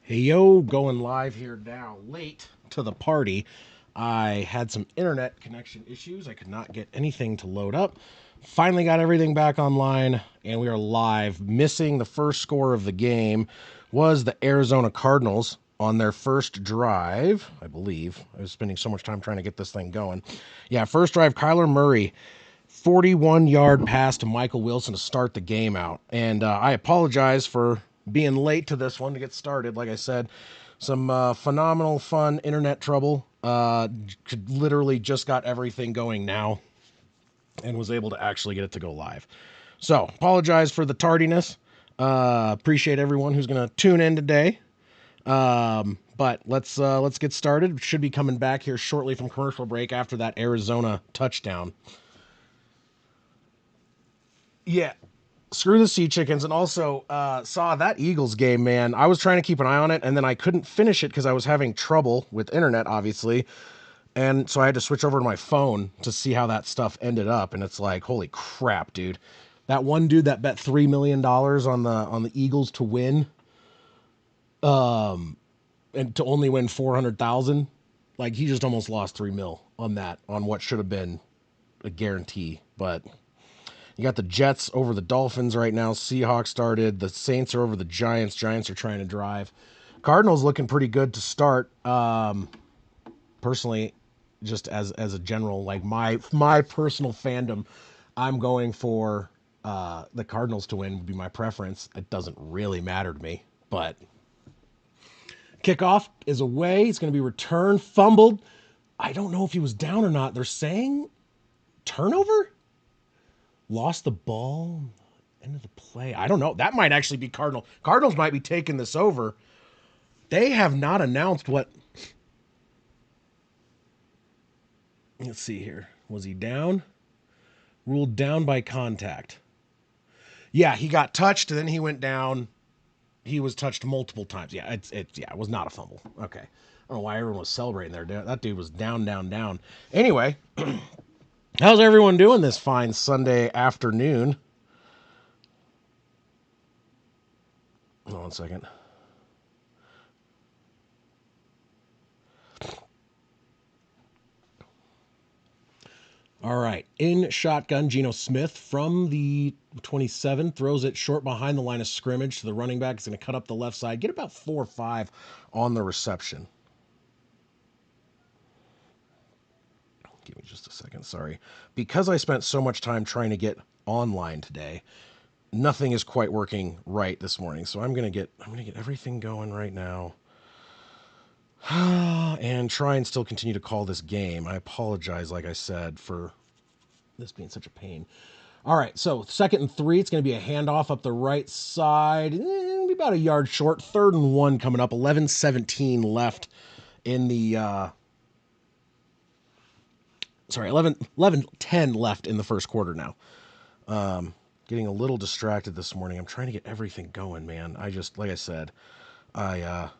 Hey yo, going live here now, late to the party. I had some internet connection issues. I could not get anything to load up. Finally got everything back online, and we are live. Missing the first score of the game was the Arizona Cardinals on their first drive, I believe. I was spending so much time trying to get this thing going. Yeah, first drive, Kyler Murray 41-yard pass to Michael Wilson to start the game out. And I apologize for being late to this one to get started. Like I said, some phenomenal, fun internet trouble. Literally just got everything going now and was able to actually get it to go live. So, apologize for the tardiness. Appreciate everyone who's going to tune in today. But let's get started. Should be coming back here shortly from commercial break after that Arizona touchdown. Yeah, screw the Sea Chickens. And also saw that Eagles game, man. I was trying to keep an eye on it, and then I couldn't finish it because I was having trouble with internet, obviously. And so I had to switch over to my phone to see how that stuff ended up. And it's like, holy crap, dude. That one dude that bet $3 million on the Eagles to win, and to only win 400,000, like he just almost lost 3 mil on that, on what should have been a guarantee. But you got the Jets over the Dolphins right now. Seahawks started. The Saints are over the Giants. Giants are trying to drive. Cardinals looking pretty good to start. Personally, just as a general, like my personal fandom, I'm going for the Cardinals to win would be my preference. It doesn't really matter to me, but kickoff is away. It's going to be returned, fumbled. I don't know if he was down or not. They're saying turnover. Lost the ball. End of the play. I don't know. That might actually be Cardinal. Cardinals might be taking this over. They have not announced what. Let's see here. Was he down? Ruled down by contact. Yeah, he got touched, and then he went down. He was touched multiple times. Yeah, it was not a fumble. Okay. I don't know why everyone was celebrating there. That dude was down, down, down. Anyway, how's everyone doing this fine Sunday afternoon? Hold on 1 second. All right. In shotgun, Geno Smith from the 27 throws it short behind the line of scrimmage to the running back. He's going to cut up the left side, get about 4 or 5 on the reception. Give me just a second. Sorry. Because I spent so much time trying to get online today, nothing is quite working right this morning. So I'm going to get everything going right now. And try and still continue to call this game. I apologize, like I said, for this being such a pain. All right, so 2nd and 3. It's going to be a handoff up the right side. It'll be about a yard short. 3rd and 1 coming up. 11:17 left in the. 11:10 left in the first quarter now. Getting a little distracted this morning. I'm trying to get everything going, man. I just, like I said, I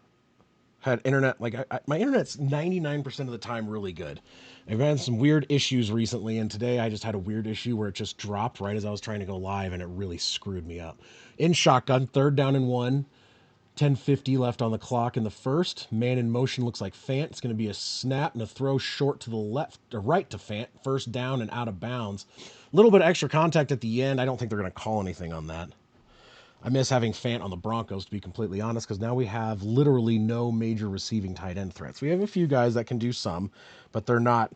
had internet. Like my internet's 99% of the time really good. I've had some weird issues recently, and today I just had a weird issue where it just dropped right as I was trying to go live, and it really screwed me up. In shotgun, 3rd down and 1. 10:50 left on the clock in the first. Man in motion looks like Fant. It's going to be a snap and a throw short to the left or right to Fant. First down and out of bounds. A little bit of extra contact at the end. I don't think they're going to call anything on that. I miss having Fant on the Broncos, to be completely honest, because now we have literally no major receiving tight end threats. We have a few guys that can do some, but they're not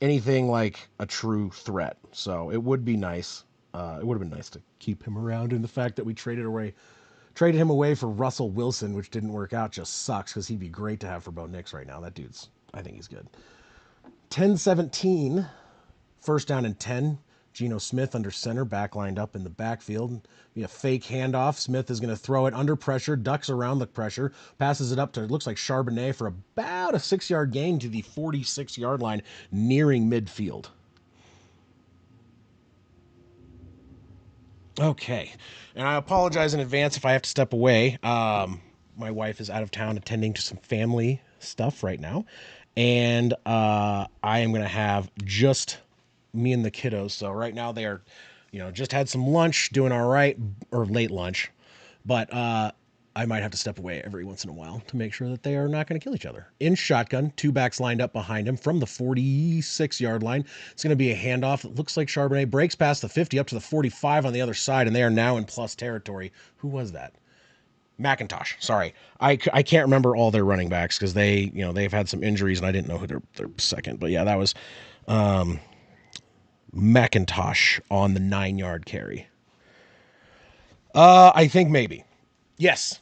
anything like a true threat. So it would be nice. It would have been nice to keep him around, and the fact that we traded him away for Russell Wilson, which didn't work out, just sucks because he'd be great to have for Bo Nix right now. That dude's, I think he's good. 10:17, 1st down and 10. Geno Smith under center, back lined up in the backfield. Be a fake handoff. Smith is going to throw it under pressure, ducks around the pressure, passes it up to, it looks like Charbonnet for about a 6-yard gain to the 46-yard line, nearing midfield. Okay. And I apologize in advance if I have to step away. My wife is out of town attending to some family stuff right now. And I am going to have just me and the kiddos. So right now they are, just had some lunch, doing all right, or late lunch. But I might have to step away every once in a while to make sure that they are not going to kill each other. In shotgun, 2 backs lined up behind him from the 46-yard line. It's going to be a handoff. It looks like Charbonnet breaks past the 50 up to the 45 on the other side, and they are now in plus territory. Who was that? McIntosh. Sorry. I can't remember all their running backs because they've had some injuries, and I didn't know who their second. But yeah, that was McIntosh on the 9-yard carry. I think maybe. Yes.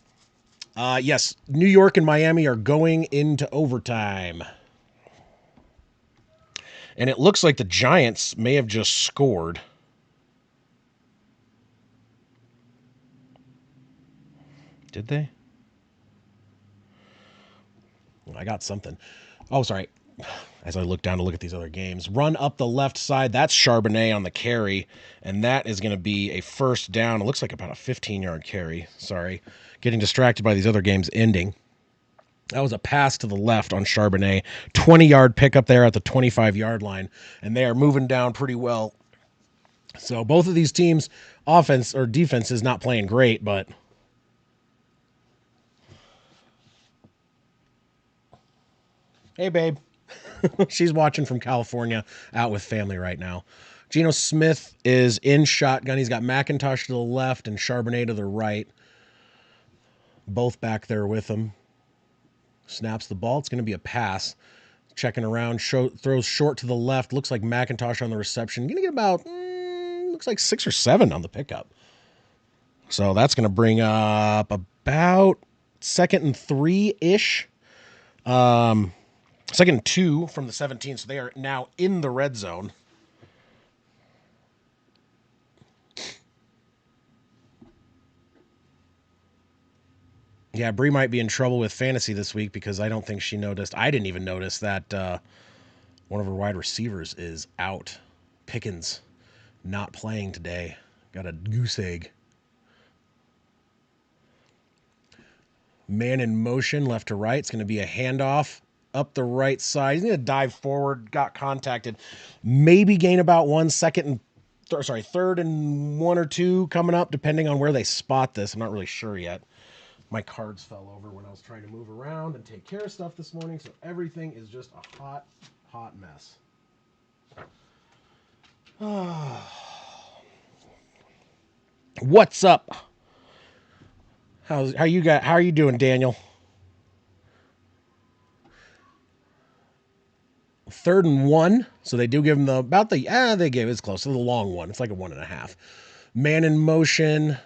Yes. New York and Miami are going into overtime. And it looks like the Giants may have just scored. Did they? I got something. Oh, sorry. As I look down to look at these other games. Run up the left side. That's Charbonnet on the carry. And that is going to be a first down. It looks like about a 15-yard carry. Sorry. Getting distracted by these other games ending. That was a pass to the left on Charbonnet. 20-yard pickup there at the 25-yard line. And they are moving down pretty well. So both of these teams' offense or defense is not playing great, but... Hey, babe. She's watching from California, out with family right now. Geno Smith is in shotgun. He's got McIntosh to the left and Charbonnet to the right. Both back there with him. Snaps the ball. It's going to be a pass. Checking around. Throws short to the left. Looks like McIntosh on the reception. Going to get about, looks like 6 or 7 on the pickup. So that's going to bring up about 2nd and 3-ish. 2nd and 2 from the 17, so they are now in the red zone. Yeah, Bree might be in trouble with fantasy this week because I don't think she noticed. I didn't even notice that one of her wide receivers is out. Pickens not playing today. Got a goose egg. Man in motion, left to right. It's going to be a handoff. Up the right side. He's going to dive forward, got contacted. Maybe gain about 3rd and 1 or 2 coming up, depending on where they spot this. I'm not really sure yet. My cards fell over when I was trying to move around and take care of stuff this morning, so everything is just a hot, hot mess. What's up? How are you doing, Daniel? 3rd and 1, so they do give him they gave it's close to the long one. It's like a 1.5. Man in motion.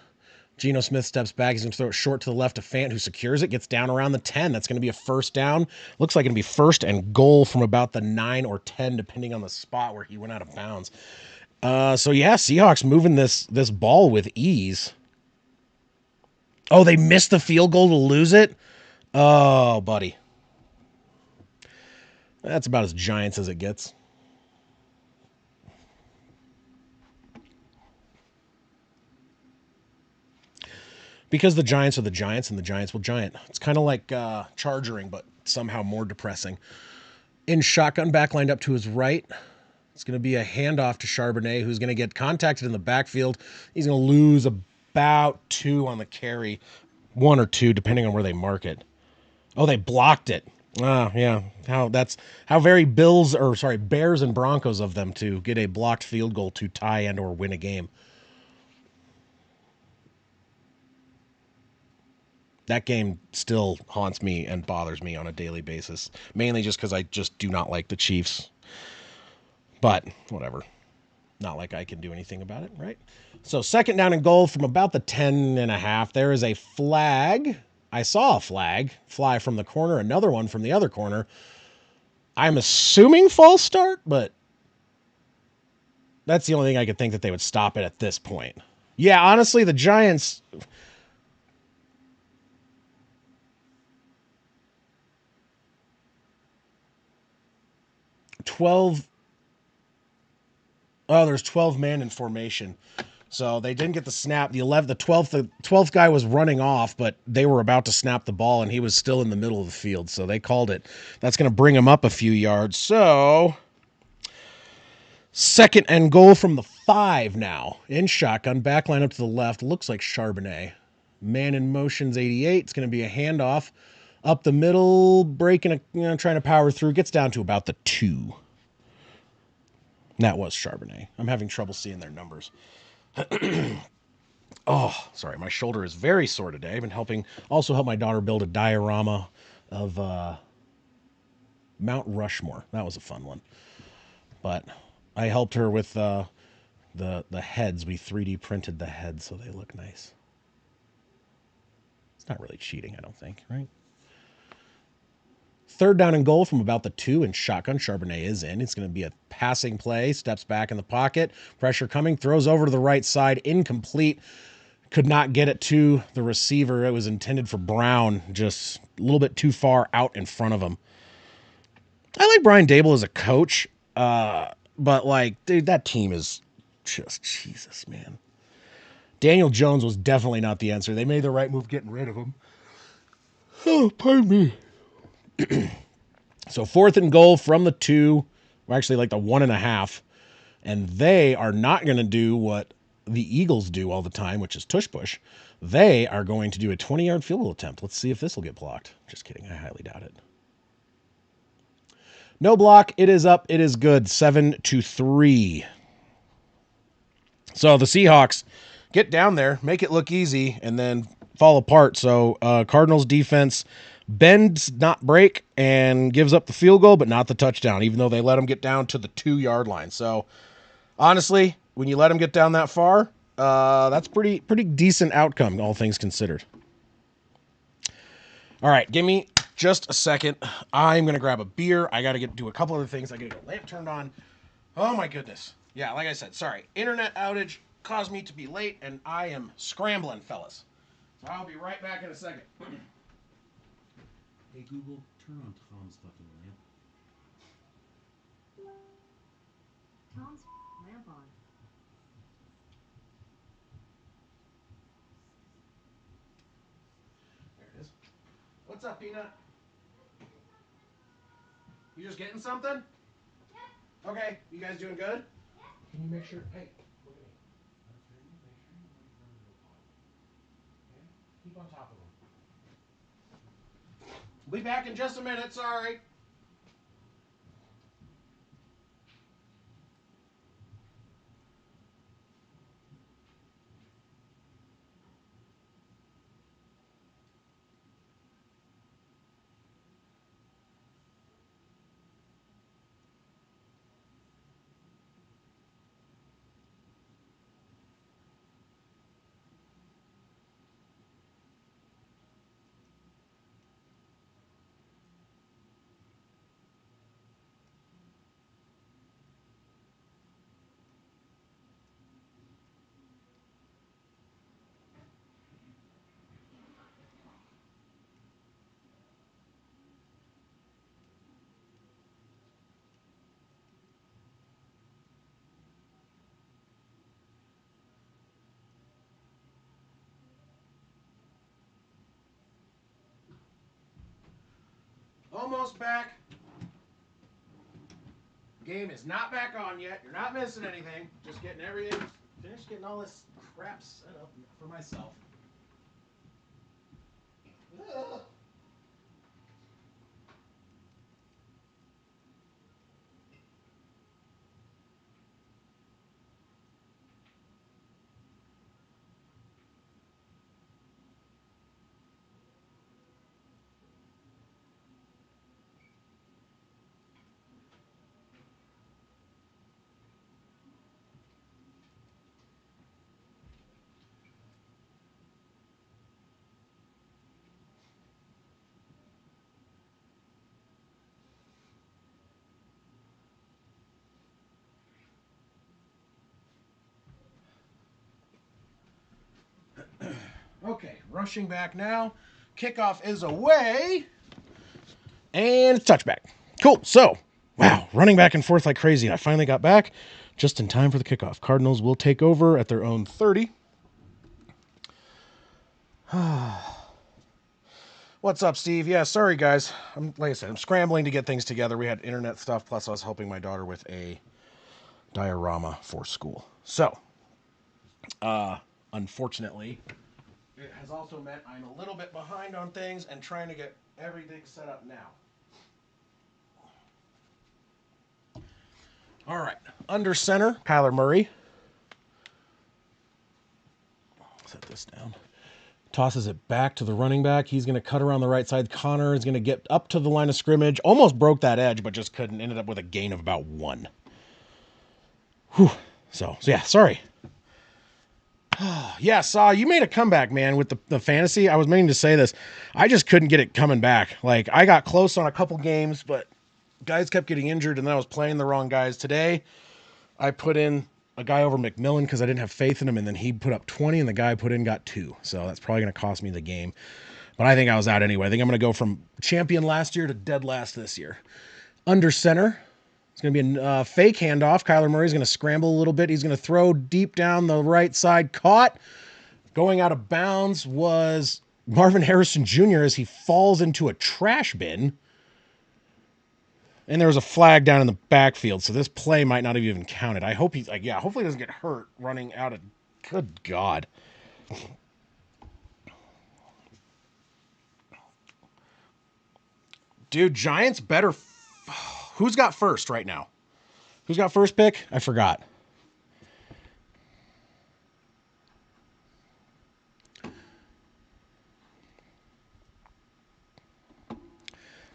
Geno Smith steps back. He's going to throw it short to the left to Fant, who secures it, gets down around the 10. That's going to be a first down. Looks like it's going to be 1st and goal from about the 9 or 10, depending on the spot where he went out of bounds. So yeah, Seahawks moving this ball with ease. Oh, they missed the field goal to lose it? Oh, buddy. That's about as Giants as it gets. Because the Giants are the Giants, and the Giants will giant. It's kind of like chargering, but somehow more depressing. In shotgun, back lined up to his right. It's going to be a handoff to Charbonnet, who's going to get contacted in the backfield. He's going to lose about 2 on the carry. 1 or 2, depending on where they mark it. Oh, they blocked it. Yeah. How very Bears and Broncos of them to get a blocked field goal to tie and or win a game. That game still haunts me and bothers me on a daily basis, mainly just because I just do not like the Chiefs. But whatever. Not like I can do anything about it, right? So 2nd down and goal from about the 10.5. There is a flag. I saw a flag fly from the corner, another one from the other corner. I'm assuming false start, but that's the only thing I could think that they would stop it at this point. Yeah, honestly, the Giants... 12... Oh, there's 12 man in formation. So they didn't get the snap. The 12th guy was running off, but they were about to snap the ball, and he was still in the middle of the field. So they called it. That's going to bring him up a few yards. So 2nd and goal from the 5 now. In shotgun, back line up to the left. Looks like Charbonnet. Man in motion's 88. It's going to be a handoff up the middle, breaking, trying to power through. Gets down to about the 2. That was Charbonnet. I'm having trouble seeing their numbers. Oh, sorry. My shoulder is very sore today. I've been also help my daughter build a diorama of Mount Rushmore. That was a fun one. But I helped her with the heads. We 3D printed the heads so they look nice. It's not really cheating, I don't think, right? 3rd down and goal from about the 2 and shotgun. Charbonnet is in. It's going to be a passing play. Steps back in the pocket. Pressure coming. Throws over to the right side. Incomplete. Could not get it to the receiver. It was intended for Brown. Just a little bit too far out in front of him. I like Brian Dable as a coach. But, like, dude, that team is just, Jesus, man. Daniel Jones was definitely not the answer. They made the right move getting rid of him. Oh, pardon me. So 4th and goal from the 2. Well, actually, like the 1.5. And they are not going to do what the Eagles do all the time, which is tush push. They are going to do a 20-yard field goal attempt. Let's see if this will get blocked. Just kidding. I highly doubt it. No block. It is up. It is good. 7-3. So the Seahawks get down there, make it look easy, and then fall apart. So Cardinals defense bends, not break, and gives up the field goal, but not the touchdown, even though they let them get down to the 2-yard line. So honestly, when you let them get down that far, that's pretty decent outcome, all things considered. All right, give me just a second. I'm going to grab a beer. I got to do a couple other things. I got to get a lamp turned on. Oh, my goodness. Yeah, like I said, sorry. Internet outage caused me to be late, and I am scrambling, fellas. So I'll be right back in a second. Hey, Google, turn on Tom's fucking lamp. Tom's lamp on. There it is. What's up, Peanut? You just getting something? Yeah. Okay. You guys doing good? Yeah. Can you make sure? Hey, look at me. Make sure you wait for him to go potty. Okay? Keep on top of him. We'll be back in just a minute. Sorry. Almost back. Game is not back on yet. You're not missing anything. Just getting everything finished, getting all this crap set up for myself. Ugh. Okay, rushing back now. Kickoff is away. And it's touchback. Cool. So, wow, running back and forth like crazy. I finally got back just in time for the kickoff. Cardinals will take over at their own 30. What's up, Steve? Yeah, sorry, guys. Like I said, I'm scrambling to get things together. We had internet stuff, plus I was helping my daughter with a diorama for school. So, unfortunately, it has also meant I'm a little bit behind on things and trying to get everything set up now. All right. Under center, Kyler Murray. Set this down. Tosses it back to the running back. He's going to cut around the right side. Connor is going to get up to the line of scrimmage. Almost broke that edge, but just couldn't. Ended up with a gain of about 1. Whew. So yeah, sorry. Yeah, you made a comeback, man, with the fantasy. I was meaning to say this. I just couldn't get it coming back. Like, I got close on a couple games, but guys kept getting injured, and then I was playing the wrong guys. Today, I put in a guy over McMillan because I didn't have faith in him, and then he put up 20, and the guy I put in got 2. So that's probably going to cost me the game. But I think I was out anyway. I think I'm going to go from champion last year to dead last this year. Under center, it's going to be a fake handoff. Kyler Murray's going to scramble a little bit. He's going to throw deep down the right side. Caught. Going out of bounds was Marvin Harrison Jr. as he falls into a trash bin. And there was a flag down in the backfield, so this play might not have even counted. I hope hopefully he doesn't get hurt running out of. Good God. Dude, Giants better. Who's got first right now? Who's got first pick? I forgot.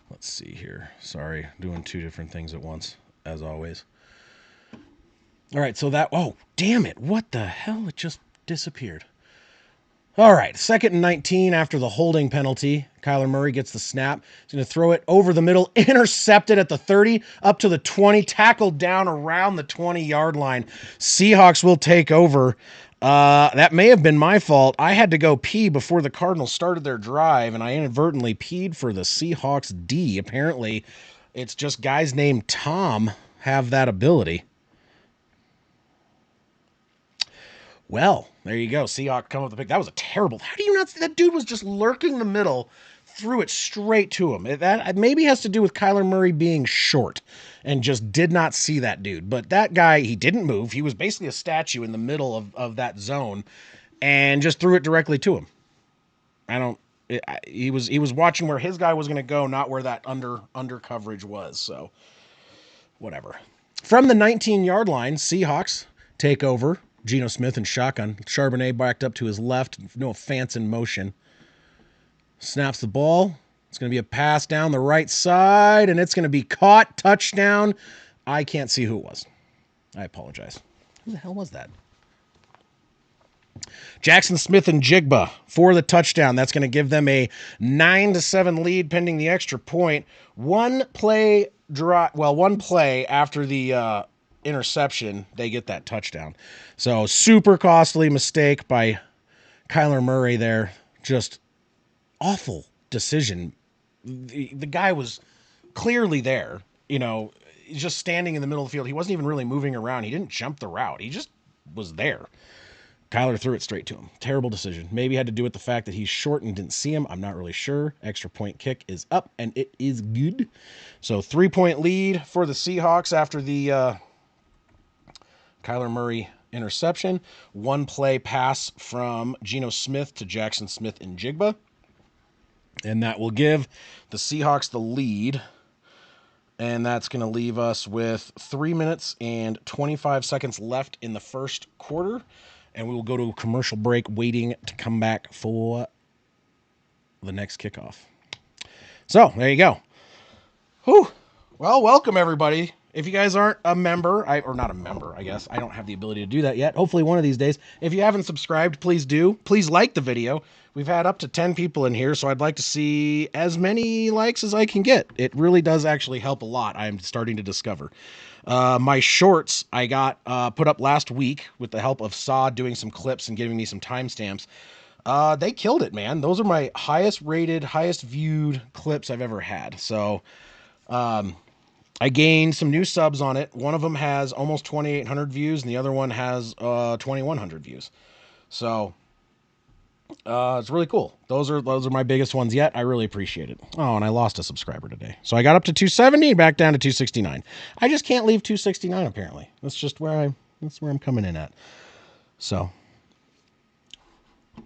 Let's see here. Sorry, doing 2 different things at once, as always. All right, so that... Oh, damn it. What the hell? It just disappeared. All right, 2nd and 19 after the holding penalty. Kyler Murray gets the snap. He's going to throw it over the middle, intercepted at the 30, up to the 20, tackled down around the 20-yard line. Seahawks will take over. That may have been my fault. I had to go pee before the Cardinals started their drive, and I inadvertently peed for the Seahawks D. Apparently, it's just guys named Tom have that ability. Well, there you go. Seahawks come up with the pick. That was a terrible. How do you not? That dude was just lurking the middle, threw it straight to him. That maybe has to do with Kyler Murray being short and just did not see that dude. But that guy, he didn't move. He was basically a statue in the middle of that zone and just threw it directly to him. He was watching where his guy was going to go, not where that under coverage was. So whatever. From the 19-yard line, Seahawks take over. Geno Smith and shotgun. Charbonnet backed up to his left. No offense in motion. Snaps the ball. It's going to be a pass down the right side, and it's going to be caught. Touchdown. I can't see who it was. I apologize. Who the hell was that? Jackson Smith and Jigba for the touchdown. That's going to give them a 9-7 lead pending the extra point. One play after the interception, they get that touchdown. So super costly mistake by Kyler Murray there. Just awful decision. The guy was clearly there, just standing in the middle of the field. He wasn't even really moving around. He didn't jump the route. He just was there. Kyler threw it straight to him. Terrible decision. Maybe had to do with the fact that he's short and didn't see him. I'm not really sure. Extra point kick is up, and it is good. So 3-point lead for the Seahawks after the Kyler Murray interception. One play pass from Geno Smith to Jackson Smith and Jigba. And that will give the Seahawks the lead. And that's going to leave us with 3 minutes and 25 seconds left in the first quarter. And we will go to a commercial break, waiting to come back for the next kickoff. So, there you go. Whew. Well, welcome, everybody. If you guys aren't a member, or not a member, I guess. I don't have the ability to do that yet. Hopefully one of these days. If you haven't subscribed, please do. Please like the video. We've had up to 10 people in here, so I'd like to see as many likes as I can get. It really does actually help a lot, I'm starting to discover. My shorts I got put up last week with the help of Saw doing some clips and giving me some timestamps. They killed it, man. Those are my highest rated, highest viewed clips I've ever had. So I gained some new subs on it. One of them has almost 2,800 views, and the other one has 2,100 views. So it's really cool. Those are my biggest ones yet. I really appreciate it. Oh, and I lost a subscriber today. So I got up to 270, back down to 269. I just can't leave 269 apparently. That's just where I'm coming in at. So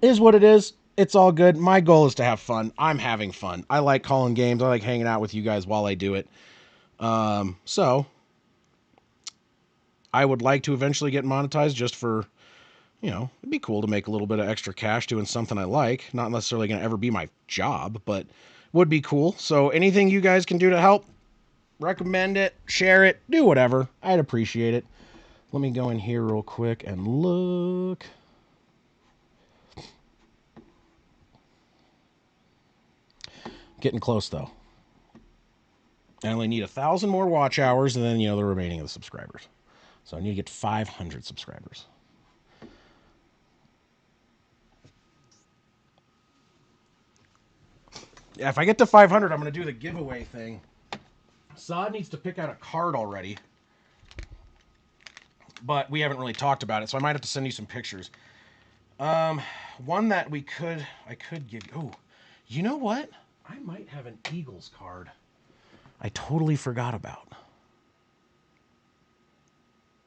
is what it is. It's all good. My goal is to have fun. I'm having fun. I like calling games. I like hanging out with you guys while I do it. So I would like to eventually get monetized just for, it'd be cool to make a little bit of extra cash doing something I like. Not necessarily going to ever be my job, but would be cool. So anything you guys can do to help, recommend it, share it, do whatever. I'd appreciate it. Let me go in here real quick and look. Getting close though. I only need 1,000 more watch hours and then, the remaining of the subscribers. So I need to get 500 subscribers. Yeah, if I get to 500, I'm going to do the giveaway thing. Saad needs to pick out a card already. But we haven't really talked about it, so I might have to send you some pictures. One that I could give you. Oh, you know what? I might have an Eagles card I totally forgot about.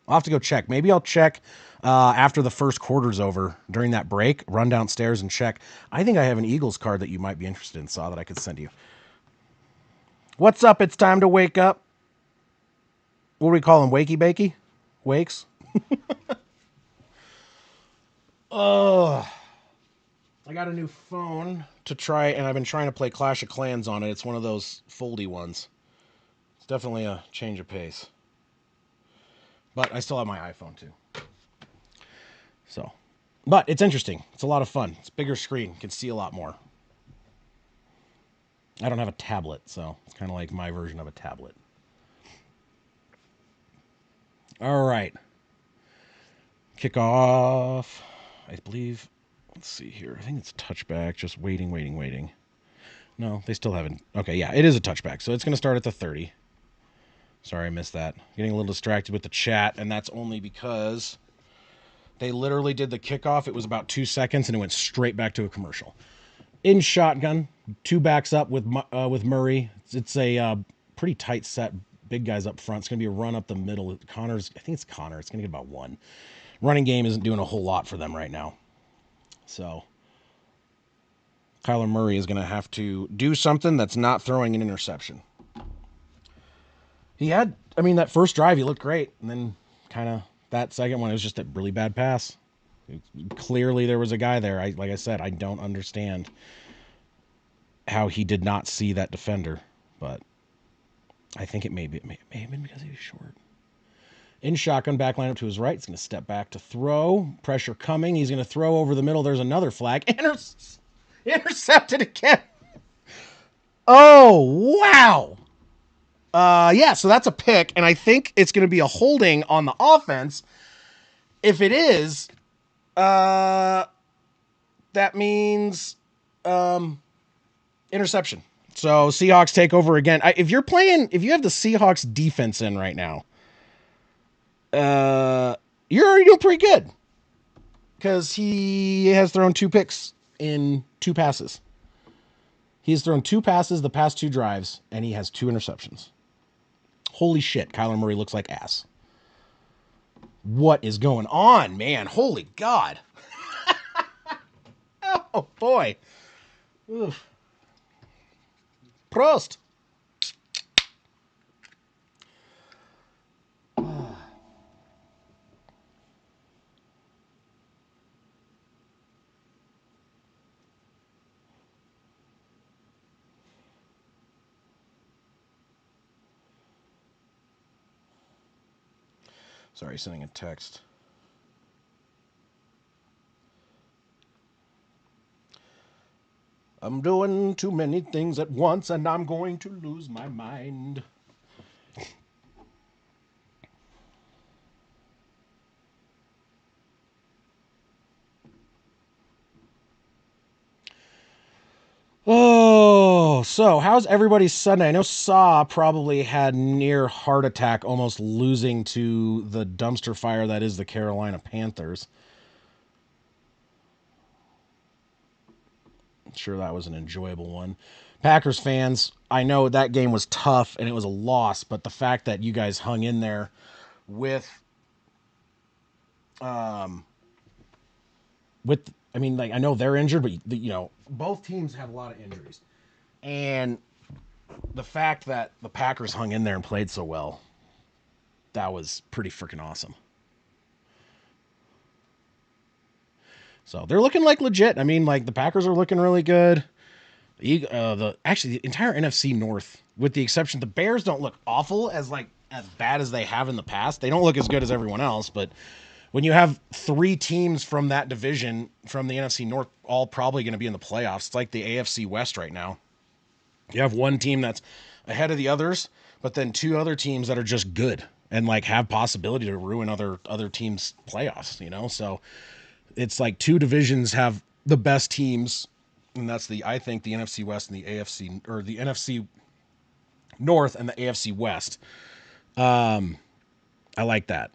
I'll have to go check. Maybe I'll check after the first quarter's over during that break, run downstairs and check. I think I have an Eagles card that you might be interested in, Saw, that I could send you. What's up? It's time to wake up. What do we call them? Wakey bakey? Wakes? Oh, I got a new phone to try, and I've been trying to play Clash of Clans on it. It's one of those foldy ones. It's definitely a change of pace. But I still have my iPhone too. So, but it's interesting. It's a lot of fun. It's a bigger screen. You can see a lot more. I don't have a tablet, so it's kind of like my version of a tablet. All right. Kick off. I believe, let's see here. I think it's touchback. Just waiting. No, they still haven't. Okay, yeah, it is a touchback. So it's going to start at the 30. Sorry, I missed that. Getting a little distracted with the chat, and that's only because they literally did the kickoff. It was about 2 seconds, and it went straight back to a commercial. In shotgun, 2 backs up with Murray. It's a pretty tight set. Big guys up front. It's going to be a run up the middle. I think it's Connor. It's going to get about 1. Running game isn't doing a whole lot for them right now. So Kyler Murray is going to have to do something that's not throwing an interception. That first drive, he looked great. And then kind of that second one, it was just a really bad pass. Clearly there was a guy there. Like I said, I don't understand how he did not see that defender. But I think it may have been because he was short. In shotgun, back line up to his right. He's going to step back to throw. Pressure coming. He's going to throw over the middle. There's another flag. Intercepted again. Oh, wow. Yeah, so that's a pick, and I think it's going to be a holding on the offense. If it is, that means interception. So Seahawks take over again. If you have the Seahawks defense in right now, you're already doing pretty good. Because he has thrown 2 picks in 2 passes. He's thrown 2 passes the past 2 drives, and he has 2 interceptions. Holy shit, Kyler Murray looks like ass. What is going on, man? Holy God. Oh, boy. Oof. Prost. Sorry, sending a text. I'm doing too many things at once, and I'm going to lose my mind. Oh, so how's everybody's Sunday? I know Saw probably had near heart attack, almost losing to the dumpster fire that is the Carolina Panthers. I'm sure that was an enjoyable one. Packers fans, I know that game was tough and it was a loss, but the fact that you guys hung in there with I mean, like I know they're injured, but both teams had a lot of injuries, and the fact that the Packers hung in there and played so well, that was pretty freaking awesome. So they're looking like legit. I mean, like the Packers are looking really good. The entire NFC North, with the exception, the Bears don't look awful as bad as they have in the past. They don't look as good as everyone else, but when you have three teams from that division from the NFC North all probably going to be in the playoffs, it's like the AFC West right now. You have one team that's ahead of the others, but then two other teams that are just good and like have possibility to ruin other teams' playoffs. So it's like two divisions have the best teams, and that's I think the NFC West and the AFC, or the NFC North and the AFC West. I like that.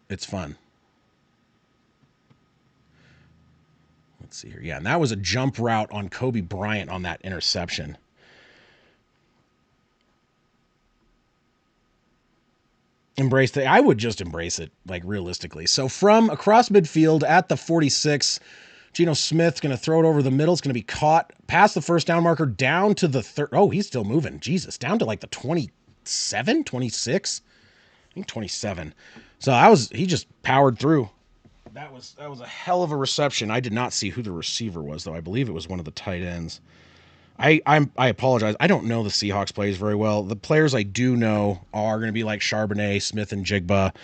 It's fun. Let's see here. Yeah, and that was a jump route on Kobe Bryant on that interception. I would just embrace it, like realistically. So from across midfield at the 46, Geno Smith's going to throw it over the middle. It's going to be caught past the first down marker down to the third. Oh, he's still moving. Jesus, down to like the 27, 26. I think 27. So he just powered through. That was a hell of a reception. I did not see who the receiver was, though. I believe it was one of the tight ends. I apologize. I don't know the Seahawks plays very well. The players I do know are going to be like Charbonnet, Smith, and Jigba.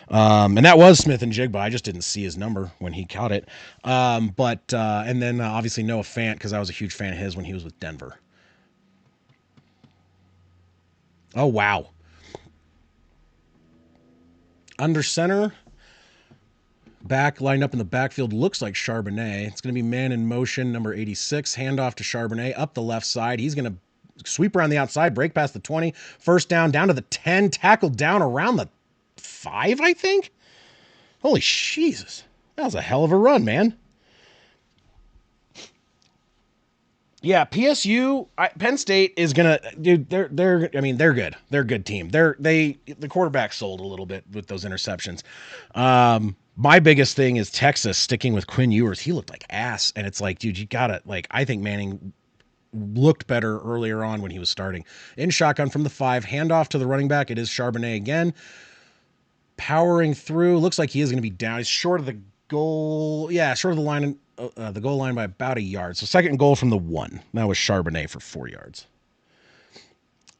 And that was Smith and Jigba. I just didn't see his number when he caught it. And then obviously Noah Fant, because I was a huge fan of his when he was with Denver. Oh, wow. Under center, back lined up in the backfield, looks like Charbonnet. It's going to be man in motion, number 86. Handoff to Charbonnet up the left side. He's going to sweep around the outside, break past the 20. First down to the 10. Tackled down around the 5, I think. Holy Jesus. That was a hell of a run, man. Yeah, PSU, Penn State is gonna, dude. They're good. They're a good team. The quarterback sold a little bit with those interceptions. My biggest thing is Texas sticking with Quinn Ewers. He looked like ass, and it's like, dude, you gotta I think Manning looked better earlier on when he was starting. In shotgun from the 5, handoff to the running back. It is Charbonnet again, powering through. Looks like he is going to be down. He's short of the goal. Yeah, short of the line. The goal line by about a yard. So second and goal from the 1. That was Charbonnet for 4 yards.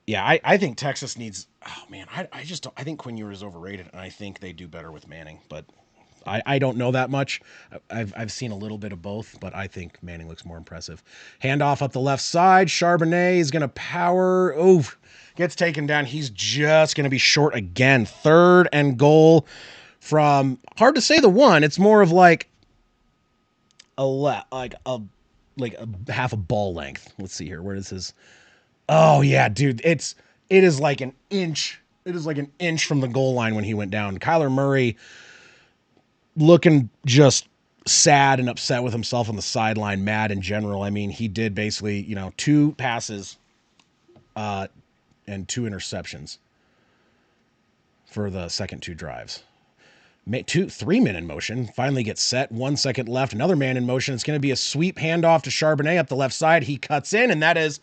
Yeah, I think Texas needs. Oh man, I just don't. I think Quinn Ewers is overrated, and I think they do better with Manning. But I don't know that much. I've seen a little bit of both, but I think Manning looks more impressive. Handoff up the left side. Charbonnet is going to power. Oof, gets taken down. He's just going to be short again. Third and goal from, hard to say the 1. It's more of like a half a ball length. Let's see here. Where is his? Oh yeah, dude. It is like an inch. It is like an inch from the goal line when he went down. Kyler Murray looking just sad and upset with himself on the sideline, mad in general. I mean, he did basically, 2 passes and 2 interceptions for the second 2 drives. 3 men in motion, finally gets set, 1 second left, another man in motion. It's going to be a sweep handoff to Charbonnet up the left side. He cuts in, and that is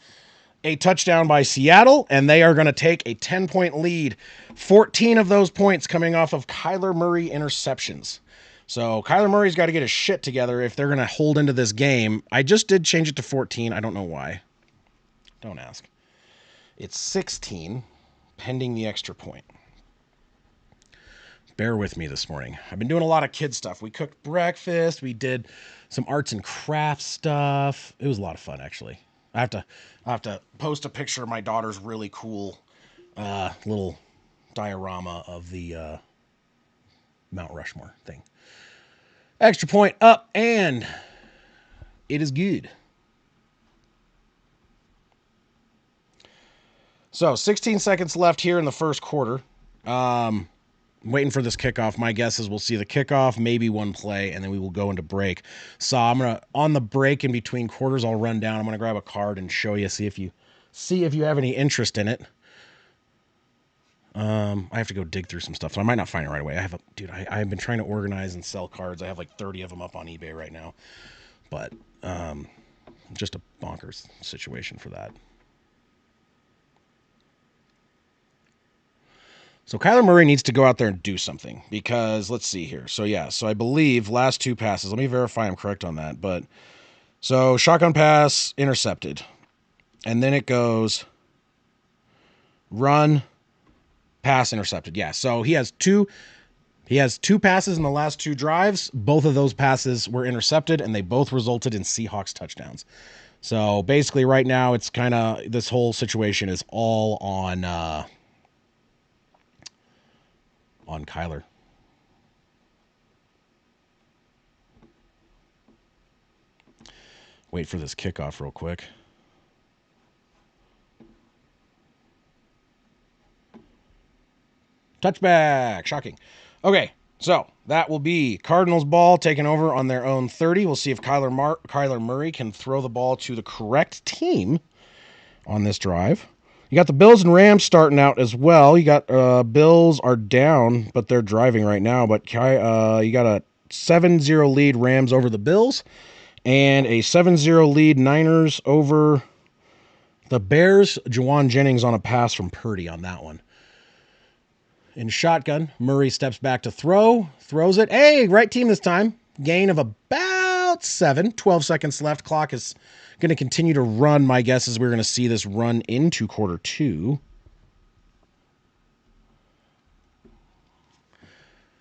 a touchdown by Seattle, and they are going to take a 10-point lead. 14 of those points coming off of Kyler Murray interceptions. So Kyler Murray's got to get his shit together if they're going to hold into this game. I just did change it to 14. I don't know why. Don't ask. It's 16, pending the extra point. Bear with me this morning. I've been doing a lot of kid stuff. We cooked breakfast. We did some arts and crafts stuff. It was a lot of fun, actually. I have to post a picture of my daughter's really cool little diorama of the Mount Rushmore thing. Extra point up, and it is good. So 16 seconds left here in the first quarter. Waiting for this kickoff. My guess is we'll see the kickoff, maybe one play, and then we will go into break. So I'm gonna, on the break in between quarters, I'll run down. I'm gonna grab a card and show you, see if you have any interest in it. I have to go dig through some stuff, so I might not find it right away. I've been trying to organize and sell cards. I have like 30 of them up on eBay right now. but just a bonkers situation for that. So Kyler Murray needs to go out there and do something because let's see here. So yeah, so I believe last 2 passes. Let me verify I'm correct on that. But so shotgun pass intercepted, and then it goes run pass intercepted. Yeah, so he has two passes in the last 2 drives. Both of those passes were intercepted, and they both resulted in Seahawks touchdowns. So basically, right now it's kind of this whole situation is all on Kyler. Wait for this kickoff real quick. Touchback. Shocking. Okay, so that will be Cardinals ball taking over on their own 30. We'll see if Kyler Murray can throw the ball to the correct team on this drive. You got the Bills and Rams starting out as well. You got Bills are down, but they're driving right now. But you got a 7-0 lead Rams over the Bills and a 7-0 lead Niners over the Bears. Juwan Jennings on a pass from Purdy on that one. In shotgun, Murray steps back to throw, throws it. Hey, right team this time. Gain of about 7, 12 seconds left. Clock is going to continue to run. My guess is we're going to see this run into quarter 2.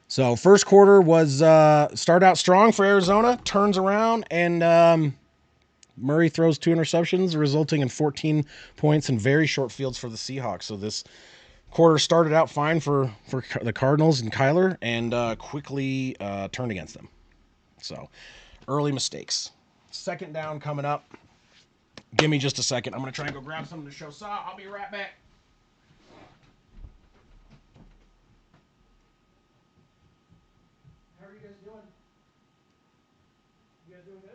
So first quarter was start out strong for Arizona, turns around, and Murray throws 2 interceptions, resulting in 14 points and very short fields for the Seahawks. So this quarter started out fine for the Cardinals and Kyler, and quickly turned against them. So early mistakes. Second down coming up. Give me just a second. I'm going to try and go grab something to show Saw. I'll be right back. How are you guys doing? You guys doing good?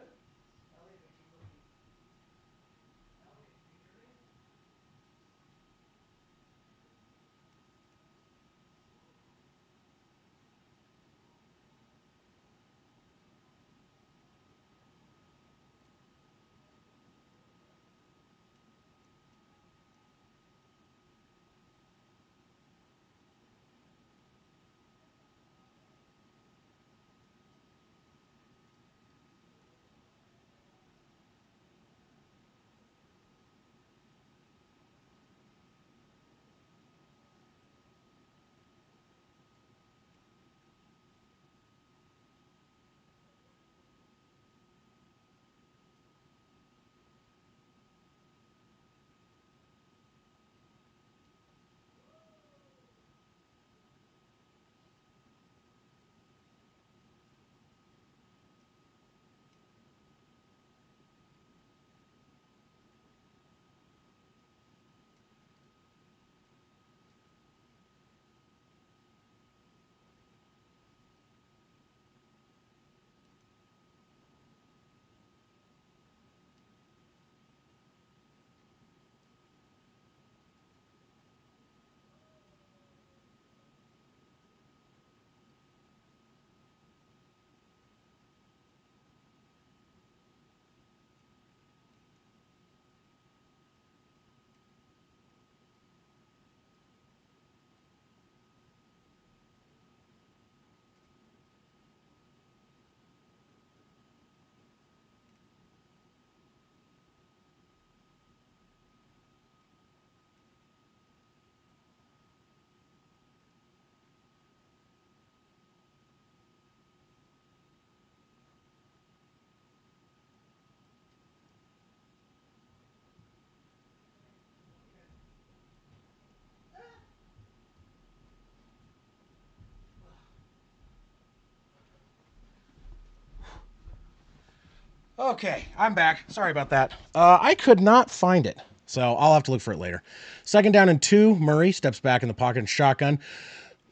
Okay, I'm back. Sorry about that. I could not find it, so I'll have to look for it later. Second down and 2. Murray steps back in the pocket and shotgun.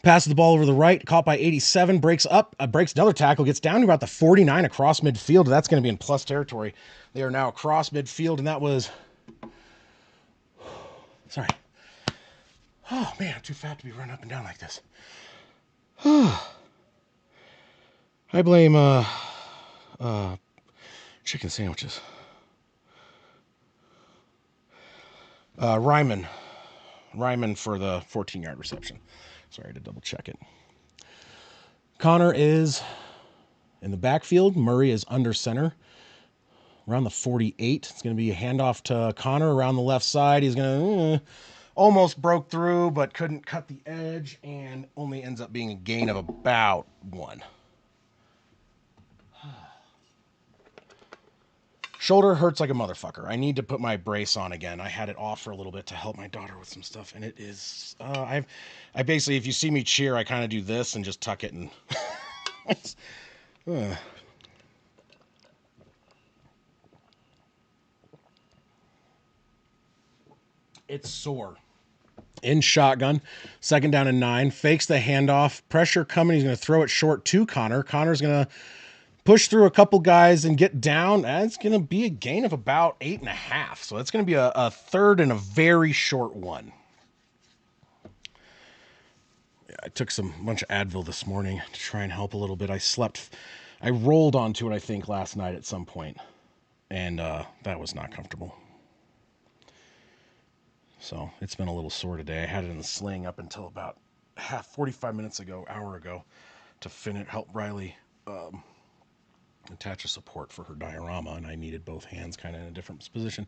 Passes the ball over the right, caught by 87, breaks another tackle, gets down to about the 49 across midfield. That's going to be in plus territory. They are now across midfield, and that was... Sorry. Oh, man, I'm too fat to be running up and down like this. I blame chicken sandwiches. Ryman for the 14-yard reception. Sorry to double check it. Connor is in the backfield. Murray is under center. Around the 48. It's going to be a handoff to Connor around the left side. He's going to almost broke through, but couldn't cut the edge, and only ends up being a gain of about 1. Shoulder hurts like a motherfucker. I need to put my brace on again. I had it off for a little bit to help my daughter with some stuff, and it is. I basically, if you see me cheer, I kind of do this and just tuck it and. It's sore. In shotgun, 2nd down and 9. Fakes the handoff. Pressure coming. He's going to throw it short to Connor. Connor's going to push through a couple guys and get down. That's going to be a gain of about 8.5. So that's going to be a third and a very short one. Yeah, I took a bunch of Advil this morning to try and help a little bit. I rolled onto it, I think, last night at some point, and that was not comfortable. So it's been a little sore today. I had it in the sling up until about 45 minutes ago, hour ago, to help Riley attach a support for her diorama, and I needed both hands kind of in a different position.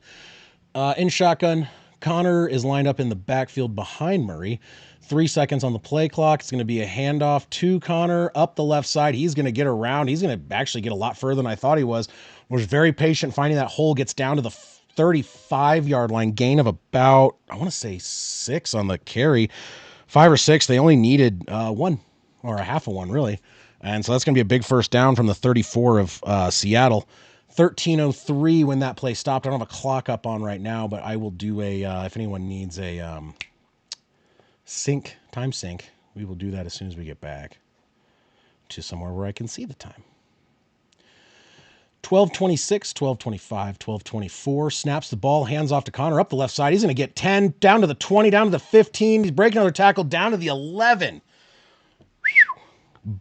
In shotgun, Connor is lined up in the backfield behind Murray. 3 seconds on the play clock. It's going to be a handoff to Connor up the left side. He's going to get around. He's going to actually get a lot further than I thought he was. Was very patient finding that hole. Gets down to the 35-yard line. Gain of about, I want to say 6 on the carry. 5 or 6. They only needed 1 or a half of 1, really. And so that's going to be a big first down from the 34 of Seattle. 13:03 when that play stopped. I don't have a clock up on right now, but I will do if anyone needs a time sync, we will do that as soon as we get back to somewhere where I can see the time. 12:26, 12:25, 12:24. Snaps the ball, hands off to Connor up the left side. He's going to get 10, down to the 20, down to the 15. He's breaking another tackle, down to the 11.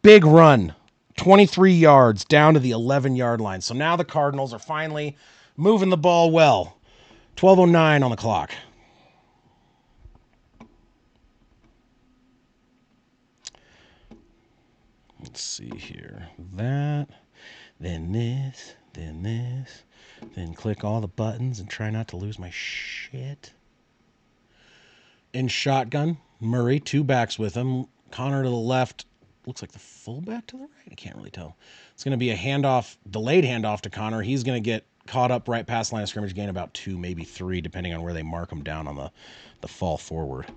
Big run. 23 yards down to the 11-yard line. So now the Cardinals are finally moving the ball well. 12:09 on the clock. Let's see here. That, then this, then click all the buttons and try not to lose my shit. In shotgun, Murray, 2 backs with him. Connor to the left. Looks like the fullback to the right. I can't really tell. It's going to be a handoff, delayed handoff to Connor. He's going to get caught up right past line of scrimmage, gain about 2, maybe 3, depending on where they mark him down on the fall forward.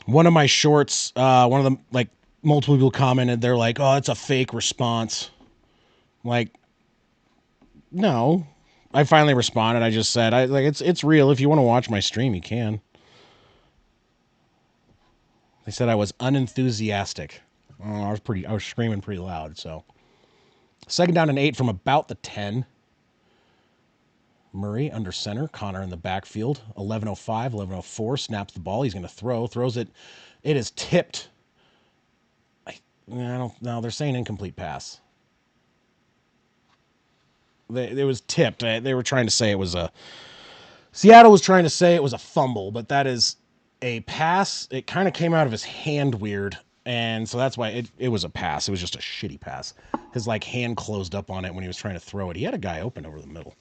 One of my shorts, one of them, like, multiple people commented, they're like, oh, it's a fake response. Like, no. I finally responded. I just said, it's real. If you want to watch my stream, you can. They said I was unenthusiastic. I was screaming pretty loud. So 2nd down and 8 from about the 10. Murray under center. Connor in the backfield. 11:05, 11:04. Snaps the ball. He's going to throws it. It is tipped. I don't know. They're saying incomplete pass. It was tipped. They were trying to say it was Seattle was trying to say it was a fumble, but that is a pass. It kind of came out of his hand weird, and so that's why it was a pass. It was just a shitty pass. His hand closed up on it when he was trying to throw it. He had a guy open over the middle.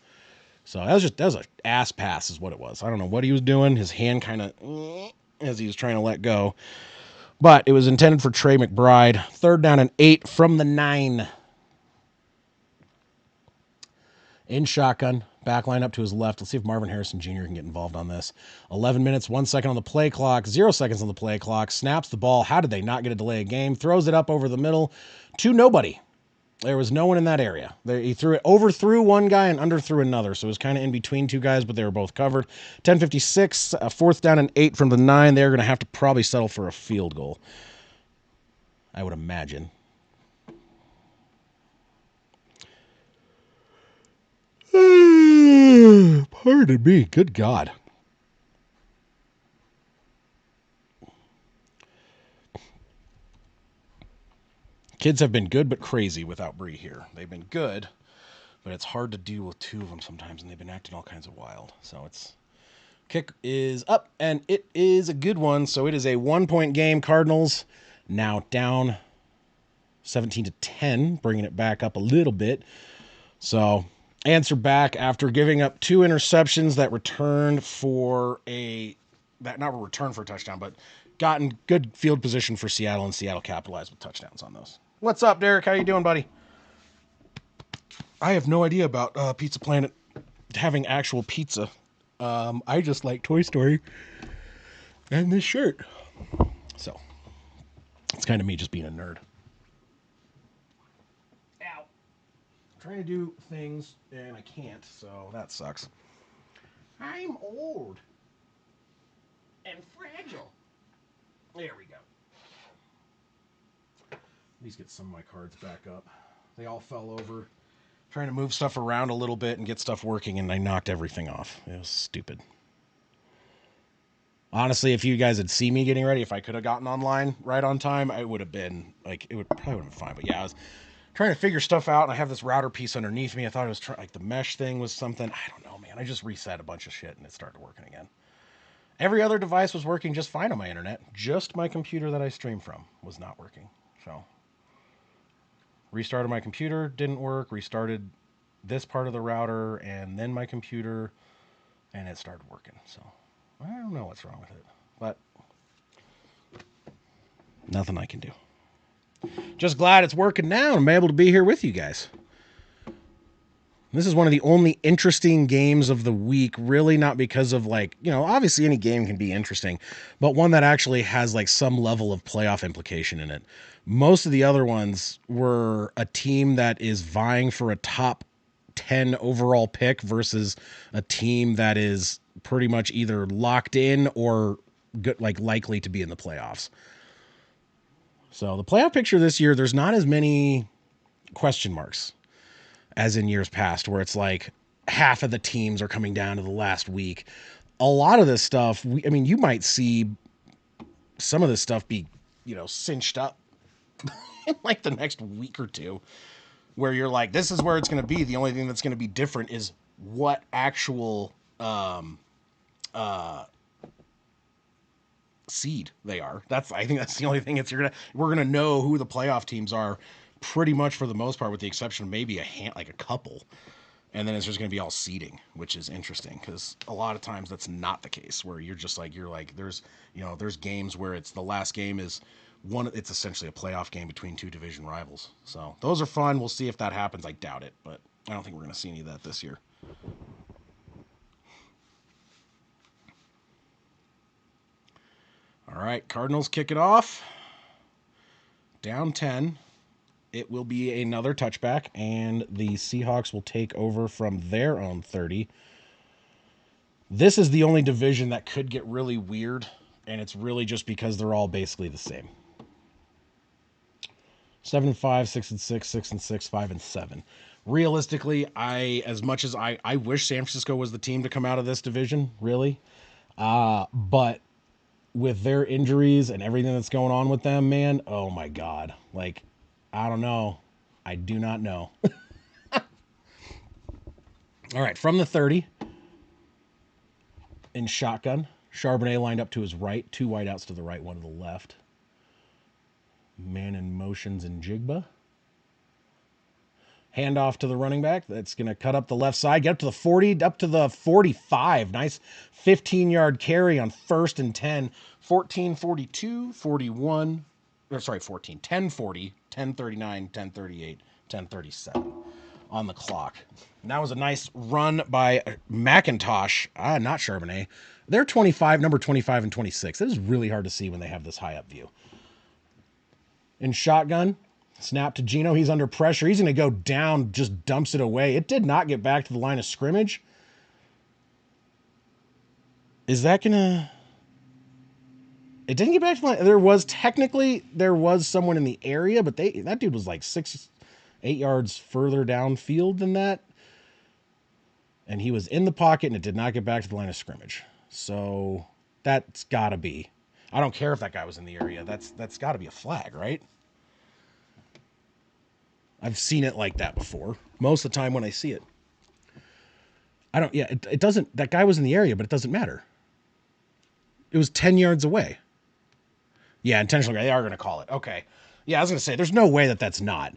So that was an ass pass is what it was. I don't know what he was doing. His hand kind of as he was trying to let go. But it was intended for Trey McBride. 3rd down and 8 from the 9. In shotgun. Back line up to his left. Let's see if Marvin Harrison Jr. can get involved on this. 11 minutes, 1 second on the play clock, 0 seconds on the play clock. Snaps the ball. How did they not get a delay of game? Throws it up over the middle to nobody. There was no one in that area. He overthrew one guy and underthrew another. So it was kind of in between 2 guys, but they were both covered. 10:56, 4th down and 8 from the 9. They're going to have to probably settle for a field goal, I would imagine. Pardon me. Good God. Kids have been good but crazy without Bree here. They've been good, but it's hard to deal with two of them sometimes, and they've been acting all kinds of wild. So it's kick is up, and it is a good one. So it is a 1-point game. Cardinals now down 17-10, bringing it back up a little bit. So answer back after giving up 2 interceptions that returned for a not return for a touchdown, but gotten good field position for Seattle, and Seattle capitalized with touchdowns on those. What's up, Derek? How you doing, buddy? I have no idea about Pizza Planet having actual pizza. I just like Toy Story and this shirt. So it's kind of me just being a nerd. Ow. I'm trying to do things and I can't, so that sucks. I'm old and fragile. There we go. Please get some of my cards back up. They all fell over. Trying to move stuff around a little bit and get stuff working, and I knocked everything off. It was stupid. Honestly, if you guys had seen me getting ready, if I could have gotten online right on time, it would have been like it would probably would have been fine. But yeah, I was trying to figure stuff out, and I have this router piece underneath me. I thought it was like the mesh thing was something. I don't know, man. I just reset a bunch of shit, and it started working again. Every other device was working just fine on my internet. Just my computer that I stream from was not working. So restarted my computer, didn't work. Restarted this part of the router, and then my computer, and it started working. So I don't know what's wrong with it, but nothing I can do. Just glad it's working now and I'm able to be here with you guys. This is one of the only interesting games of the week, really not because of like, obviously any game can be interesting, but one that actually has like some level of playoff implication in it. Most of the other ones were a team that is vying for a top 10 overall pick versus a team that is pretty much either locked in or good, like likely to be in the playoffs. So the playoff picture this year, there's not as many question marks as in years past, where it's like half of the teams are coming down to the last week. A lot of this stuff, you might see some of this stuff be, cinched up in like the next week or two, where you're like, this is where it's going to be. The only thing that's going to be different is what actual seed they are. I think that's the only thing. We're gonna know who the playoff teams are, pretty much for the most part, with the exception of maybe a couple, and then it's just gonna be all seeding, which is interesting because a lot of times that's not the case. Where there's games where it's the last game is one. It's essentially a playoff game between two division rivals. So those are fun. We'll see if that happens. I doubt it, but I don't think we're gonna see any of that this year. All right, Cardinals kick it off. Down 10. It will be another touchback, and the Seahawks will take over from their own 30. This is the only division that could get really weird, and it's really just because they're all basically the same. 7-5, 6-6, 6-6, 5-7. Realistically, as much as I wish San Francisco was the team to come out of this division, really. But with their injuries and everything that's going on with them, man, oh my God. Like, I don't know. I do not know. All right, from the 30, in shotgun, Charbonnet lined up to his right, 2 wideouts to the right, 1 to the left. Man in motions in Jigba. Handoff to the running back. That's going to cut up the left side, get up to the 40, up to the 45. Nice 15-yard carry on 1st and 10. 14-42, 41. Or sorry, 14. 10-40, 10-39, 10-38, 10-37 on the clock. And that was a nice run by McIntosh, not Charbonnet. They're 25, number 25 and 26. It is really hard to see when they have this high up view. In shotgun, snap to Geno. He's under pressure. He's going to go down, just dumps it away. It did not get back to the line of scrimmage. Is that going to... It didn't get back to the line. There was someone in the area, but that dude was like 6-8 yards further downfield than that. And he was in the pocket, and it did not get back to the line of scrimmage. So that's got to be... I don't care if that guy was in the area. That's got to be a flag, right? I've seen it like that before. Most of the time when I see it. I don't, yeah, it doesn't, that guy was in the area, but it doesn't matter. It was 10 yards away. Yeah, intentional. They are going to call it. Okay. Yeah, I was going to say, there's no way that that's not.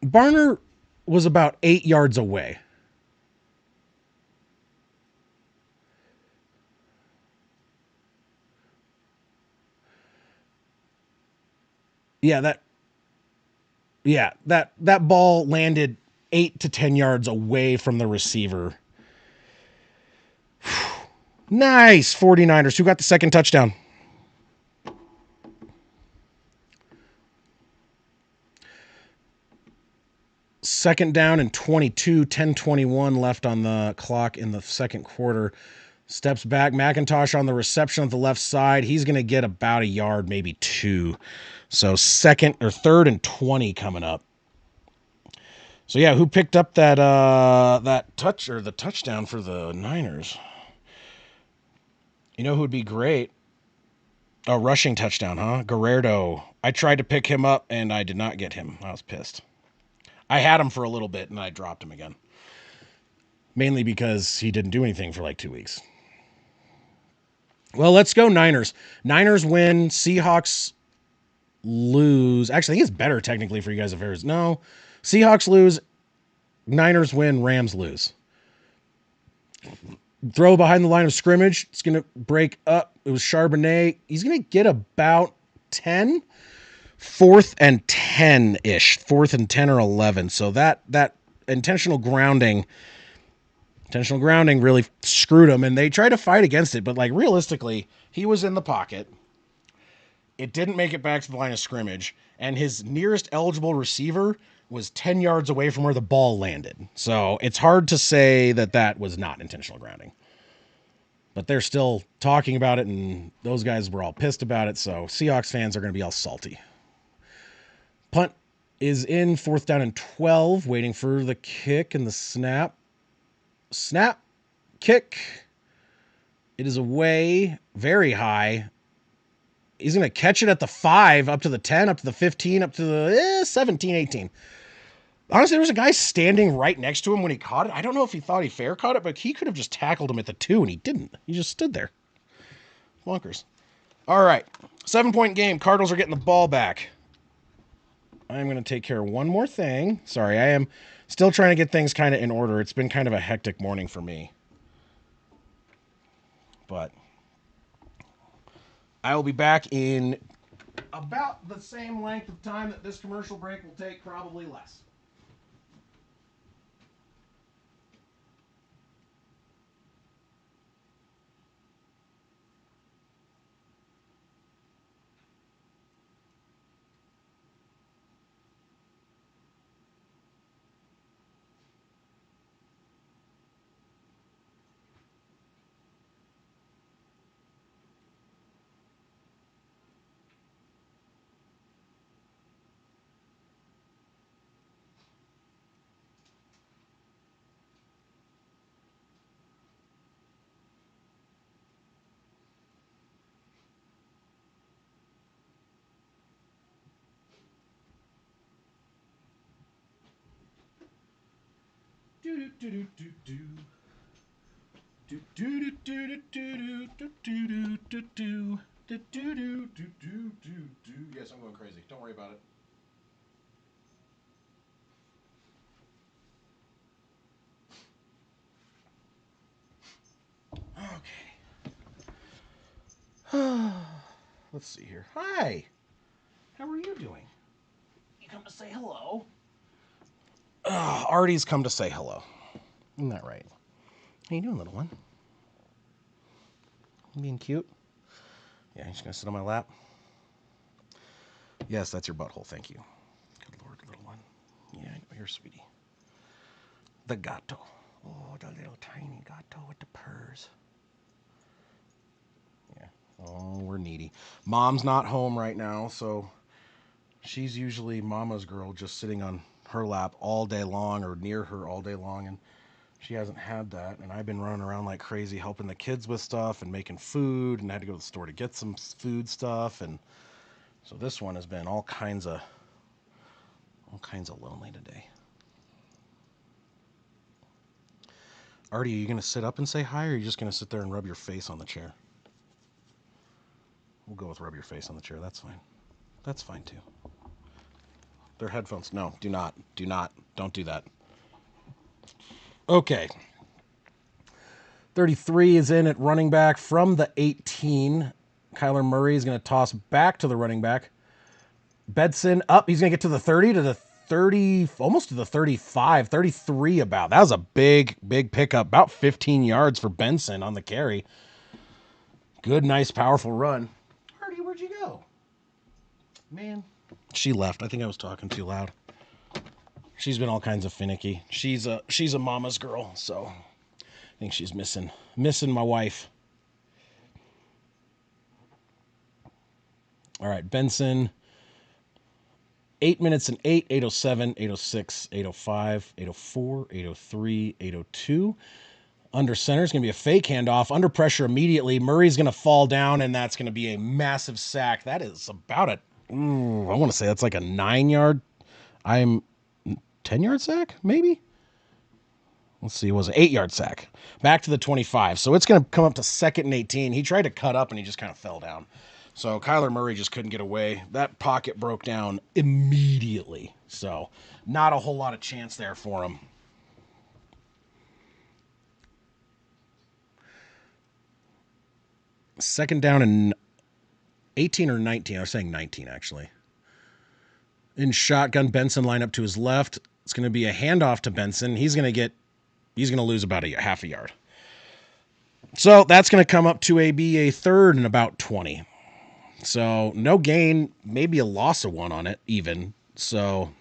Barner was about 8 yards away. Yeah, that ball landed 8 to 10 yards away from the receiver. Nice, 49ers. Who got the second touchdown? Second down and 22, 10:21 left on the clock in the second quarter. Steps back. McIntosh on the reception of the left side. He's going to get about a yard, maybe two. So second or third and 20 coming up. So yeah, who picked up that touch or the touchdown for the Niners? You know who would be great? A rushing touchdown, huh? Guerrero. I tried to pick him up and I did not get him. I was pissed. I had him for a little bit and I dropped him again. Mainly because he didn't do anything for like 2 weeks. Well, let's go Niners. Niners win. Seahawks lose. Actually, I think it's better technically for you guys if Arizona. No. Seahawks lose. Niners win. Rams lose. Throw behind the line of scrimmage. It's going to break up. It was Charbonnet. He's going to get about 10. Fourth and 10-ish. Fourth and 10 or 11. So that intentional grounding really screwed him, and they tried to fight against it, but like realistically, he was in the pocket. It didn't make it back to the line of scrimmage, and his nearest eligible receiver was 10 yards away from where the ball landed. So it's hard to say that was not intentional grounding. But they're still talking about it, and those guys were all pissed about it, so Seahawks fans are going to be all salty. Punt is in, fourth down and 12, waiting for the kick and the snap. Snap, kick. It is away, very high. He's going to catch it at the 5, up to the 10, up to the 15, up to the 17, 18. Honestly, there was a guy standing right next to him when he caught it. I don't know if he thought he fair caught it, but he could have just tackled him at the 2, and he didn't. He just stood there. Bonkers. All right, 7-point game. Cardinals are getting the ball back. I'm going to take care of one more thing. Sorry, I am still trying to get things kind of in order. It's been kind of a hectic morning for me. But I will be back in about the same length of time that this commercial break will take, probably less. Yes, I'm going crazy. Don't worry about it. Okay. Let's see here. Hi. How are you doing? You come to say hello? Artie's come to say hello. Isn't that right? How you doing, little one? You being cute? Yeah, he's gonna sit on my lap. Yes, that's your butthole. Thank you. Good Lord, little one. Yeah, I know you're sweetie. The gato. Oh, the little tiny gato with the purrs. Yeah. Oh, we're needy. Mom's not home right now, so she's usually mama's girl, just sitting on her lap all day long or near her all day long, and She hasn't had that, and I've been running around like crazy helping the kids with stuff and making food, and I had to go to the store to get some food stuff, and so this one has been all kinds of lonely today. Artie, are you gonna sit up and say hi, or are you just gonna sit there and rub your face on the chair? We'll go with rub your face on the chair. That's fine. That's fine too. They're headphones. No, do not. Do not. Don't do that. Okay. 33 is in at running back from the 18. Kyler Murray is going to toss back to the running back. Bedson up. He's going to get to the 30, to the 30, almost to the 35, 33 about. That was a big, big pickup. About 15 yards for Benson on the carry. Good, nice, powerful run. Hardy, where'd you go? Man. She left. I think I was talking too loud. She's been all kinds of finicky. She's a mama's girl, so I think she's missing my wife. All right, Benson. 8 minutes and 8, 807, 806, 805, 804, 803, 802. Under center is going to be a fake handoff. Under pressure immediately. Murray's going to fall down, and that's going to be a massive sack. That is about it. I want to say that's like a 9-yard. 10-yard sack, maybe? Let's see, it was an 8-yard sack. Back to the 25. So it's going to come up to 2nd and 18. He tried to cut up, and he just kind of fell down. So Kyler Murray just couldn't get away. That pocket broke down immediately. So not a whole lot of chance there for him. Second down and 18 or 19. I was saying 19, actually. In shotgun, Benson line up to his left. It's going to be a handoff to Benson. He's going to lose about a half a yard. So that's going to come up to be a 3rd and about 20. So no gain, maybe a loss of 1 on it even. So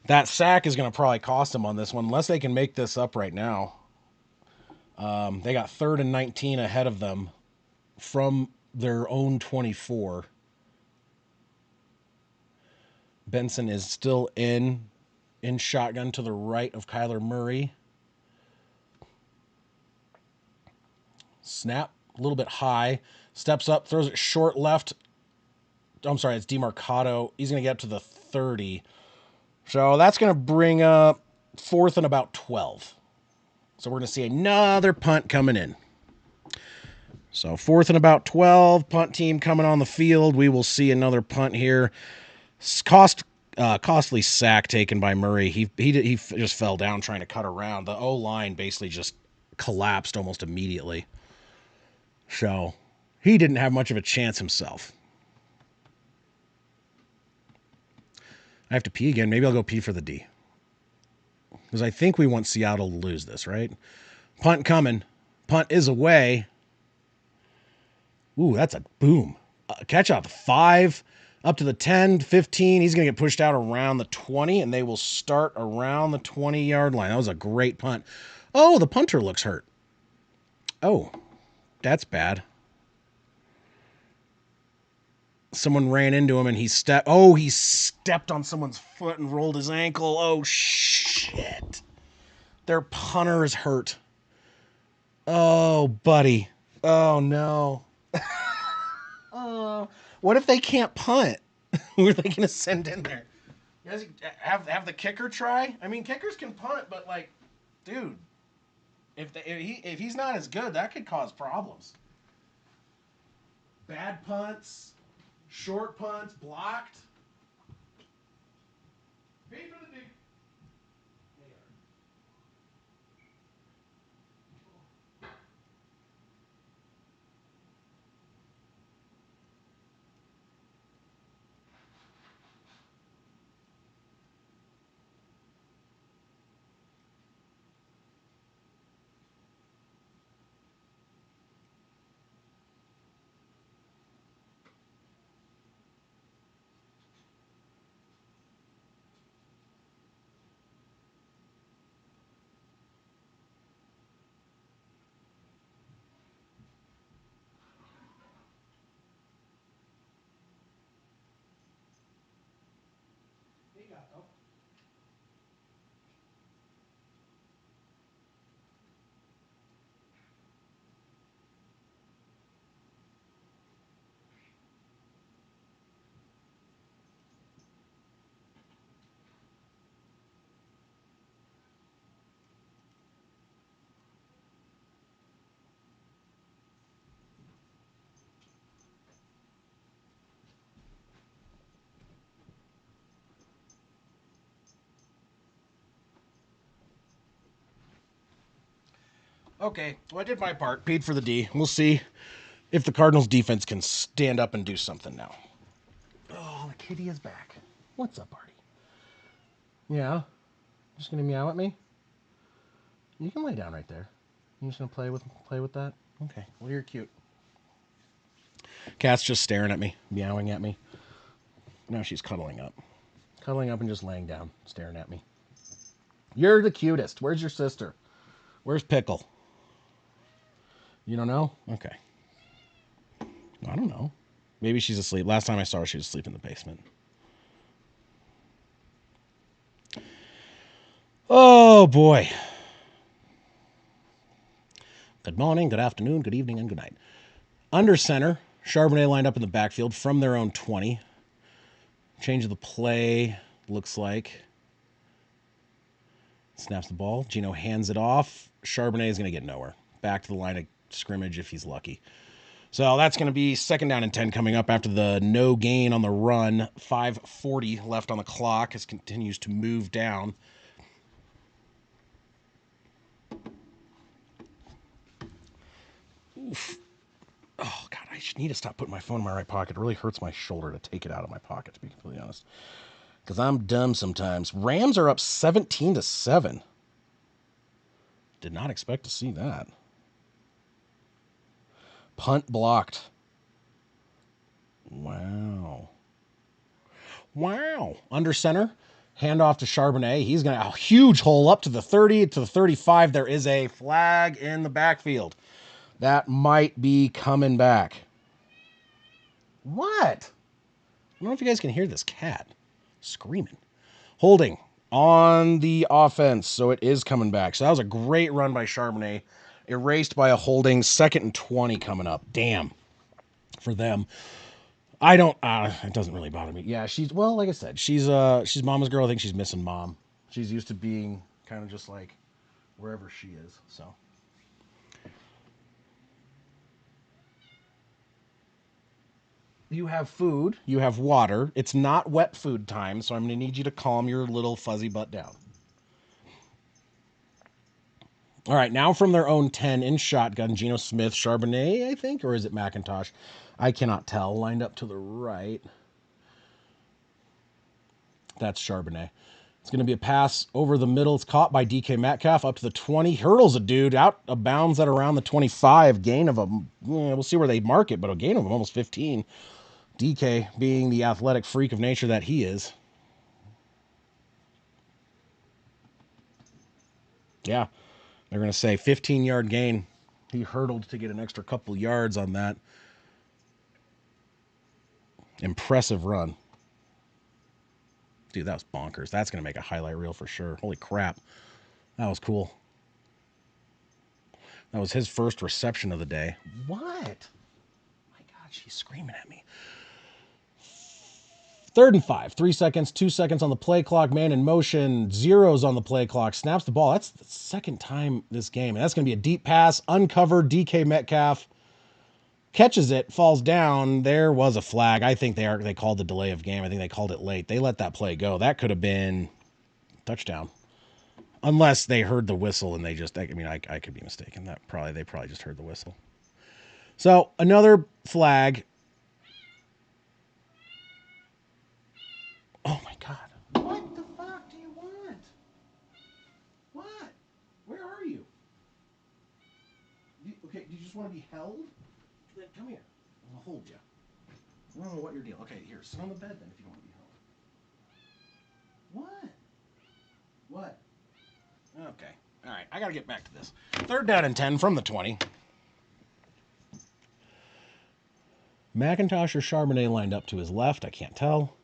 that sack is going to probably cost them on this one, unless they can make this up right now. They got 3rd and 19 ahead of them from their own 24. Benson is still in shotgun to the right of Kyler Murray. Snap, a little bit high. Steps up, throws it short left. I'm sorry, it's DeMarcado. He's going to get up to the 30. So that's going to bring up 4th and about 12. So we're going to see another punt coming in. So 4th and about 12, punt team coming on the field. We will see another punt here. Costly sack taken by Murray. He just fell down trying to cut around. The O-line basically just collapsed almost immediately. So he didn't have much of a chance himself. I have to pee again. Maybe I'll go pee for the D. Because I think we want Seattle to lose this, right? Punt coming. Punt is away. Ooh, that's a boom. Catch up. 5 up to the 10, 15. He's going to get pushed out around the 20, and they will start around the 20-yard line. That was a great punt. Oh, the punter looks hurt. Oh, that's bad. Someone ran into him, and he stepped on someone's foot and rolled his ankle. Oh, shit. Their punter is hurt. Oh, buddy. Oh, no. What if they can't punt? Who are they going to send in there? You guys have the kicker try? I mean, kickers can punt, but, like, dude, if he's not as good, that could cause problems. Bad punts, short punts, blocked. Okay, well, I did my part. Paid for the D. We'll see if the Cardinals defense can stand up and do something now. Oh, the kitty is back. What's up, Artie? Yeah? Just gonna meow at me? You can lay down right there. You just gonna play with that? Okay. Well, you're cute. Cat's just staring at me, meowing at me. Now she's cuddling up. Cuddling up and just laying down, staring at me. You're the cutest. Where's your sister? Where's Pickle? You don't know? Okay. I don't know. Maybe she's asleep. Last time I saw her, she was asleep in the basement. Oh, boy. Good morning, good afternoon, good evening, and good night. Under center, Charbonnet lined up in the backfield from their own 20. Change of the play, looks like. Snaps the ball. Gino hands it off. Charbonnet is going to get nowhere. Back to the line of scrimmage if he's lucky. So that's going to be 2nd down and 10 coming up after the no gain on the run. 5:40 left on the clock as continues to move down. Oof. Oh, God, I need to stop putting my phone in my right pocket. It really hurts my shoulder to take it out of my pocket, to be completely honest. Because I'm dumb sometimes. Rams are up 17-7. Did not expect to see that. Punt blocked. Wow. Wow. Under center. Handoff to Charbonnet. He's going to a huge hole up to the 30, to the 35. There is a flag in the backfield. That might be coming back. What? I don't know if you guys can hear this cat screaming. Holding on the offense, so it is coming back. So that was a great run by Charbonnet. Erased by a holding. 2nd and 20 coming up. Damn. For them. I don't. It doesn't really bother me. Yeah, she's well, like I said, she's mama's girl. I think she's missing mom. She's used to being kind of just like wherever she is. So you have food, you have water. It's not wet food time, so I'm gonna need you to calm your little fuzzy butt down. All right, now from their own 10 in shotgun, Geno Smith, Charbonnet, I think, or is it McIntosh? I cannot tell. Lined up to the right. That's Charbonnet. It's going to be a pass over the middle. It's caught by DK Metcalf up to the 20. Hurdles a dude out of bounds at around the 25. Gain of a, we'll see where they mark it, but a gain of almost 15. DK being the athletic freak of nature that he is. Yeah, they're going to say 15-yard gain. He hurdled to get an extra couple yards on that. Impressive run. Dude, that was bonkers. That's going to make a highlight reel for sure. Holy crap. That was cool. That was his first reception of the day. What? My God, she's screaming at me. 3rd and 5. 3 seconds, 2 seconds on the play clock. Man in motion. Zeros on the play clock. Snaps the ball. That's the 2nd time this game. And that's going to be a deep pass. Uncovered. DK Metcalf catches it, falls down. There was a flag. I think they called the delay of game. I think they called it late. They let that play go. That could have been touchdown. Unless they heard the whistle and they just, I mean, I could be mistaken. They probably just heard the whistle. So another flag. Oh my God. What the fuck do you want? What? Where are you? Okay, do you just want to be held? Then come here. I'll hold you. I don't know what your deal. Okay, here, sit on the bed then if you don't want to be held. What? What? Okay. All right, I got to get back to this. 3rd down and 10 from the 20. McIntosh or Charbonnet lined up to his left. I can't tell.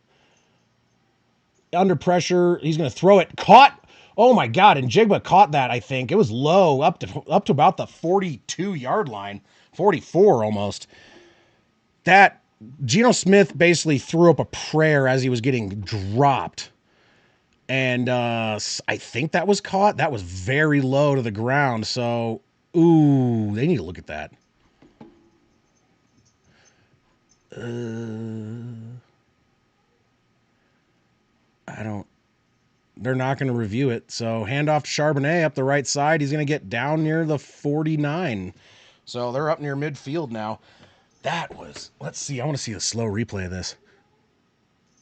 Under pressure, he's going to throw it. Caught. Oh my God! And Jigba caught that. I think it was low, up to about the 42-yard line, 44 almost. That Geno Smith basically threw up a prayer as he was getting dropped, and I think that was caught. That was very low to the ground. So, ooh, they need to look at that. I don't. they're not going to review it. So handoff to Charbonnet up the right side. He's going to get down near the 49. So they're up near midfield now. That was, let's see. I want to see the slow replay of this.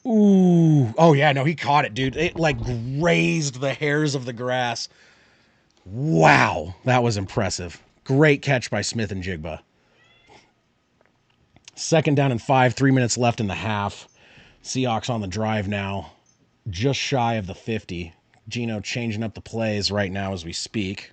Ooh. Oh, yeah. No, he caught it, dude. It like grazed the hairs of the grass. Wow. That was impressive. Great catch by Smith and Jigba. 2nd down and 5, 3 minutes left in the half. Seahawks on the drive now, just shy of the 50. Gino changing up the plays right now as we speak.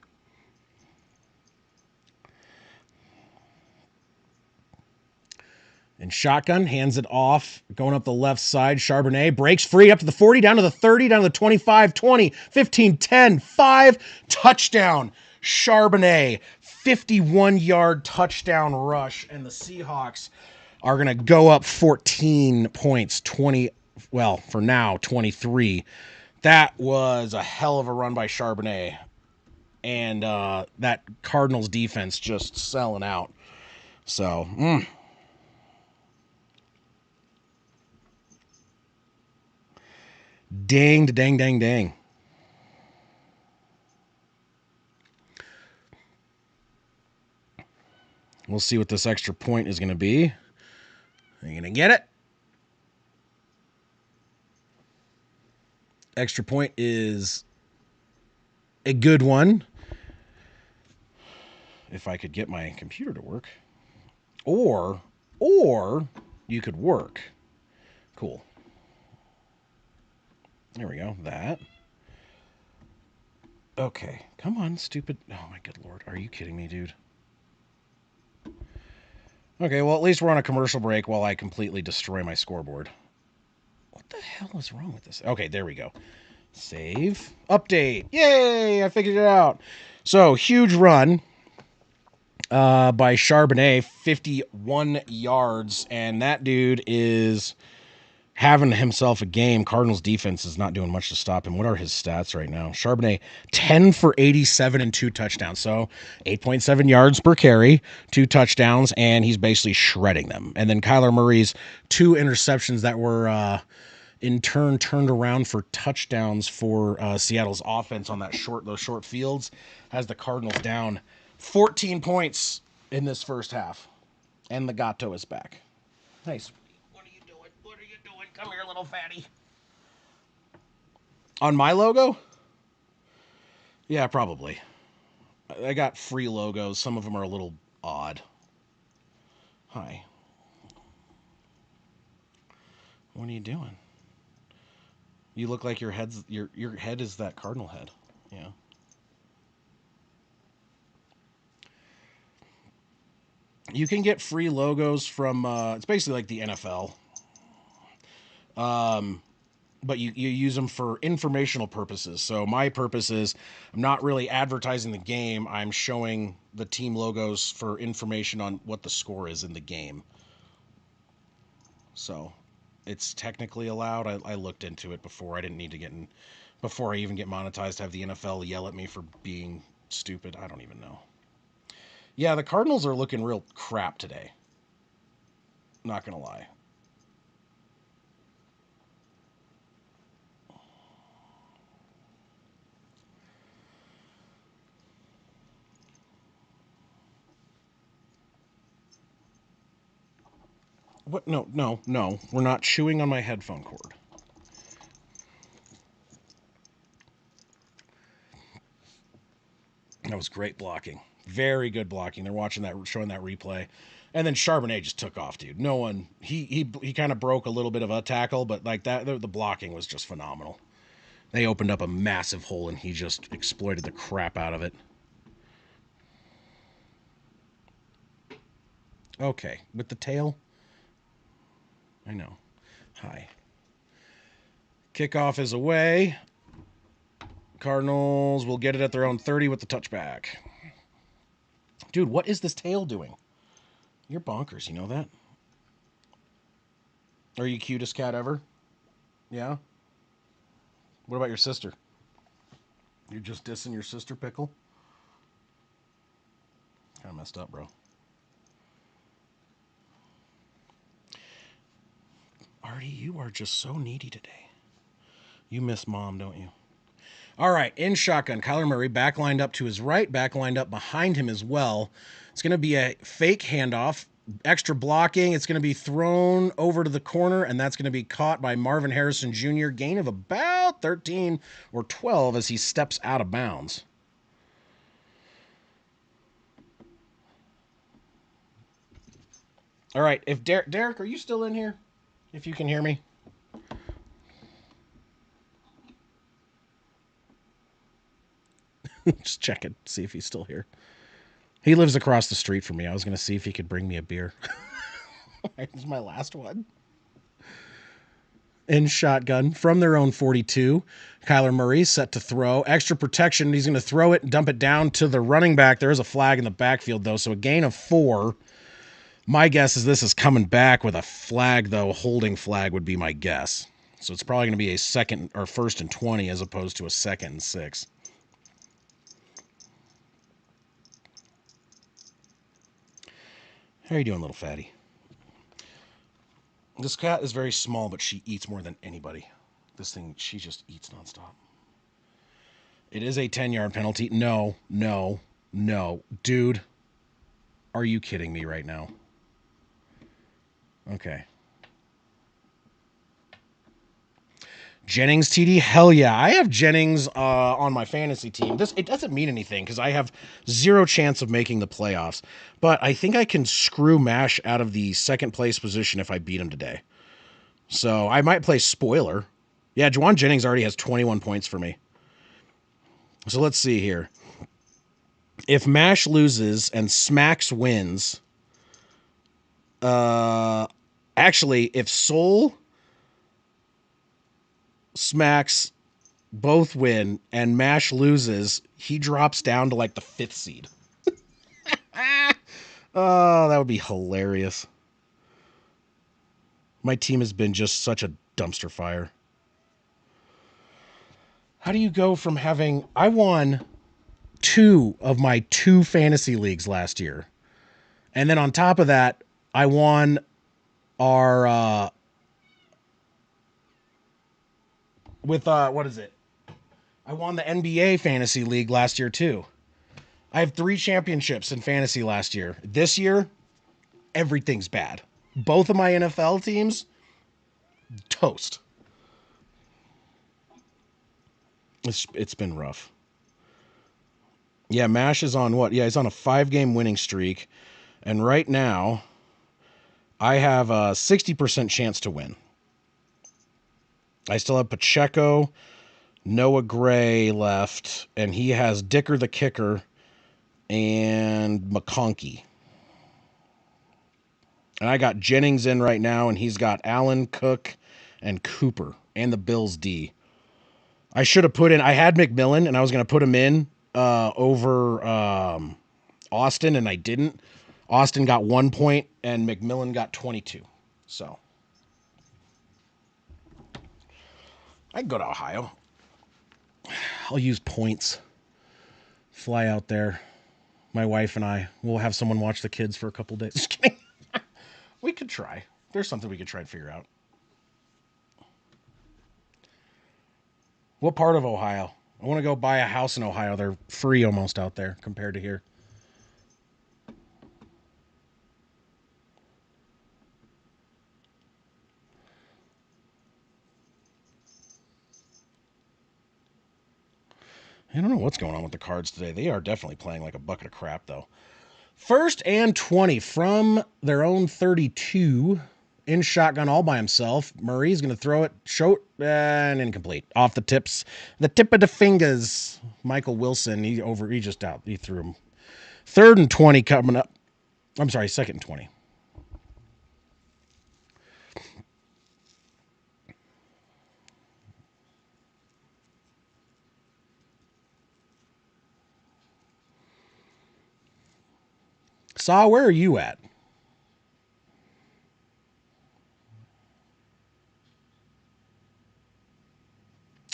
And shotgun, hands it off, going up the left side. Charbonnet breaks free up to the 40, down to the 30, down to the 25, 20, 15, 10, 5. Touchdown. Charbonnet, 51-yard touchdown rush. And the Seahawks are going to go up 14 points, 20, well, for now, 23. That was a hell of a run by Charbonnet. And that Cardinals defense just selling out. So, dang, dang, dang, dang. We'll see what this extra point is going to be. Are you going to get it? Extra point is a good one. If I could get my computer to work. Or you could work. Cool. There we go. That. Okay. Come on, stupid. Oh, my good Lord. Are you kidding me, dude? Okay, well, at least we're on a commercial break while I completely destroy my scoreboard. What the hell is wrong with this? Okay, there we go. Save. Update. Yay! I figured it out. So, huge run by Charbonnet, 51 yards. And that dude is having himself a game. Cardinals defense is not doing much to stop him. What are his stats right now? Charbonnet, 10 for 87 and 2 touchdowns. So 8.7 yards per carry, 2 touchdowns, and he's basically shredding them. And then Kyler Murray's 2 interceptions that were in turn turned around for touchdowns for Seattle's offense on those short fields has the Cardinals down 14 points in this first half. And the Gato is back. Nice. What are you doing? What are you doing? Come here, little fatty. On my logo? Yeah, probably. I got free logos. Some of them are a little odd. Hi. What are you doing? You look like your head is that cardinal head. Yeah. You can get free logos from it's basically like the NFL. But you use them for informational purposes. So my purpose is I'm not really advertising the game. I'm showing the team logos for information on what the score is in the game. So it's technically allowed. I looked into it before. I didn't need to get in before I even get monetized to have the NFL yell at me for being stupid. I don't even know. Yeah, the Cardinals are looking real crap today. Not gonna lie. What? No, no, no. We're not chewing on my headphone cord. That was great blocking. Very good blocking. They're watching that, showing that replay. And then Charbonnet just took off, dude. No one, he kind of broke a little bit of a tackle, but like that, the blocking was just phenomenal. They opened up a massive hole and he just exploited the crap out of it. Okay, with the tail. I know. Hi. Kickoff is away. Cardinals will get it at their own 30 with the touchback. Dude, what is this tail doing? You're bonkers, you know that? Are you cutest cat ever? Yeah? What about your sister? You're just dissing your sister, Pickle? Kind of messed up, bro. Artie, you are just so needy today. You miss mom, don't you? All right, in shotgun, Kyler Murray back lined up to his right, back lined up behind him as well. It's going to be a fake handoff, extra blocking. It's going to be thrown over to the corner, and that's going to be caught by Marvin Harrison Jr. Gain of about 13 or 12 as he steps out of bounds. All right, if Derek, are you still in here? If you can hear me. Just check it, see if he's still here. He lives across the street from me. I was going to see if he could bring me a beer. This is my last one. In shotgun from their own 42, Kyler Murray set to throw. Extra protection. He's going to throw it and dump it down to the running back. There is a flag in the backfield, though, so a gain of 4. My guess is this is coming back with a flag, though. Holding flag would be my guess. So it's probably going to be a second or first and 20 as opposed to a second and 6. How are you doing, little fatty? This cat is very small, but she eats more than anybody. This thing, she just eats nonstop. It is a 10-yard penalty. No. Dude, are you kidding me right now? Okay. Jennings TD, hell yeah. I have Jennings on my fantasy team. It doesn't mean anything because I have 0 chance of making the playoffs. But I think I can screw Mash out of the second place position if I beat him today. So I might play spoiler. Yeah, Juwan Jennings already has 21 points for me. So let's see here. If Mash loses and Smacks wins, actually, if Soul, Smacks both win and Mash loses, he drops down to like the 5th seed. Oh, that would be hilarious. My team has been just such a dumpster fire. How do you go from having... I won 2 of my 2 fantasy leagues last year. And then on top of that, I won our... what is it? I won the NBA fantasy league last year too. I have 3 championships in fantasy last year. This year, everything's bad. Both of my NFL teams, toast. It's been rough. Yeah, Mash is on what? Yeah, he's on a 5-game winning streak. And right now, I have a 60% chance to win. I still have Pacheco, Noah Gray left, and he has Dicker the kicker and McConkey. And I got Jennings in right now, and he's got Allen, Cook, and Cooper, and the Bills D. I should have put in... I had McMillan, and I was going to put him in over Austin, and I didn't. Austin got 1 point, and McMillan got 22. So I can go to Ohio. I'll use points. Fly out there. My wife and I will have someone watch the kids for a couple days. Just kidding. We could try. There's something we could try and figure out. What part of Ohio? I want to go buy a house in Ohio. They're free almost out there compared to here. I don't know what's going on with the Cards today. They are definitely playing like a bucket of crap, though. First and 20 from their own 32. In shotgun all by himself. Murray's going to throw it short and incomplete. Off the tip of the fingers. Michael Wilson, he just out. He threw him. 3rd and 20 coming up. I'm sorry, 2nd and 20. Saw, where are you at?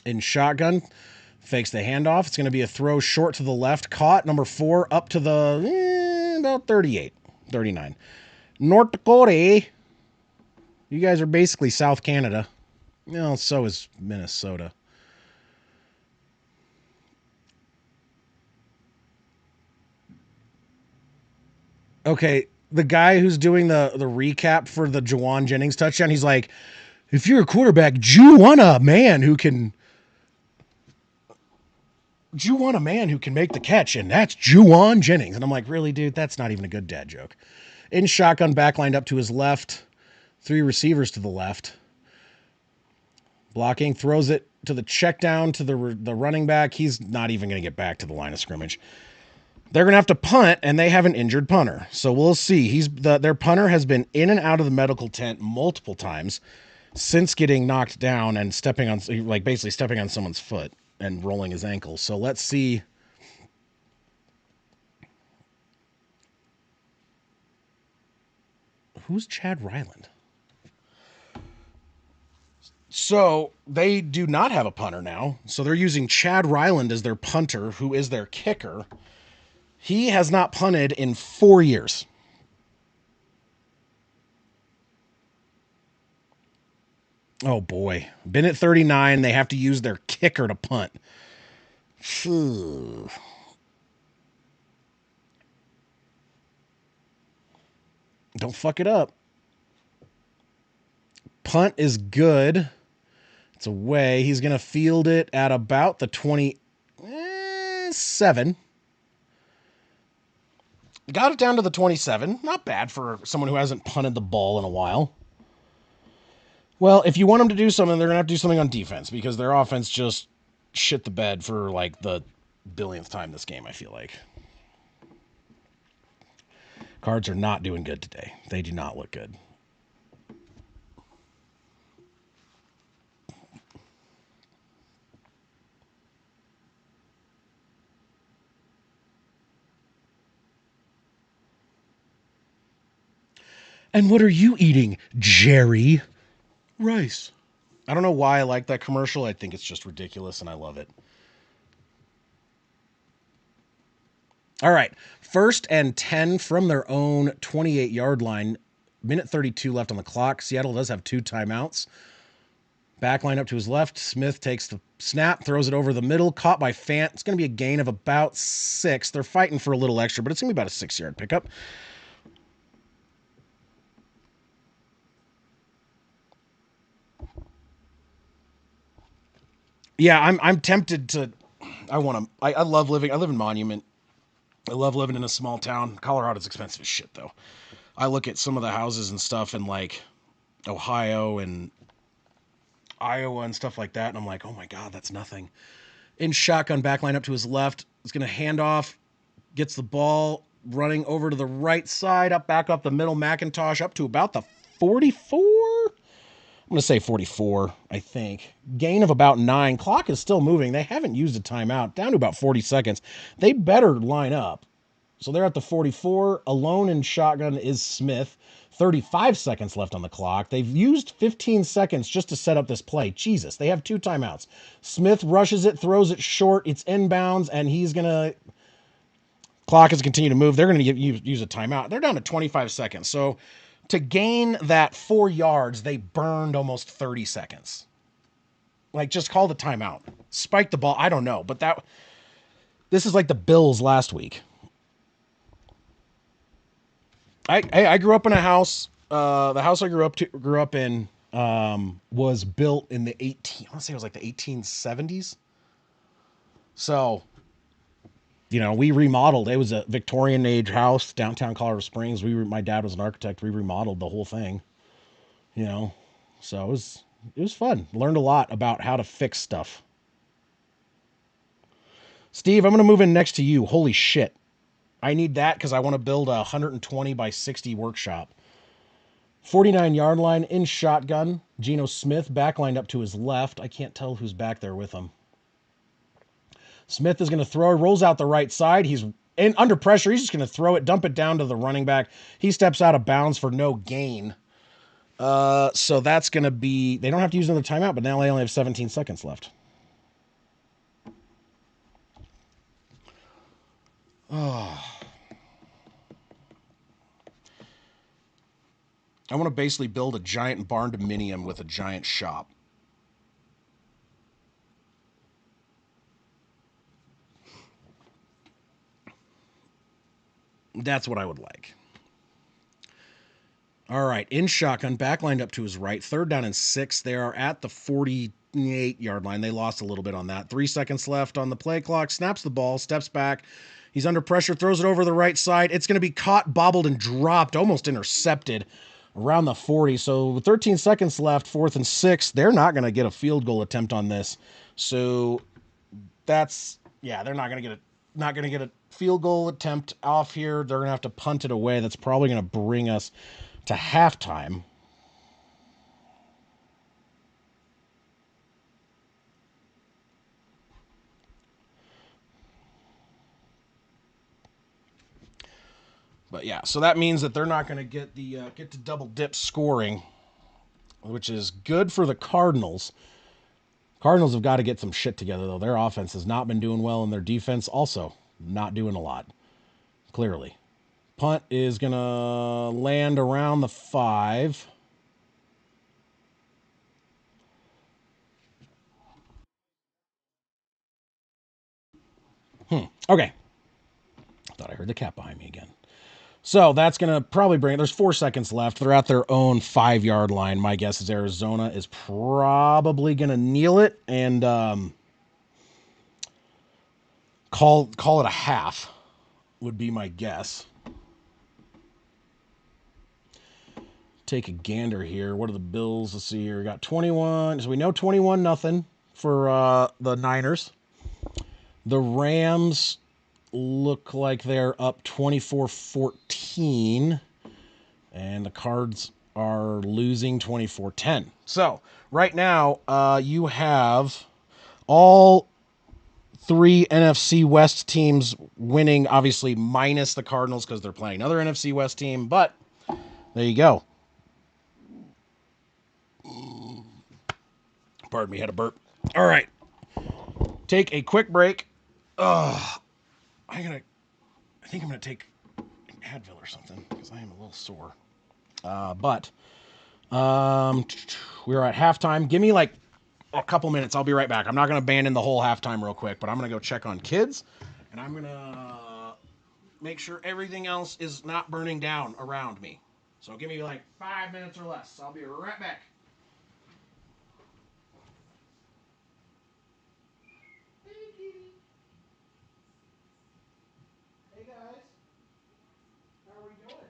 In shotgun, fakes the handoff. It's going to be a throw short to the left. Caught, number 4, up to the about 38, 39. North Dakota. You guys are basically South Canada. So is Minnesota. Okay, the guy who's doing the recap for the Juwan Jennings touchdown, he's like, if you're a quarterback, you want a man who can make the catch, and that's Juwan Jennings. And I'm like, really, dude? That's not even a good dad joke. In shotgun, back lined up to his left, 3 receivers to the left. Blocking, throws it to the check down to the running back. He's not even going to get back to the line of scrimmage. They're going to have to punt, and they have an injured punter. So we'll see. Their punter has been in and out of the medical tent multiple times since getting knocked down and basically stepping on someone's foot and rolling his ankle. So let's see. Who's Chad Ryland? So they do not have a punter now. So they're using Chad Ryland as their punter, who is their kicker. He has not punted in 4 years. Oh boy. Been at 39. They have to use their kicker to punt. Don't fuck it up. Punt is good. It's away. He's going to field it at about the 27. Got it down to the 27. Not bad for someone who hasn't punted the ball in a while. Well, if you want them to do something, they're going to have to do something on defense because their offense just shit the bed for like the billionth time this game, I feel like. Cards are not doing good today. They do not look good. And what are you eating, Jerry? Rice. I don't know why I like that commercial. I think it's just ridiculous and I love it. All right. 1st and 10 from their own 28-yard line. Minute 32 left on the clock. Seattle does have 2 timeouts. Back line up to his left. Smith takes the snap, throws it over the middle, caught by Fant. It's going to be a gain of about 6. They're fighting for a little extra, but it's going to be about a 6-yard pickup. Yeah, I'm tempted to. I want to. I love living. I live in Monument. I love living in a small town. Colorado's expensive as shit, though. I look at some of the houses and stuff in like Ohio and Iowa and stuff like that, and I'm like, oh my god, that's nothing. In shotgun, back line up to his left. He's going to hand off, gets the ball running over to the right side, back up the middle. McIntosh up to about the 44. I'm going to say 44, I think. Gain of about 9. Clock is still moving. They haven't used a timeout. Down to about 40 seconds. They better line up. So they're at the 44. Alone in shotgun is Smith. 35 seconds left on the clock. They've used 15 seconds just to set up this play. Jesus, they have 2 timeouts. Smith rushes it, throws it short. It's inbounds, and he's going to... Clock is continue to move. They're going to use a timeout. They're down to 25 seconds. So to gain that 4 yards, they burned almost 30 seconds. Like, just call the timeout. Spike the ball. I don't know. But this is like the Bills last week. I grew up in a house. The house I grew up in was built in the I want to say it was like the 1870s. So, we remodeled. It was a Victorian age house, downtown Colorado Springs. My dad was an architect. We remodeled the whole thing. So it was fun. Learned a lot about how to fix stuff. Steve, I'm going to move in next to you. Holy shit. I need that because I want to build a 120 by 60 workshop. 49-yard line in shotgun. Geno Smith back lined up to his left. I can't tell who's back there with him. Smith is going to throw. Rolls out the right side. He's under pressure. He's just going to throw it, dump it down to the running back. He steps out of bounds for no gain. So that's going to be... They don't have to use another timeout, but now they only have 17 seconds left. Oh. I want to basically build a giant barn dominium with a giant shop. That's what I would like. All right, in shotgun, back lined up to his right. 3rd down and 6. They are at the 48-yard line. They lost a little bit on that. 3 seconds left on the play clock. Snaps the ball, steps back. He's under pressure, throws it over the right side. It's going to be caught, bobbled, and dropped, almost intercepted around the 40. So with 13 seconds left, 4th and 6. They're not going to get a field goal attempt on this. So that's, yeah, they're not going to get a field goal attempt off here. They're going to have to punt it away. That's probably going to bring us to halftime. But yeah, so that means that they're not going to get to double dip scoring, which is good for the Cardinals. Cardinals have got to get some shit together though. Their offense has not been doing well, and their defense also not doing a lot. Clearly, punt is going to land around the 5. Okay, thought I heard the cat behind me again. So that's going to probably bring it. There's 4 seconds left. They're at their own 5-yard line. My guess is Arizona is probably going to kneel it and call it a half, would be my guess. Take a gander here. What are the Bills? Let's see here. We got 21. So we know 21-0 for the Niners. The Rams look like they're up 24-14. And the Cards are losing 24-10. So right now, you have all 3 NFC West teams winning, obviously minus the Cardinals because they're playing another NFC West team. But there you go. Pardon me, had a burp. All right, take a quick break. I think I'm gonna take Advil or something because I am a little sore. But we're at halftime. Give me like a couple minutes. I'll be right back. I'm not gonna abandon the whole halftime real quick, but I'm gonna go check on kids, and I'm gonna make sure everything else is not burning down around me. So give me like 5 minutes or less. I'll be right back. Hey guys, how are we doing?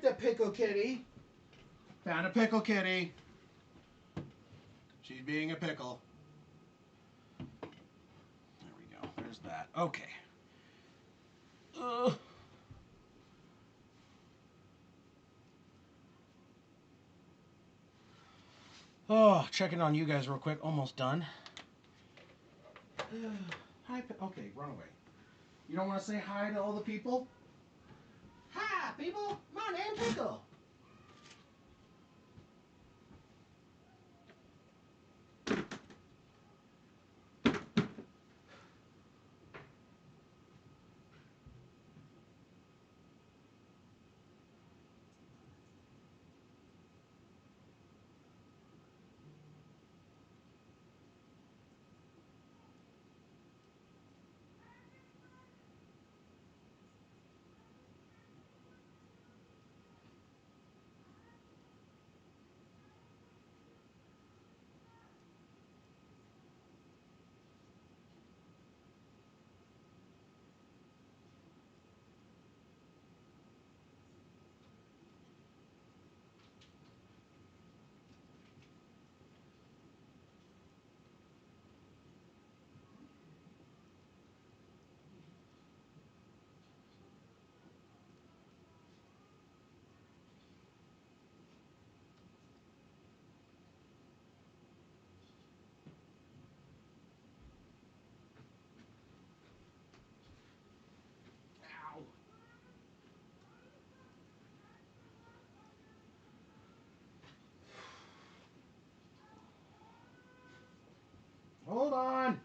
There's the pickle kitty. Found a pickle kitty. She's being a pickle. There we go. There's that. Okay. Oh, checking on you guys real quick. Almost done. Hi. Okay, run away. You don't want to say hi to all the people? Hi, people. My name's Pickle. Hold on.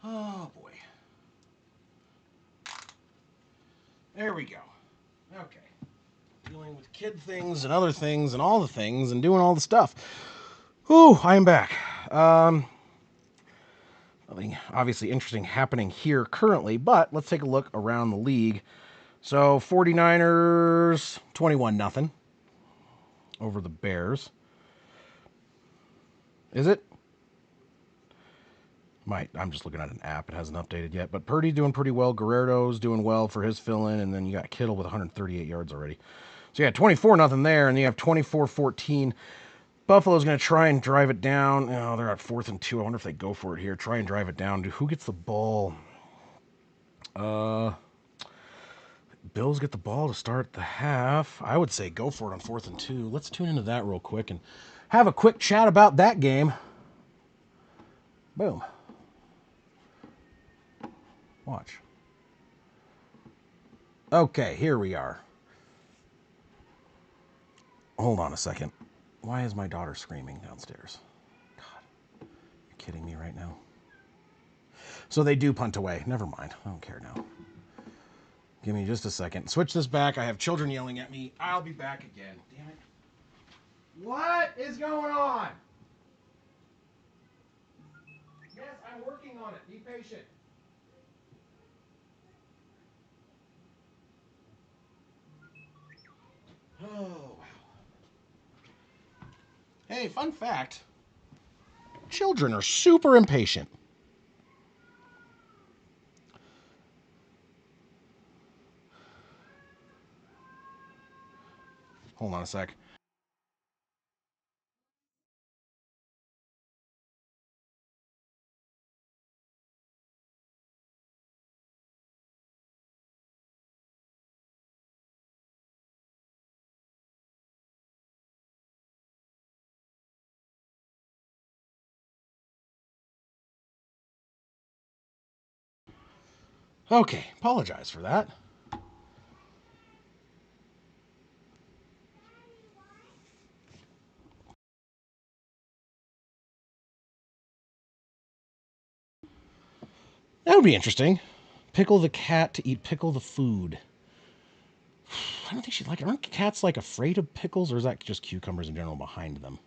Oh, boy. There we go. Okay. Dealing with kid things and other things and all the things and doing all the stuff. Whew, I am back. Nothing obviously interesting happening here currently, but let's take a look around the league. So 49ers, 21-0 over the Bears. Is it? I'm just looking at an app. It hasn't updated yet. But Purdy's doing pretty well. Guerrero's doing well for his fill-in. And then you got Kittle with 138 yards already. So yeah, 24-0 there. And you have 24-14. Buffalo's going to try and drive it down. Oh, they're at 4th and 2. I wonder if they go for it here. Try and drive it down. Who gets the ball? Bills get the ball to start the half. I would say go for it on 4th and 2. Let's tune into that real quick and have a quick chat about that game. Boom. Watch. Okay, here we are. Hold on a second. Why is my daughter screaming downstairs? God, you're kidding me right now. So they do punt away. Never mind. I don't care now. Give me just a second. Switch this back. I have children yelling at me. I'll be back again. Damn it. What is going on? Yes, I'm working on it. Be patient. Oh, wow. Hey, fun fact. Children are super impatient. Hold on a sec. Okay, apologize for that. That would be interesting. Pickle the cat to eat pickle the food. I don't think she'd like it. Aren't cats like afraid of pickles, or is that just cucumbers in general behind them?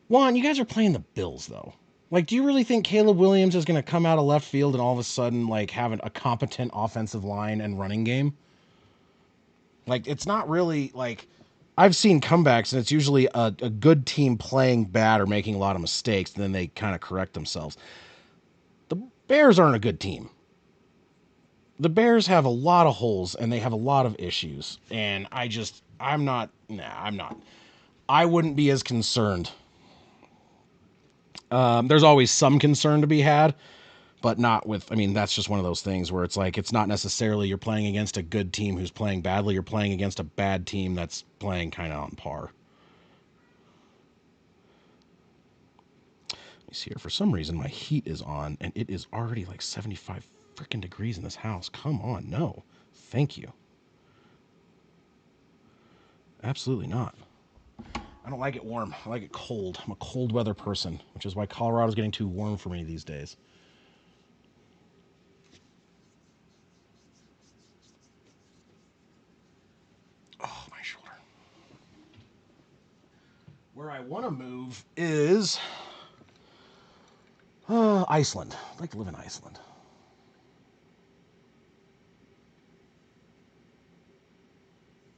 Juan, you guys are playing the Bills though. Like, do you really think Caleb Williams is going to come out of left field and all of a sudden like have a competent offensive line and running game? Like, it's not really like I've seen comebacks and it's usually a good team playing bad or making a lot of mistakes, and then they kind of correct themselves. Bears aren't a good team. The Bears have a lot of holes and they have a lot of issues. And I'm not, I'm not. I wouldn't be as concerned. There's always some concern to be had, but not with, I mean, that's just one of those things where it's like, it's not necessarily you're playing against a good team who's playing badly. You're playing against a bad team that's playing kind of on par. Let me see here. For some reason, my heat is on and it is already like 75 freaking degrees in this house. Come on. No. Thank you. Absolutely not. I don't like it warm. I like it cold. I'm a cold weather person, which is why Colorado's getting too warm for me these days. Oh, my shoulder. Where I want to move is Iceland. I'd like to live in Iceland.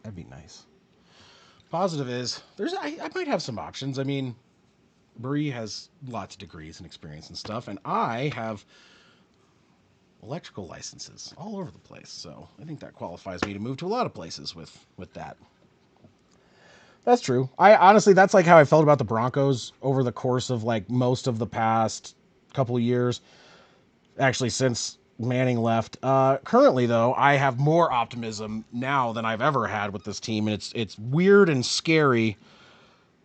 That'd be nice. Positive is I might have some options. I mean, Bree has lots of degrees and experience and stuff, and I have electrical licenses all over the place. So I think that qualifies me to move to a lot of places with that. That's true. I honestly, that's like how I felt about the Broncos over the course of like most of the past couple of years. Actually, since Manning left. Currently, though, I have more optimism now than I've ever had with this team, and it's weird and scary.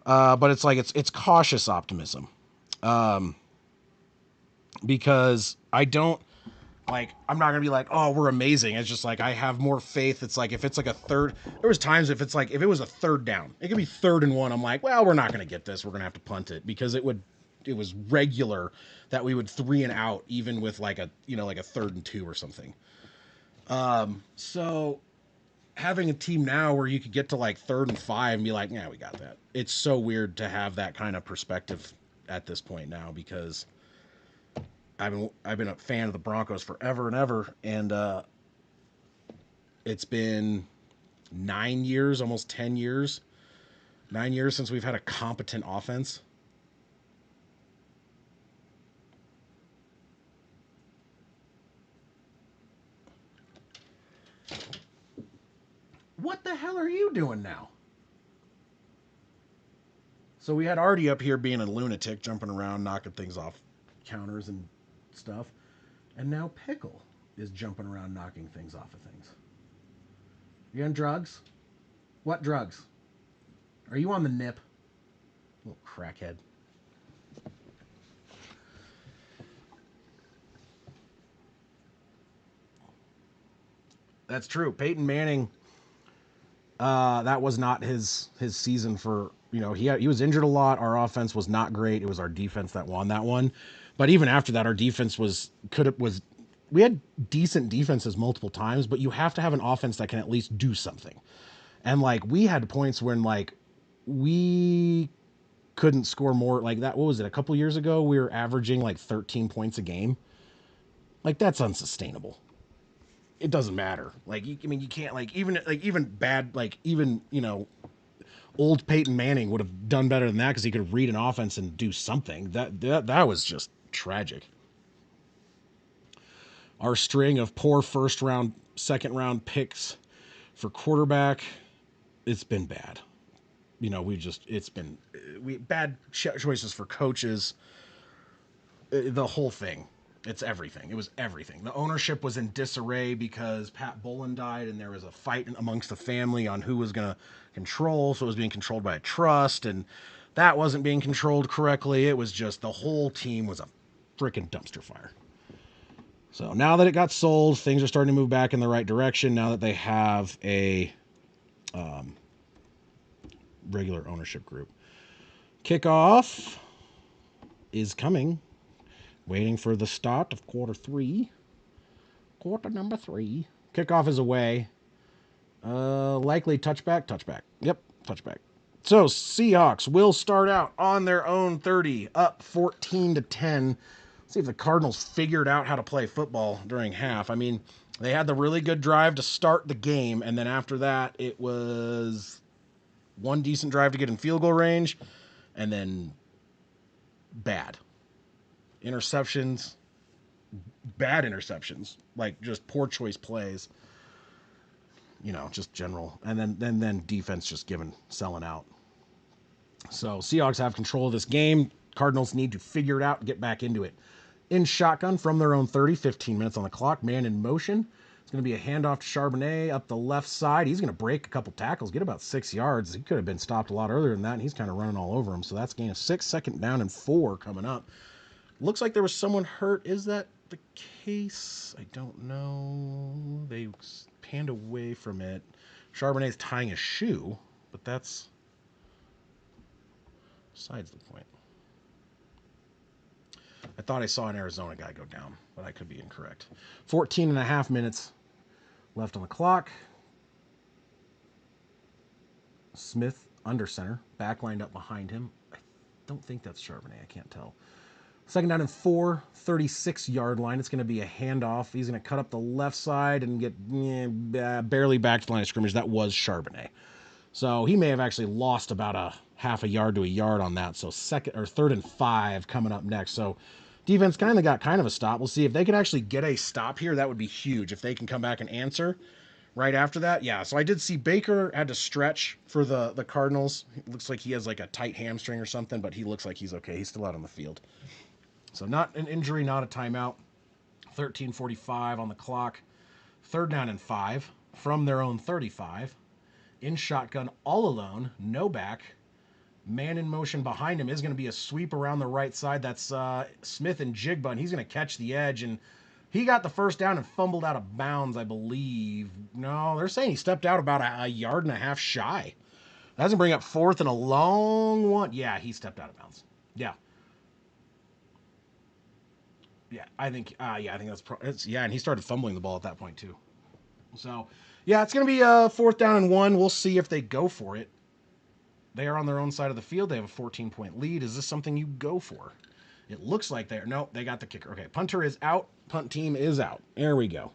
But it's like it's cautious optimism, because I don't like I'm not gonna be like, oh, we're amazing. It's just like I have more faith. It's like if it's like a third, there was times if it's like if it was a third down, it could be 3rd and 1. I'm like, well, we're not gonna get this. We're gonna have to punt it because it was regular that we would 3 and out even with like a like a 3rd and 2 or something. So having a team now where you could get to like 3rd and 5 and be like, yeah, we got that. It's so weird to have that kind of perspective at this point now because I've been a fan of the Broncos forever and ever, and it's been 9 years, almost 10 years, 9 years since we've had a competent offense. What the hell are you doing now? So we had Artie up here being a lunatic, jumping around, knocking things off counters and stuff, and now Pickle is jumping around, knocking things off of things. You on drugs? What drugs? Are you on the nip? Little crackhead. That's true. Peyton Manning, that was not his season for he was injured a lot. Our offense was not great. It was our defense that won that one. But even after that, our defense was we had decent defenses multiple times, but you have to have an offense that can at least do something. And like we had points when like we couldn't score more like that. What was it? A couple years ago, we were averaging like 13 points a game. Like that's unsustainable. It doesn't matter. Like I mean, you can't even bad even old Peyton Manning would have done better than that because he could read an offense and do something. That was just tragic. Our string of poor first round, second round picks for quarterback, it's been bad. It's been bad choices for coaches. The whole thing. It's everything. It was everything. The ownership was in disarray because Pat Bolin died, and there was a fight amongst the family on who was going to control. So it was being controlled by a trust, and that wasn't being controlled correctly. It was just the whole team was a freaking dumpster fire. So now that it got sold, things are starting to move back in the right direction. Now that they have a regular ownership group, kickoff is coming. Waiting for the start of quarter 3. Quarter number 3. Kickoff is away. Likely touchback. Touchback. Yep, touchback. So Seahawks will start out on their own 30, up 14-10. See if the Cardinals figured out how to play football during half. I mean, they had the really good drive to start the game, and then after that, it was one decent drive to get in field goal range, and then bad interceptions. bad interceptions, like just poor choice plays. Just general, and then defense just selling out. So Seahawks have control of this game. Cardinals need to figure it out and get back into it. In shotgun from their own 30, 15 minutes on the clock, man in motion. It's going to be a handoff to Charbonnet up the left side. He's going to break a couple tackles, get about 6 yards. He could have been stopped a lot earlier than that, and he's kind of running all over him. So that's gain of 6, second down and 4 coming up. Looks like there was someone hurt. Is that the case? I don't know. They panned away from it. Charbonnet's tying a shoe, but that's besides the point. I thought I saw an Arizona guy go down, but I could be incorrect. 14 and a half minutes left on the clock. Smith under center, back lined up behind him. I don't think that's Charbonnet. I can't tell. Second down and 4, 36-yard line. It's going to be a handoff. He's going to cut up the left side and get barely back to the line of scrimmage. That was Charbonnet. So he may have actually lost about a half a yard to a yard on that. So third and 5 coming up next. So defense got kind of a stop. We'll see if they can actually get a stop here. That would be huge if they can come back and answer right after that. Yeah, so I did see Baker had to stretch for the Cardinals. It looks like he has like a tight hamstring or something, but he looks like he's okay. He's still out on the field. So not an injury, not a timeout. 13:45 on the clock. Third down and 5 from their own 35. In shotgun, all alone, no back. Man in motion behind him is going to be a sweep around the right side. That's Smith and Jigba, and he's going to catch the edge. And he got the first down and fumbled out of bounds, I believe. No, they're saying he stepped out about a yard and a half shy. That doesn't bring up fourth and a long one. Yeah, he stepped out of bounds. Yeah. Yeah, I think that's and he started fumbling the ball at that point too. So, yeah, it's going to be a 4th down and 1. We'll see if they go for it. They are on their own side of the field. They have a 14-point lead. Is this something you go for? It looks like they're... No, they got the kicker. Okay, punter is out. Punt team is out. There we go.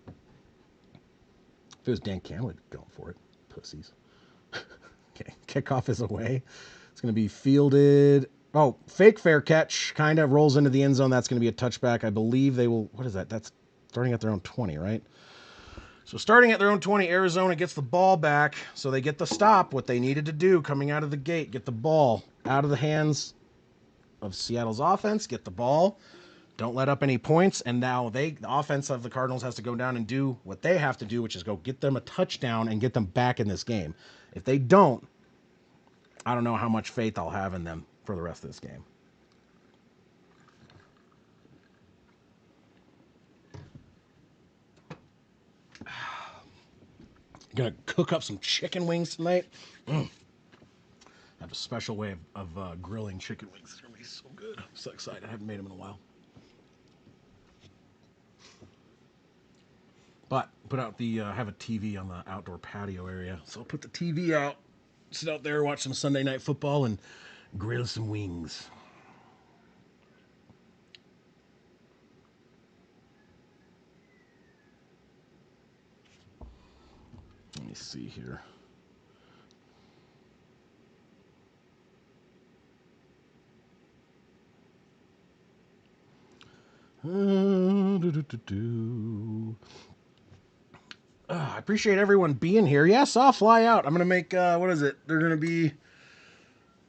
If it was Dan Campbell, I'd go for it. Pussies. Okay, kickoff is away. It's going to be fielded... Oh, fake fair catch. Kind of rolls into the end zone. That's going to be a touchback. I believe they will... What is that? That's starting at their own 20, right? So starting at their own 20, Arizona gets the ball back. So they get the stop, what they needed to do coming out of the gate. Get the ball out of the hands of Seattle's offense. Get the ball. Don't let up any points. And now the offense of the Cardinals has to go down and do what they have to do, which is go get them a touchdown and get them back in this game. If they don't, I don't know how much faith I'll have in them for the rest of this game. Gonna cook up some chicken wings tonight. I have a special way of grilling chicken wings. It's gonna be so good. I'm so excited. I haven't made them in a while. But put out have a TV on the outdoor patio area. So I'll put the TV out, sit out there, watch some Sunday night football, and grill some wings. Let me see here. I appreciate everyone being here. Yes, I'll fly out. I'm going to make, what is it? They're going to be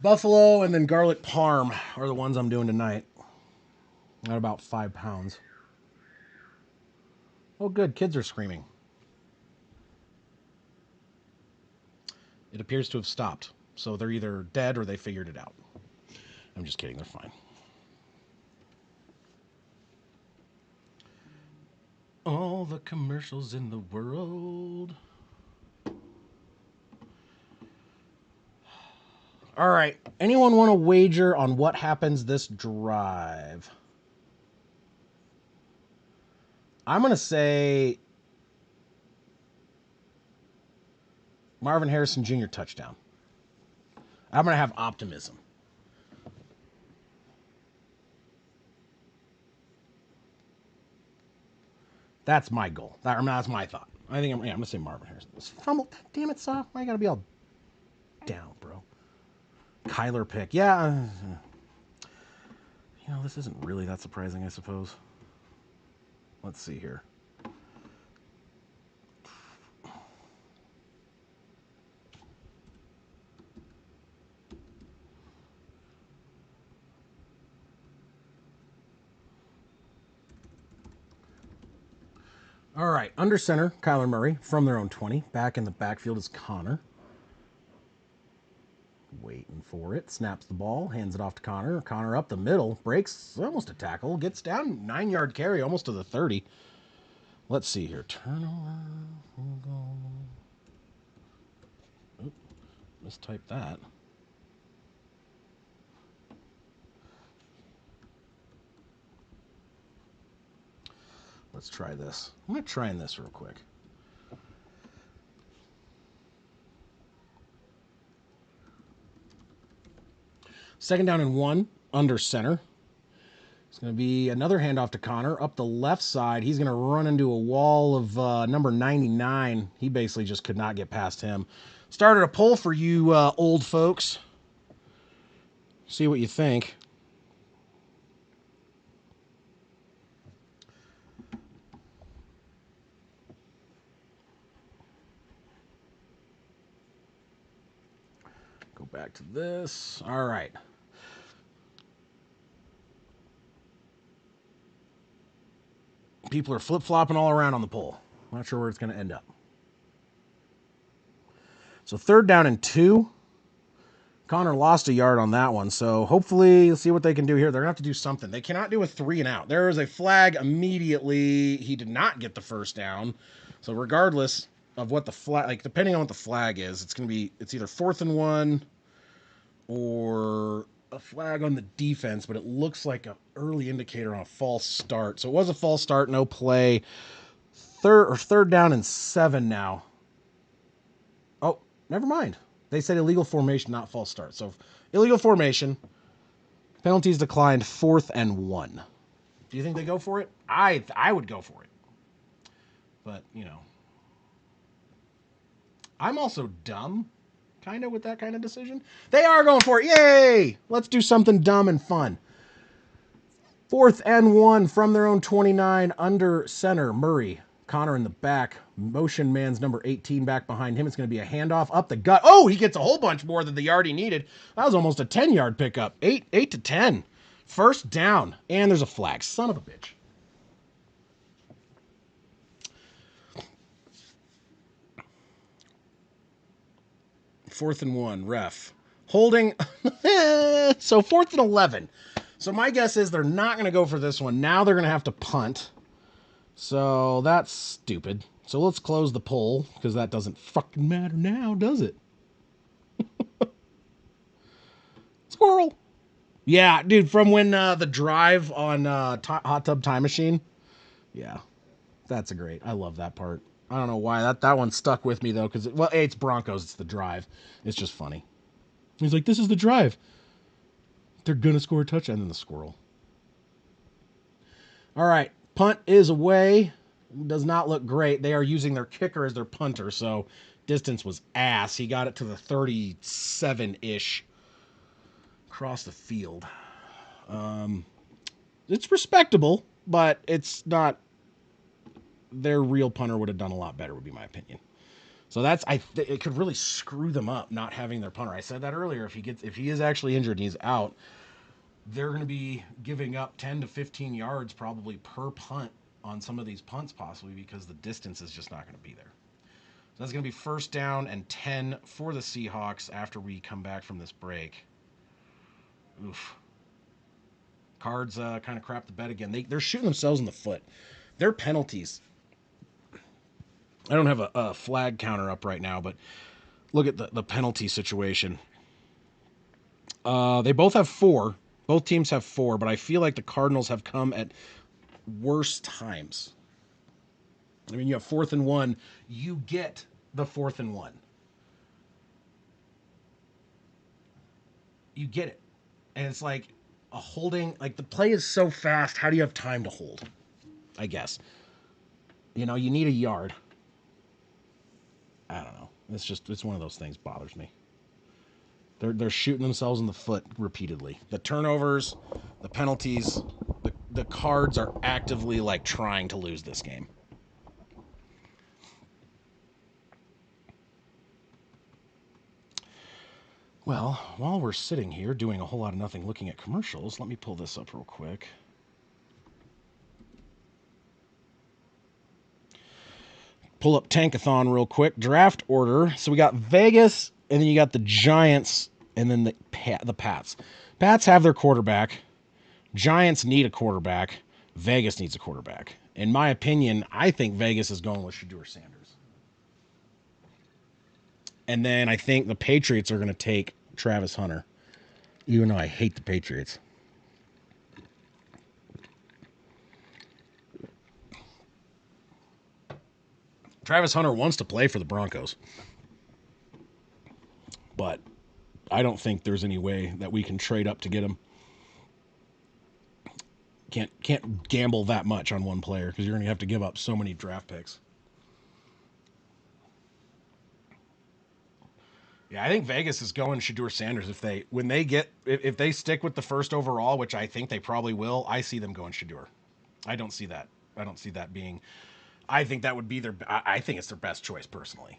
buffalo and then garlic parm are the ones I'm doing tonight. At about 5 pounds. Oh, good. Kids are screaming. It appears to have stopped. So they're either dead or they figured it out. I'm just kidding. They're fine. All the commercials in the world. All right. Anyone want to wager on what happens this drive? I'm going to say Marvin Harrison Jr. touchdown. I'm going to have optimism. That's my goal. That's my thought. I think I'm going to say Marvin Harrison. Fumble. Damn it, Saw. Why you got to be all down, bro? Kyler pick. Yeah. You know, this isn't really that surprising, I suppose. Let's see here. All right, under center, Kyler Murray from their own 20. Back in the backfield is Connor. Waiting for it. Snaps the ball, hands it off to Connor. Connor up the middle, breaks almost a tackle, gets down 9-yard carry, almost to the 30. Let's see here. Turnover. Oop, mistyped that. Let's try this. I'm going to try this real quick. Second down and 1, under center. It's going to be another handoff to Connor. Up the left side, he's going to run into a wall of number 99. He basically just could not get past him. Started a poll for you old folks. See what you think. Go back to this. All right. People are flip-flopping all around on the poll. Not sure where it's going to end up. So third down and 2. Connor lost a yard on that one, so hopefully let's see what they can do here. They're going to have to do something. They cannot do a 3 and out. There is a flag immediately. He did not get the first down. So regardless of what the flag, like depending on what the flag is, it's either 4th and 1 or a flag on the defense, but it looks like an early indicator on a false start. So it was a false start, no play. Third down and 7 now. Oh, never mind. They said illegal formation, not false start. So illegal formation, penalties declined, 4th and 1. Do you think they go for it? I would go for it. But, you know, I'm also dumb, kind of, with that kind of decision. They are going for it. Yay! Let's do something dumb and fun. 4th and 1 from their own 29, under center, Murray. Connor in the back. Motion man's number 18 back behind him. It's going to be a handoff up the gut. Oh, he gets a whole bunch more than the yard he needed. That was almost a 10-yard pickup. 8 to 10. First down. And there's a flag. Son of a bitch. Fourth and 1. Ref. Holding. So 4th and 11. So my guess is they're not going to go for this one. Now they're going to have to punt. So that's stupid. So let's close the poll, because that doesn't fucking matter now, does it? Squirrel. Yeah, dude, from when the drive on Hot Tub Time Machine. Yeah, that's great. I love that part. I don't know why. That one stuck with me, though, because, well, A, it's Broncos. It's the drive. It's just funny. He's like, this is the drive. They're going to score a touchdown. And then the squirrel. All right. Punt is away. Does not look great. They are using their kicker as their punter, so distance was ass. He got it to the 37-ish across the field. It's respectable, but it's not. Their real punter would have done a lot better, would be my opinion. So it could really screw them up not having their punter. I said that earlier. If he is actually injured and he's out, they're going to be giving up 10 to 15 yards probably per punt on some of these punts, possibly because the distance is just not going to be there. So that's going to be first down and 10 for the Seahawks after we come back from this break. Oof. Cards kind of crap the bed again. They're shooting themselves in the foot. Their penalties. I don't have a flag counter up right now, but look at the penalty situation. They both have 4. Both teams have 4, but I feel like the Cardinals have come at worse times. I mean, you have 4th and 1. You get the 4th and 1. You get it. And it's like a holding. Like, the play is so fast. How do you have time to hold? I guess. You know, you need a yard. I don't know. It's one of those things bothers me. They're shooting themselves in the foot repeatedly. The turnovers, the penalties, the Cards are actively like trying to lose this game. Well, while we're sitting here doing a whole lot of nothing looking at commercials, let me pull this up real quick. Pull up Tankathon real quick. Draft order. So we got Vegas, and then you got the Giants, and then the Pats. Pats have their quarterback. Giants need a quarterback. Vegas needs a quarterback. In my opinion, I think Vegas is going with Shedeur Sanders. And then I think the Patriots are going to take Travis Hunter, even though I hate the Patriots. Travis Hunter wants to play for the Broncos, but I don't think there's any way that we can trade up to get him. Can't gamble that much on one player because you're going to have to give up so many draft picks. Yeah, I think Vegas is going Shedeur Sanders if they stick with the first overall, which I think they probably will. I see them going Shedeur. I don't see that. I don't see that being. I think that would be their. I think it's their best choice personally.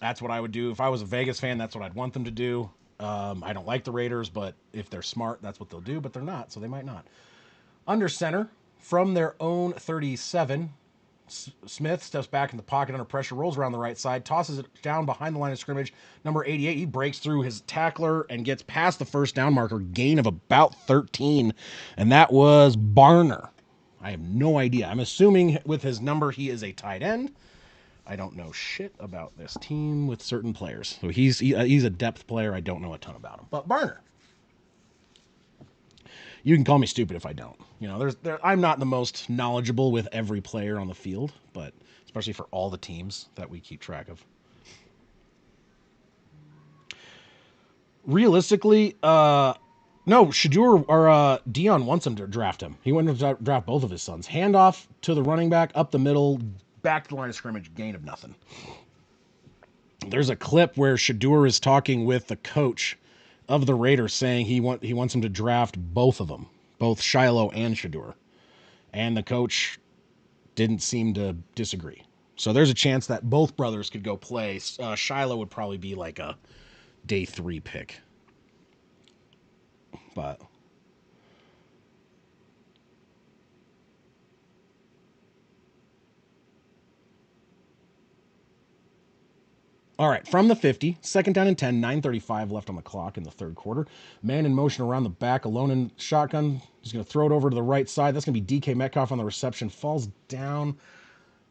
That's what I would do if I was a Vegas fan. That's what I'd want them to do. I don't like the Raiders, but if they're smart, that's what they'll do. But they're not, so they might not. Under center from their own 37. Smith steps back in the pocket under pressure, rolls around the right side, tosses it down behind the line of scrimmage. Number 88, he breaks through his tackler and gets past the first down marker, gain of about 13, and that was Barner. I have no idea. I'm assuming with his number, he is a tight end. I don't know shit about this team with certain players. So he's a depth player. I don't know a ton about him. But Barner. You can call me stupid if I don't. You know, I'm not the most knowledgeable with every player on the field, but especially for all the teams that we keep track of. Realistically, no, Shedeur or Dion wants him to draft him. He wanted to draft both of his sons. Handoff to the running back, up the middle, back to the line of scrimmage, gain of nothing. There's a clip where Shedeur is talking with the coach of the Raiders saying he wants him to draft both of them, both Shiloh and Shedeur. And the coach didn't seem to disagree. So there's a chance that both brothers could go play. Shiloh would probably be like a day 3 pick. But all right, from the 50, second down and 10, 9:35 left on the clock in the third quarter. Man in motion around the back, alone in shotgun. He's going to throw it over to the right side. That's going to be DK Metcalf on the reception. Falls down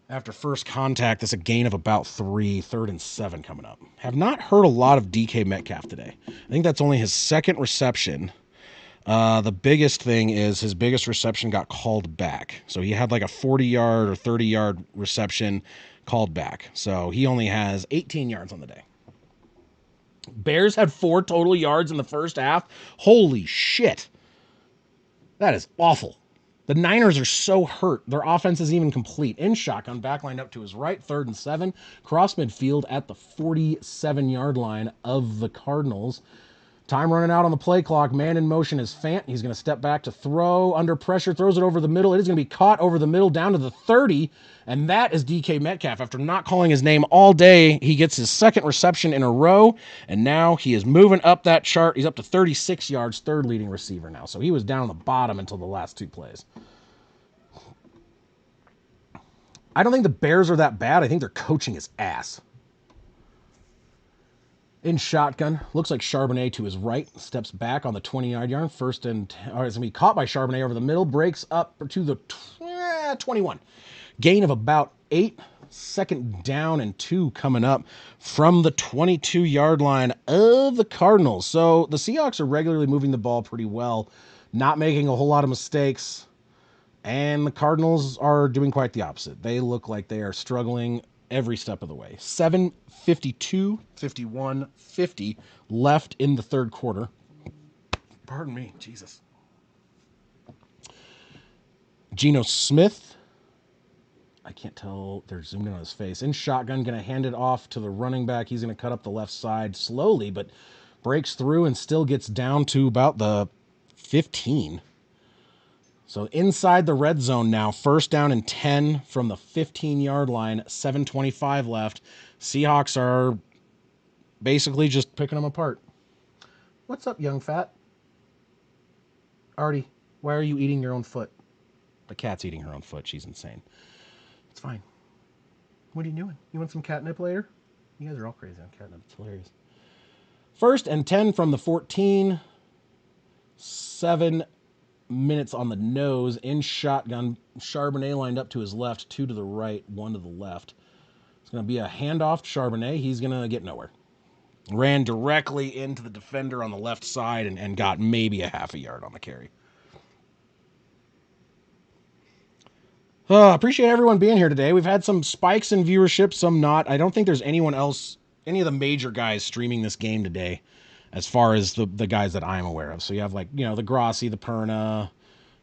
after first contact. That's a gain of about 3, third and 7 coming up. Have not heard a lot of DK Metcalf today. I think that's only his second reception. The biggest thing is his biggest reception got called back. So he had like a 40-yard or 30-yard reception called back. So he only has 18 yards on the day. Bears had 4 total yards in the first half. Holy shit. That is awful. The Niners are so hurt. Their offense is even complete. In shotgun, backline up to his right, third and 7. Cross midfield at the 47-yard line of the Cardinals. Time running out on the play clock. Man in motion is Fant. He's going to step back to throw. Under pressure, throws it over the middle. It is going to be caught over the middle down to the 30. And that is DK Metcalf. After not calling his name all day, he gets his second reception in a row. And now he is moving up that chart. He's up to 36 yards, third leading receiver now. So he was down on the bottom until the last 2 plays. I don't think the Bears are that bad. I think their coaching is ass. In shotgun, looks like Charbonnet to his right, steps back on the 20-yard line. First and it's going to be caught by Charbonnet over the middle, breaks up to the 21. Gain of about 8, second down and 2 coming up from the 22-yard line of the Cardinals. So the Seahawks are regularly moving the ball pretty well, not making a whole lot of mistakes, and the Cardinals are doing quite the opposite. They look like they are struggling every step of the way. 7:52, 51, 50 left in the third quarter. Pardon me, Jesus. Geno Smith. I can't tell. They're zoomed in on his face. In shotgun, going to hand it off to the running back. He's going to cut up the left side slowly, but breaks through and still gets down to about the 15. So inside the red zone now, first down and 10 from the 15-yard line, 7:25 left. Seahawks are basically just picking them apart. What's up, young fat? Artie, why are you eating your own foot? The cat's eating her own foot. She's insane. It's fine. What are you doing? You want some catnip later? You guys are all crazy on catnip. It's hilarious. First and 10 from the 14. 7 minutes on the nose. In shotgun. Charbonnet lined up to his left. 2 to the right. 1 to the left. It's going to be a handoff to Charbonnet. He's going to get nowhere. Ran directly into the defender on the left side and got maybe a half a yard on the carry. Appreciate everyone being here today. We've had some spikes in viewership, some not. I don't think there's anyone else, any of the major guys streaming this game today, as far as the guys that I'm aware of. So you have like, the Grossi, the Perna,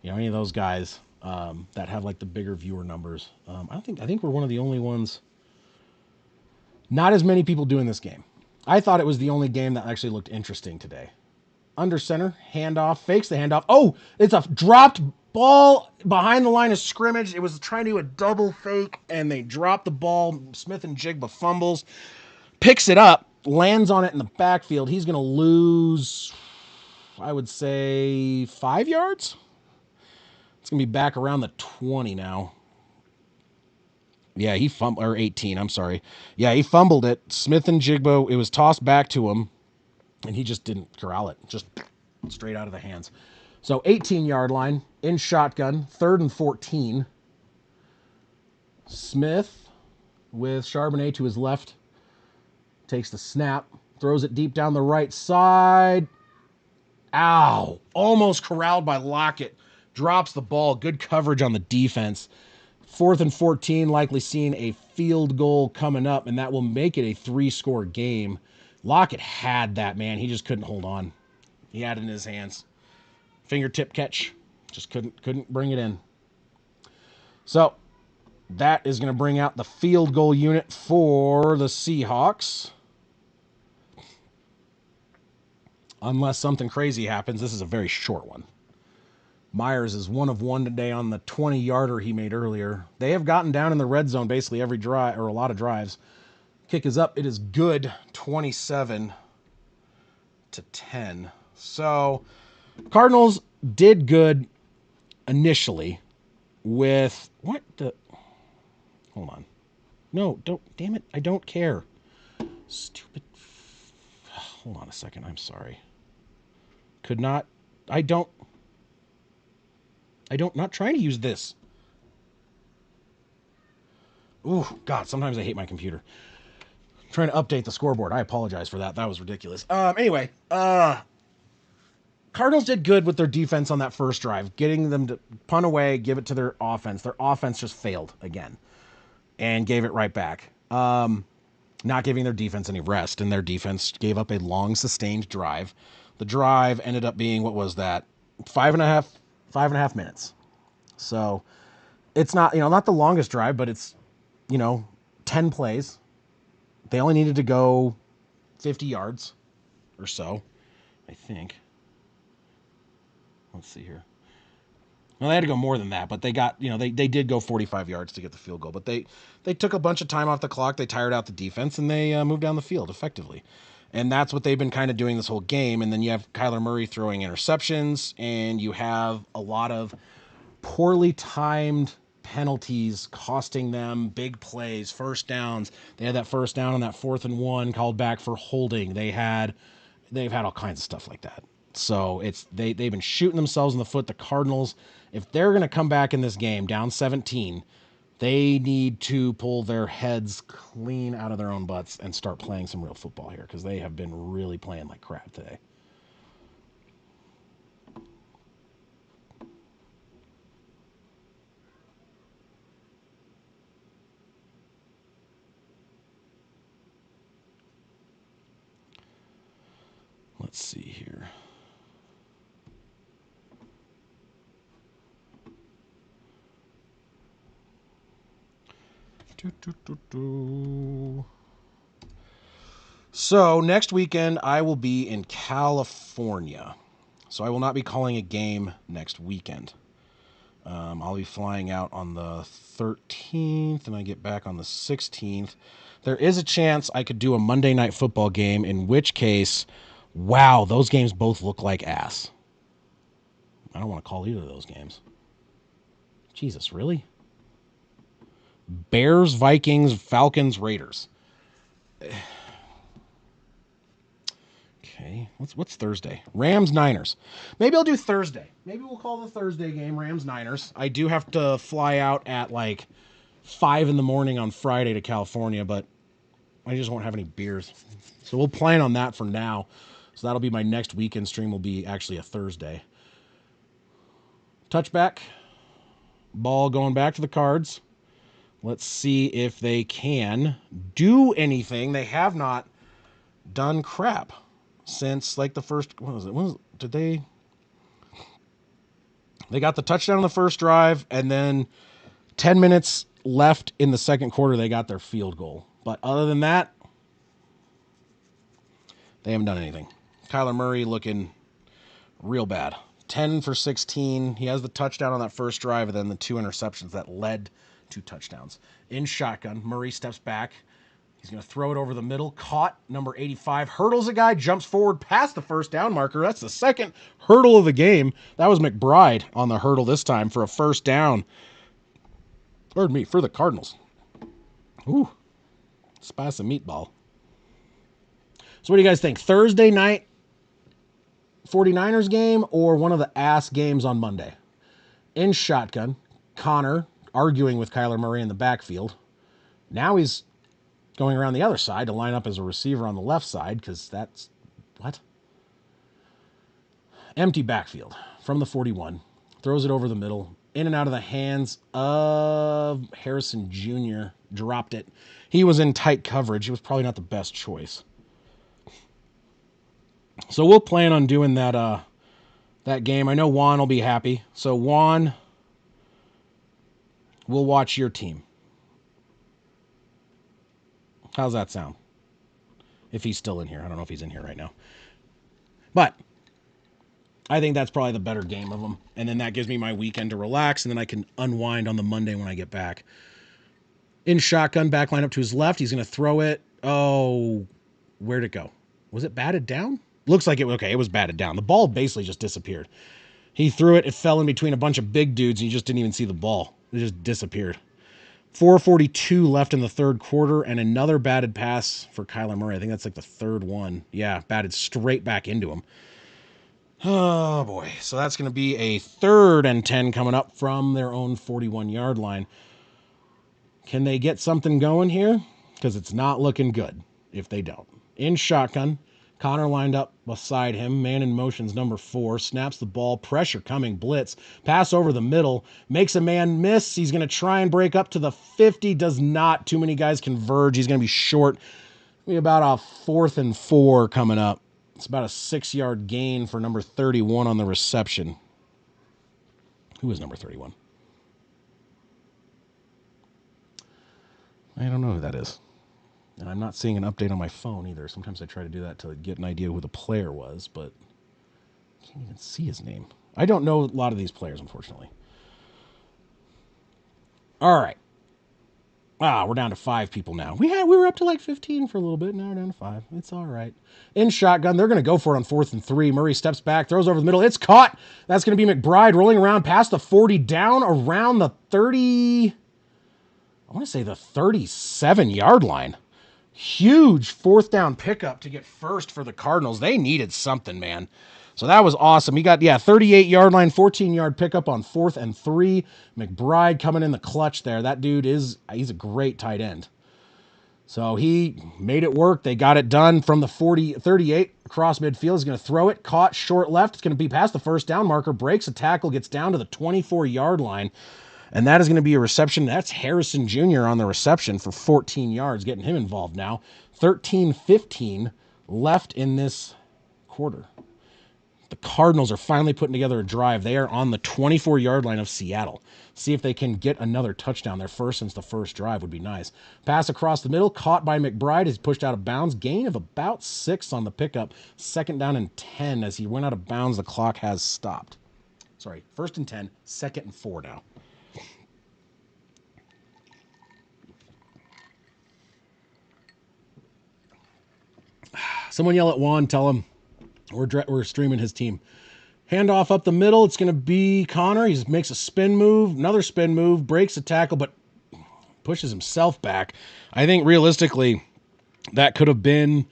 any of those guys that have like the bigger viewer numbers. I think we're one of the only ones. Not as many people doing this game. I thought it was the only game that actually looked interesting today. Under center, handoff, fakes the handoff. Oh, it's a dropped ball behind the line of scrimmage. It was trying to do a double fake, and they dropped the ball. Smith and Jigba fumbles, picks it up, lands on it in the backfield. He's going to lose, I would say, 5 yards. It's going to be back around the 20 now. Yeah, he fumbled, or 18, I'm sorry. Yeah, he fumbled it. Smith and Jigba, it was tossed back to him, and he just didn't corral it. Just straight out of the hands. So 18-yard line, in shotgun, 3rd and 14. Smith with Charbonnet to his left. Takes the snap, throws it deep down the right side. Ow! Almost corralled by Lockett. Drops the ball. Good coverage on the defense. 4th and 14, likely seeing a field goal coming up, and that will make it a 3-score game. Lockett had that, man. He just couldn't hold on. He had it in his hands. Fingertip catch. Just couldn't bring it in. So that is going to bring out the field goal unit for the Seahawks. Unless something crazy happens, this is a very short one. Myers is 1 of 1 today on the 20-yarder he made earlier. They have gotten down in the red zone basically every drive, or a lot of drives. Kick is up. It is good. 27-10. So Cardinals did good initially with what the... Hold on. No, don't. Damn it. I don't care. Stupid. Hold on a second. I'm sorry. Could not. I don't. Not trying to use this. Ooh, God. Sometimes I hate my computer. I'm trying to update the scoreboard. I apologize for that. That was ridiculous. Anyway. Cardinals did good with their defense on that first drive, getting them to punt away, give it to their offense. Their offense just failed again and gave it right back. Not giving their defense any rest, and their defense gave up a long, sustained drive. The drive ended up being, what was that? 5.5 minutes. So it's not, not the longest drive, but it's, 10 plays. They only needed to go 50 yards or so, I think. Let's see here. Well, they had to go more than that, but they got, they did go 45 yards to get the field goal. But they took a bunch of time off the clock. They tired out the defense, and they moved down the field effectively. And that's what they've been kind of doing this whole game. And then you have Kyler Murray throwing interceptions, and you have a lot of poorly timed penalties costing them big plays, first downs. They had that first down on that 4th and 1 called back for holding. They've had all kinds of stuff like that. So they've been shooting themselves in the foot. The Cardinals, if they're going to come back in this game down 17, they need to pull their heads clean out of their own butts and start playing some real football here, because they have been really playing like crap today. Let's see here. So next weekend I will be in California. So I will not be calling a game next weekend. I'll be flying out on the 13th and I get back on the 16th. There is a chance I could do a Monday night football game, in which case, wow, those games both look like ass. I don't want to call either of those games. Jesus, really? Bears, Vikings, Falcons, Raiders. Okay, what's Thursday? Rams, Niners. Maybe I'll do Thursday. Maybe we'll call the Thursday game Rams, Niners. I do have to fly out at like 5 in the morning on Friday to California, but I just won't have any beers. So we'll plan on that for now. So that'll be my next weekend stream, will be actually a Thursday. Touchback. Ball going back to the Cards. Let's see if they can do anything. They have not done crap since like the first, what was it? Did they got the touchdown on the first drive, and then 10 minutes left in the second quarter, they got their field goal. But other than that, they haven't done anything. Kyler Murray looking real bad. 10 for 16. He has the touchdown on that first drive, and then the 2 interceptions that led to touchdowns. In shotgun, Murray steps back. He's going to throw it over the middle. Caught, number 85. Hurdles a guy, jumps forward past the first down marker. That's the second hurdle of the game. That was McBride on the hurdle this time for a first down. Pardon me, for the Cardinals. Ooh, spicy meatball. So what do you guys think? Thursday night 49ers game or one of the ass games on Monday? In shotgun, Connor arguing with Kyler Murray in the backfield. Now he's going around the other side to line up as a receiver on the left side, because that's what? Empty backfield from the 41. Throws it over the middle, in and out of the hands of Harrison Jr. Dropped it. He was in tight coverage. It was probably not the best choice. So we'll plan on doing that that game. I know Juan will be happy. So Juan, we'll watch your team. How's that sound? If he's still in here. I don't know if he's in here right now. But I think that's probably the better game of them. And then that gives me my weekend to relax, and then I can unwind on the Monday when I get back. In shotgun, back line up to his left. He's going to throw it. Oh, where'd it go? Was it batted down? Looks like it. Okay, it was batted down. The ball basically just disappeared. He threw it. It fell in between a bunch of big dudes, and you just didn't even see the ball. It just disappeared. 4:42 left in the third quarter, and another batted pass for Kyler Murray. I think that's like the third one. Yeah, batted straight back into him. Oh, boy. So that's going to be a 3rd and 10 coming up from their own 41-yard line. Can they get something going here? Because it's not looking good if they don't. In shotgun, Connor lined up beside him. Man in motion's number 4. Snaps the ball. Pressure coming. Blitz. Pass over the middle. Makes a man miss. He's going to try and break up to the 50. Does not. Too many guys converge. He's going to be short. Be about a 4th and 4 coming up. It's about a 6-yard gain for number 31 on the reception. Who is number 31? I don't know who that is. And I'm not seeing an update on my phone either. Sometimes I try to do that to get an idea who the player was, but I can't even see his name. I don't know a lot of these players, unfortunately. All right. We're down to 5 people now. We were up to like 15 for a little bit. Now we're down to 5. It's all right. In shotgun, they're going to go for it on 4th and 3. Murray steps back, throws over the middle. It's caught. That's going to be McBride rolling around past the 40, down around the 30. I want to say the 37-yard line. Huge 4th down pickup to get first for the Cardinals. They needed something, man. So that was awesome. He got, 38-yard line, 14-yard pickup on 4th and 3. McBride coming in the clutch there. That dude he's a great tight end. So he made it work. They got it done from the 38 across midfield. He's going to throw it. Caught short left. It's going to be past the first down marker. Breaks a tackle. Gets down to the 24-yard line. And that is going to be a reception. That's Harrison Jr. on the reception for 14 yards, getting him involved now. 13-15 left in this quarter. The Cardinals are finally putting together a drive. They are on the 24-yard line of Seattle. See if they can get another touchdown. Their first since the first drive would be nice. Pass across the middle, caught by McBride. Is pushed out of bounds. Gain of about 6 on the pickup. 2nd down and 10. As he went out of bounds, the clock has stopped. Sorry, 1st and 10, 2nd and 4 now. Someone yell at Juan, tell him we're streaming his team. Handoff up the middle. It's going to be Connor. He makes a spin move, another spin move, breaks a tackle, but pushes himself back. I think realistically, that could have been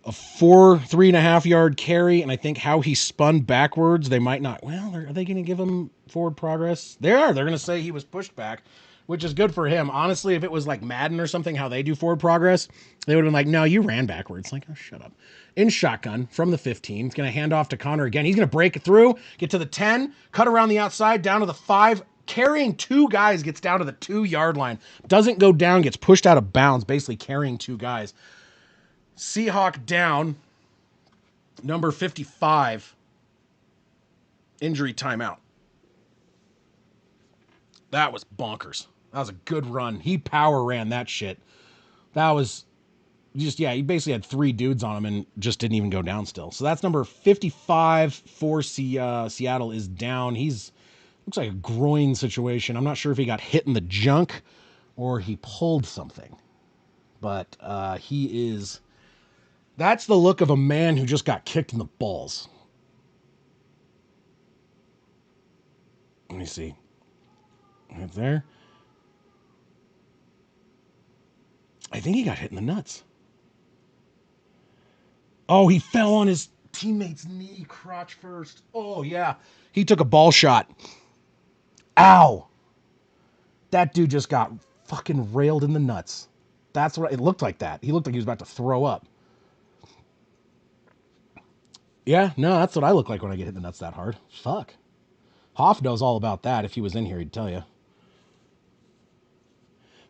a 3.5 yard carry. And I think how he spun backwards, they might not. Well, are they going to give him forward progress? They are. They're going to say he was pushed back, which is good for him. Honestly, if it was like Madden or something, how they do forward progress, they would have been like, no, you ran backwards. Like, oh, shut up. In shotgun from the 15. He's going to hand off to Connor again. He's going to break it through, get to the 10, cut around the outside, down to the 5. Carrying 2 guys, gets down to the 2-yard line. Doesn't go down, gets pushed out of bounds, basically carrying 2 guys. Seahawk down, number 55, injury timeout. That was bonkers. That was a good run. He power ran that shit. That was just, yeah, he basically had 3 dudes on him and just didn't even go down still. So that's number 55 for Seattle is down. Looks like a groin situation. I'm not sure if he got hit in the junk or he pulled something. But that's the look of a man who just got kicked in the balls. Let me see. Right there. I think he got hit in the nuts. Oh, he fell on his teammate's knee, crotch first. Oh, yeah. He took a ball shot. Ow. That dude just got fucking railed in the nuts. That's what it looked like that. He looked like he was about to throw up. Yeah, no, that's what I look like when I get hit in the nuts that hard. Fuck. Hoff knows all about that. If he was in here, he'd tell you.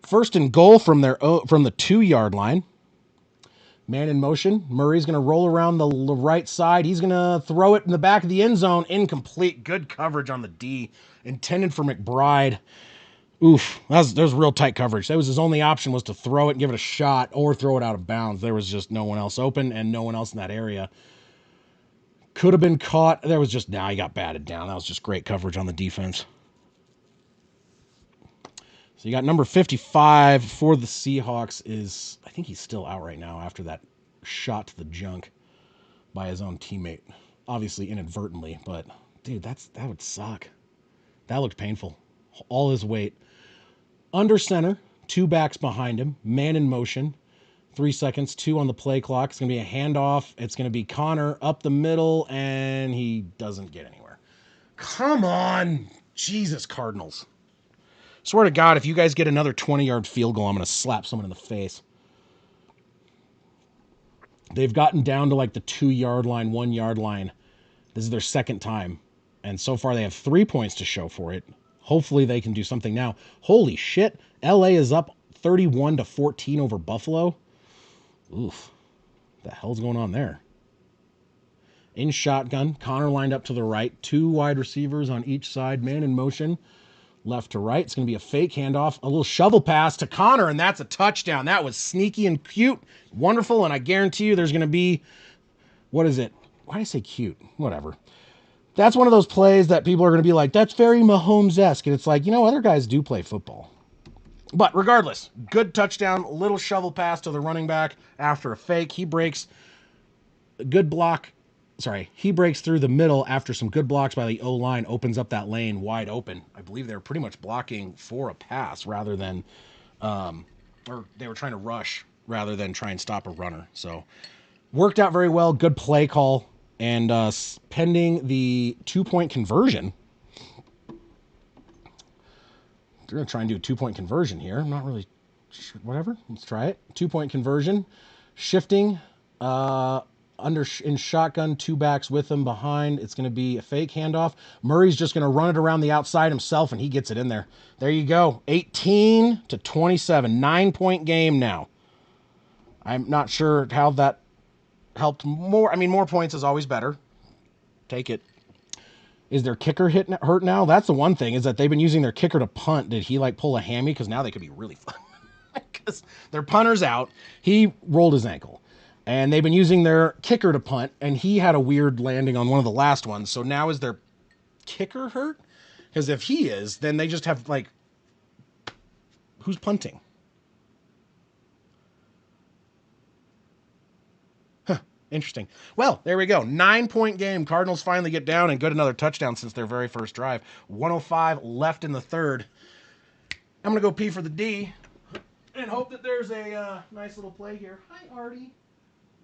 1st and goal from the 2-yard line. Man in motion. Murray's going to roll around the right side. He's going to throw it in the back of the end zone. Incomplete. Good coverage on the D. Intended for McBride. Oof. That was real tight coverage. That was his only option, was to throw it and give it a shot or throw it out of bounds. There was just no one else open and no one else in that area. Could have been caught. There was just, he got batted down. That was just great coverage on the defense. So you got number 55 for the Seahawks I think he's still out right now after that shot to the junk by his own teammate. Obviously inadvertently, but dude, that would suck. That looked painful. All his weight. Under center, 2 backs behind him, man in motion. 3 seconds, 2 on the play clock. It's going to be a handoff. It's going to be Connor up the middle, and he doesn't get anywhere. Come on. Jesus, Cardinals. Swear to God, if you guys get another 20-yard field goal, I'm going to slap someone in the face. They've gotten down to like the 2-yard line, 1-yard line. This is their 2nd time. And so far they have 3 points to show for it. Hopefully they can do something now. Holy shit. LA is up 31-14 over Buffalo. Oof. What the hell's going on there? In shotgun, Connor lined up to the right. 2 wide receivers on each side. Man in motion. Left to right. It's going to be a fake handoff. A little shovel pass to Connor, and that's a touchdown. That was sneaky and cute. Wonderful, and I guarantee you there's going to be... What is it? Why did I say cute? Whatever. That's one of those plays that people are going to be like, that's very Mahomes-esque. And it's like, other guys do play football. But regardless, good touchdown. Little shovel pass to the running back after a fake. He breaks a good block. He breaks through the middle after some good blocks by the O-line, opens up that lane wide open. I believe they were pretty much blocking for a pass rather than, or they were trying to rush rather than try and stop a runner. So worked out very well. Good play call. And pending the 2-point conversion, they're going to try and do a 2-point conversion here. I'm not really sure. Whatever. Let's try it. 2-point conversion. Shifting. In shotgun, 2 backs with him behind. It's going to be a fake handoff. Murray's just going to run it around the outside himself, and he gets it in there. There you go. 18-27. 9-point game now. I'm not sure how that helped more. I mean, more points is always better. Take it. Is their kicker hurt now? That's the one thing, is that they've been using their kicker to punt. Did he like pull a hammy? Because now they could be really fun. Because their punter's out. He rolled his ankle. And they've been using their kicker to punt, and he had a weird landing on one of the last ones. So now is their kicker hurt? Because if he is, then they just have, like, who's punting? Interesting. Well, there we go. 9-point game. Cardinals finally get down and get another touchdown since their very first drive. 1:05 left in the third. I'm going to go pee for the D and hope that there's a nice little play here. Hi, Artie.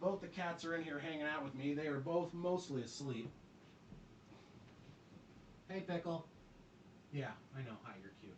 Both the cats are in here hanging out with me. They are both mostly asleep. Hey, Pickle. Yeah, I know. Hi, you're cute.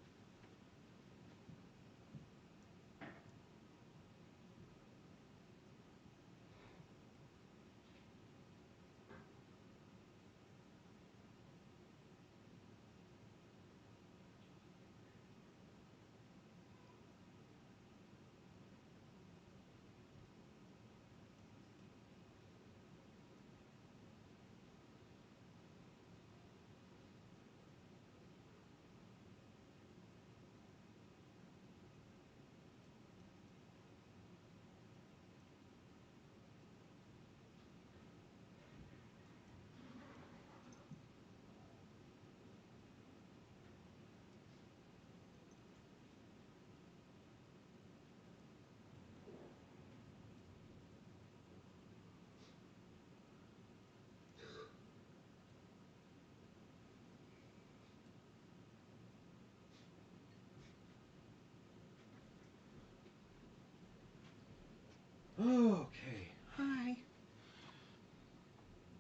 Okay. Hi.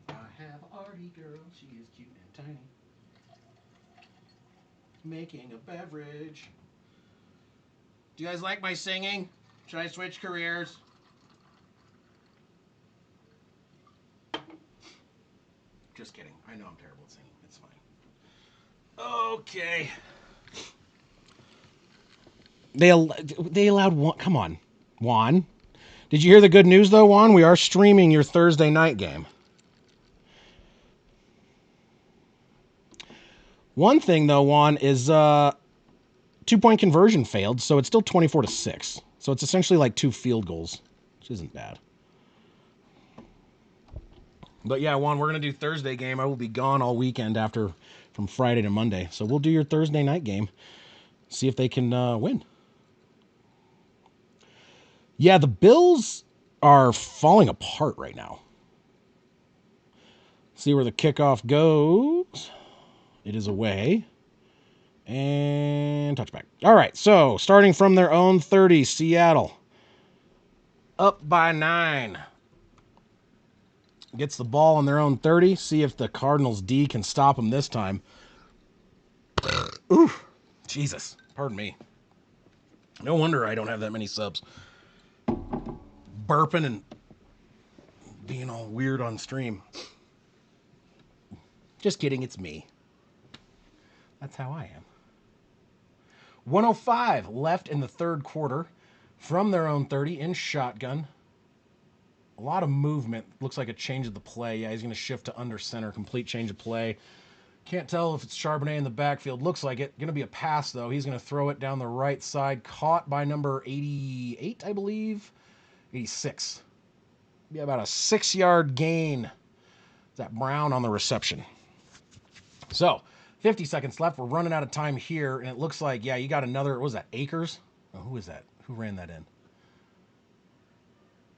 I have Artie girl. She is cute and tiny. Making a beverage. Do you guys like my singing? Should I switch careers? Just kidding. I know I'm terrible at singing. It's fine. Okay. They allowed one. Come on, Juan. Did you hear the good news though, Juan? We are streaming your Thursday night game. One thing though, Juan, is 2-point conversion failed, so it's still 24-6. So it's essentially like 2 field goals, which isn't bad. But yeah, Juan, we're gonna do Thursday game. I will be gone all weekend from Friday to Monday, so we'll do your Thursday night game. See if they can win. Yeah, the Bills are falling apart right now. See where the kickoff goes. It is away. And touchback. All right, so starting from their own 30, Seattle. Up by 9. Gets the ball on their own 30. See if the Cardinals D can stop them this time. Ooh, Jesus. Pardon me. No wonder I don't have that many subs. Burping and being all weird on stream. Just kidding, it's me. That's how I am. 1:05 left in the third quarter from their own 30 in shotgun. A lot of movement. Looks like a change of the play. Yeah, he's going to shift to under center. Complete change of play. Can't tell if it's Charbonnet in the backfield. Looks like it. Going to be a pass, though. He's going to throw it down the right side. Caught by number 88, I believe. 86. Be about a 6-yard gain. Is that Brown on the reception? So, 50 seconds left. We're running out of time here, and it looks like, yeah, you got another, what was that, Akers? Oh, who is that? Who ran that in?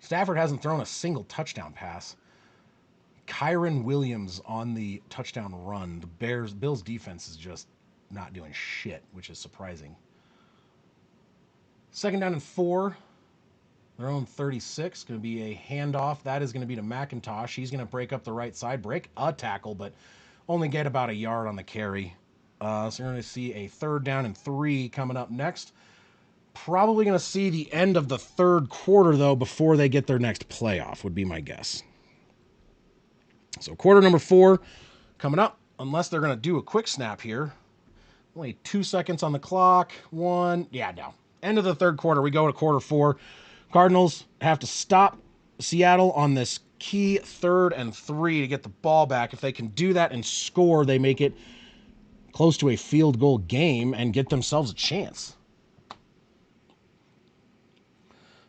Stafford hasn't thrown a single touchdown pass. Kyron Williams on the touchdown run. The Bills defense is just not doing shit, which is surprising. 2nd down and 4. Their own 36. Going to be a handoff. That is going to be to McIntosh. He's going to break up the right side. Break a tackle, but only get about a yard on the carry. So you're going to see a 3rd down and 3 coming up next. Probably going to see the end of the third quarter, though, before they get their next playoff, would be my guess. So quarter number 4 coming up, unless they're going to do a quick snap here. Only 2 seconds on the clock. 1. Yeah, no. End of the third quarter. We go to quarter 4. Cardinals have to stop Seattle on this key 3rd and 3 to get the ball back. If they can do that and score, they make it close to a field goal game and get themselves a chance.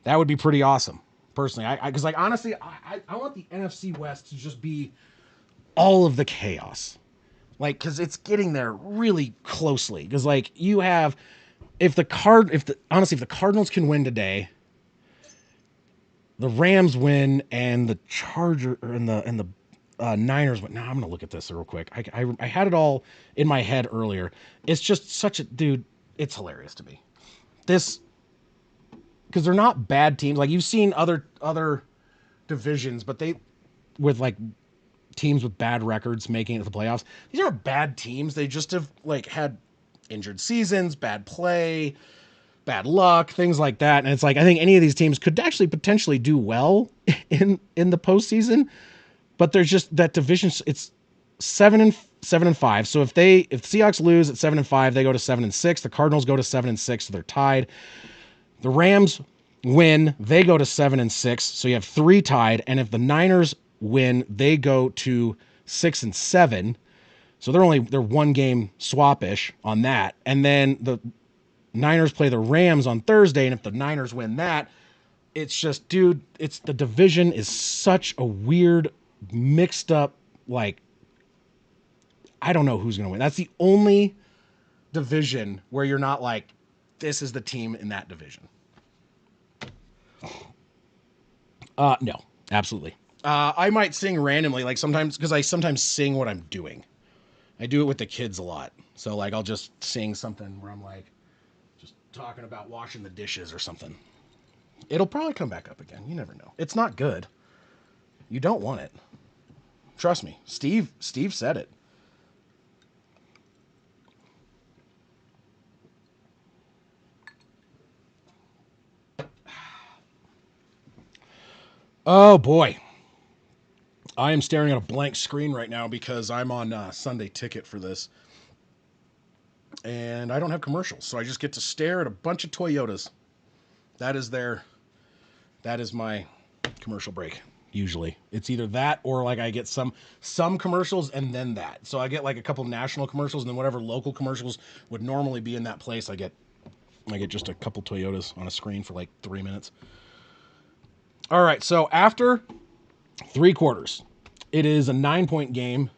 That would be pretty awesome, personally. Because like honestly, I want the NFC West to just be all of the chaos, like because it's getting there really closely. Because like you have, if the Cardinals can win today, the Rams win, and the Niners win. Now I'm gonna look at this real quick. I had it all in my head earlier. It's just such a dude. It's hilarious to me. This. Because they're not bad teams. Like you've seen other divisions, but they with like teams with bad records making it to the playoffs. These aren't bad teams. They just have like had injured seasons, bad play, bad luck, things like that. And it's like I think any of these teams could actually potentially do well in the postseason, but there's just that division. It's 7-5. So if the Seahawks lose at 7-5, they go to 7-6. The Cardinals go to 7-6, so they're tied. The Rams win, they go to 7-6, so you have 3 tied. And if the Niners win, they go to 6-7. So they're 1 game swap-ish on that. And then the Niners play the Rams on Thursday, and if the Niners win that, it's just, dude, it's the division is such a weird, mixed up, like, I don't know who's going to win. That's the only division where you're not like, this is the team in that division. No, absolutely. I might sing randomly, like sometimes, because I sometimes sing what I'm doing. I do it with the kids a lot. So like I'll just sing something where I'm like just talking about washing the dishes or something. It'll probably come back up again. You never know. It's not good. You don't want it. Trust me. Steve said it. Oh boy. I am staring at a blank screen right now because I'm on Sunday Ticket for this. And I don't have commercials, so I just get to stare at a bunch of Toyotas. That is my commercial break. Usually it's either that or like I get some commercials and then that. So I get like a couple national commercials and then whatever local commercials would normally be in that place, I get just a couple Toyotas on a screen for like 3 minutes. All right, so after 3 quarters, it is a 9-point game.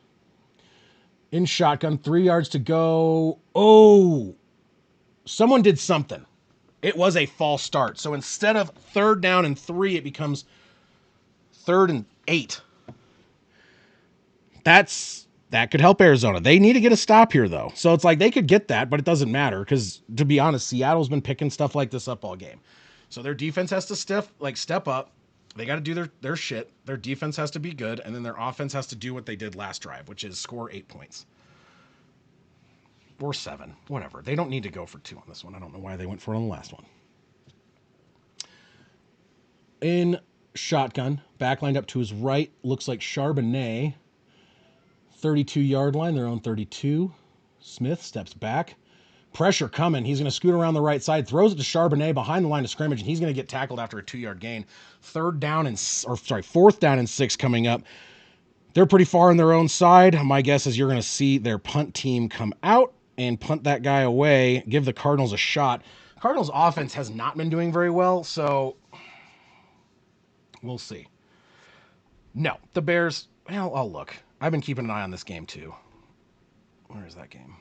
In shotgun, 3 yards to go. Oh, someone did something. It was a false start. So instead of 3rd down and 3, it becomes 3rd and 8. That could help Arizona. They need to get a stop here, though. So it's like they could get that, but it doesn't matter because, to be honest, Seattle's been picking stuff like this up all game. So their defense has to step up. They got to do their shit. Their defense has to be good, and then their offense has to do what they did last drive, which is score 8 points. Or 7, whatever. They don't need to go for 2 on this one. I don't know why they went for it on the last one. In shotgun, back lined up to his right, looks like Charbonnet. 32-yard line, their own 32. Smith steps back. Pressure coming. He's going to scoot around the right side, throws it to Charbonnet behind the line of scrimmage, and he's going to get tackled after a 2-yard gain. 4th down and 6 coming up. They're pretty far on their own side. My guess is you're going to see their punt team come out and punt that guy away, give the Cardinals a shot. Cardinals offense has not been doing very well, so we'll see. No, the Bears, well, I'll look. I've been keeping an eye on this game too. Where is that game?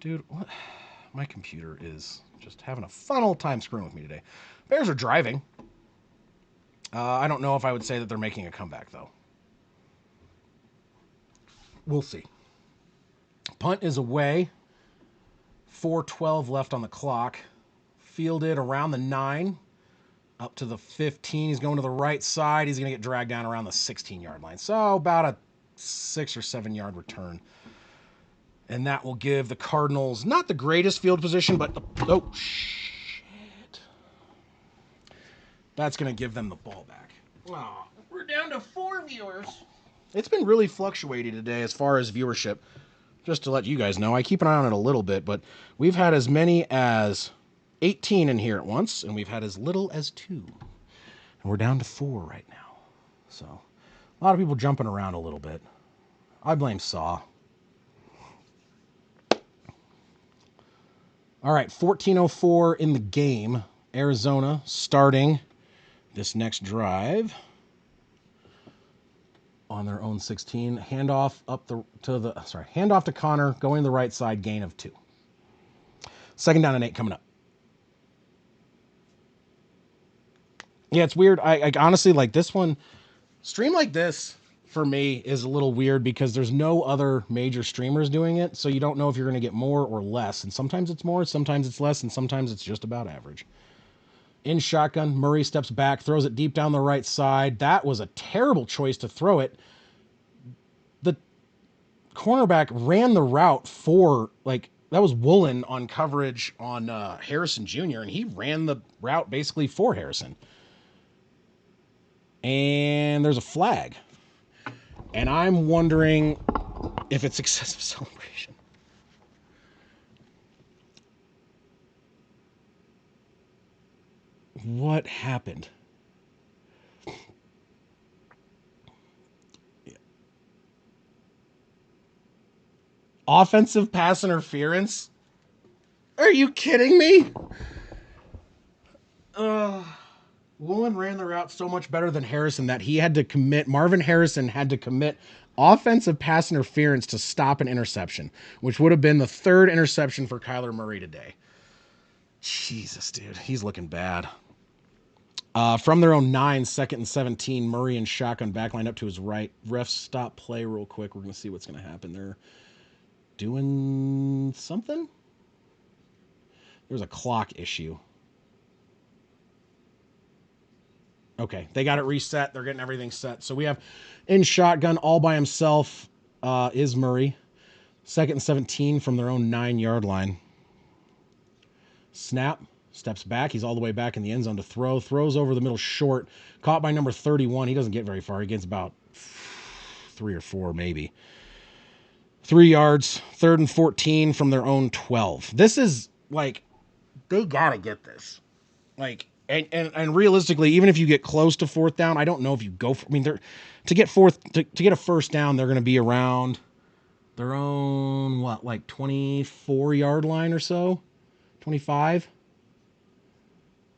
Dude, what? My computer is just having a fun old time screwing with me today. Bears are driving. I don't know if I would say that they're making a comeback, though. We'll see. Punt is away. 4:12 left on the clock. Fielded around the 9. Up to the 15. He's going to the right side. He's going to get dragged down around the 16-yard line. So about a 6 or 7-yard return. And that will give the Cardinals not the greatest field position, but oh, shit. That's going to give them the ball back. Oh, we're down to 4 viewers. It's been really fluctuating today as far as viewership. Just to let you guys know, I keep an eye on it a little bit, but we've had as many as 18 in here at once, and we've had as little as 2. And we're down to 4 right now. So a lot of people jumping around a little bit. I blame Saw. All right, 14:04 in the game. Arizona starting this next drive on their own 16. Handoff to Connor, going to the right side, gain of 2. Second down and 8 coming up. Yeah, it's weird. I honestly like this one. Stream like this for me is a little weird because there's no other major streamers doing it, so you don't know if you're going to get more or less. And sometimes it's more, sometimes it's less, and sometimes it's just about average. In shotgun, Murray steps back, throws it deep down the right side. That was a terrible choice to throw it. The cornerback ran the route for, like, that was Woolen on coverage on Harrison Jr., and he ran the route basically for Harrison. And there's a flag. And I'm wondering if it's excessive celebration. What happened? Offensive pass interference? Are you kidding me? Woolen ran the route so much better than Harrison that Marvin Harrison had to commit offensive pass interference to stop an interception, which would have been the 3rd interception for Kyler Murray today. Jesus, dude. He's looking bad. From their own 9, 2nd and 17, Murray and shotgun backline up to his right. Refs stop play real quick. We're going to see what's going to happen. They're doing something? There's a clock issue. Okay, they got it reset. They're getting everything set. So we have in shotgun all by himself is Murray. 2nd and 17 from their own 9-yard line. Snap, steps back. He's all the way back in the end zone to throw. Throws over the middle short. Caught by number 31. He doesn't get very far. He gets about 3 or 4 maybe. 3 yards. 3rd and 14 from their own 12. This is like, they got to get this. Like, and realistically, even if you get close to 4th down, I don't know if you go for, I mean, to get a first down, they're going to be around their own, like 24-yard line or so, 25.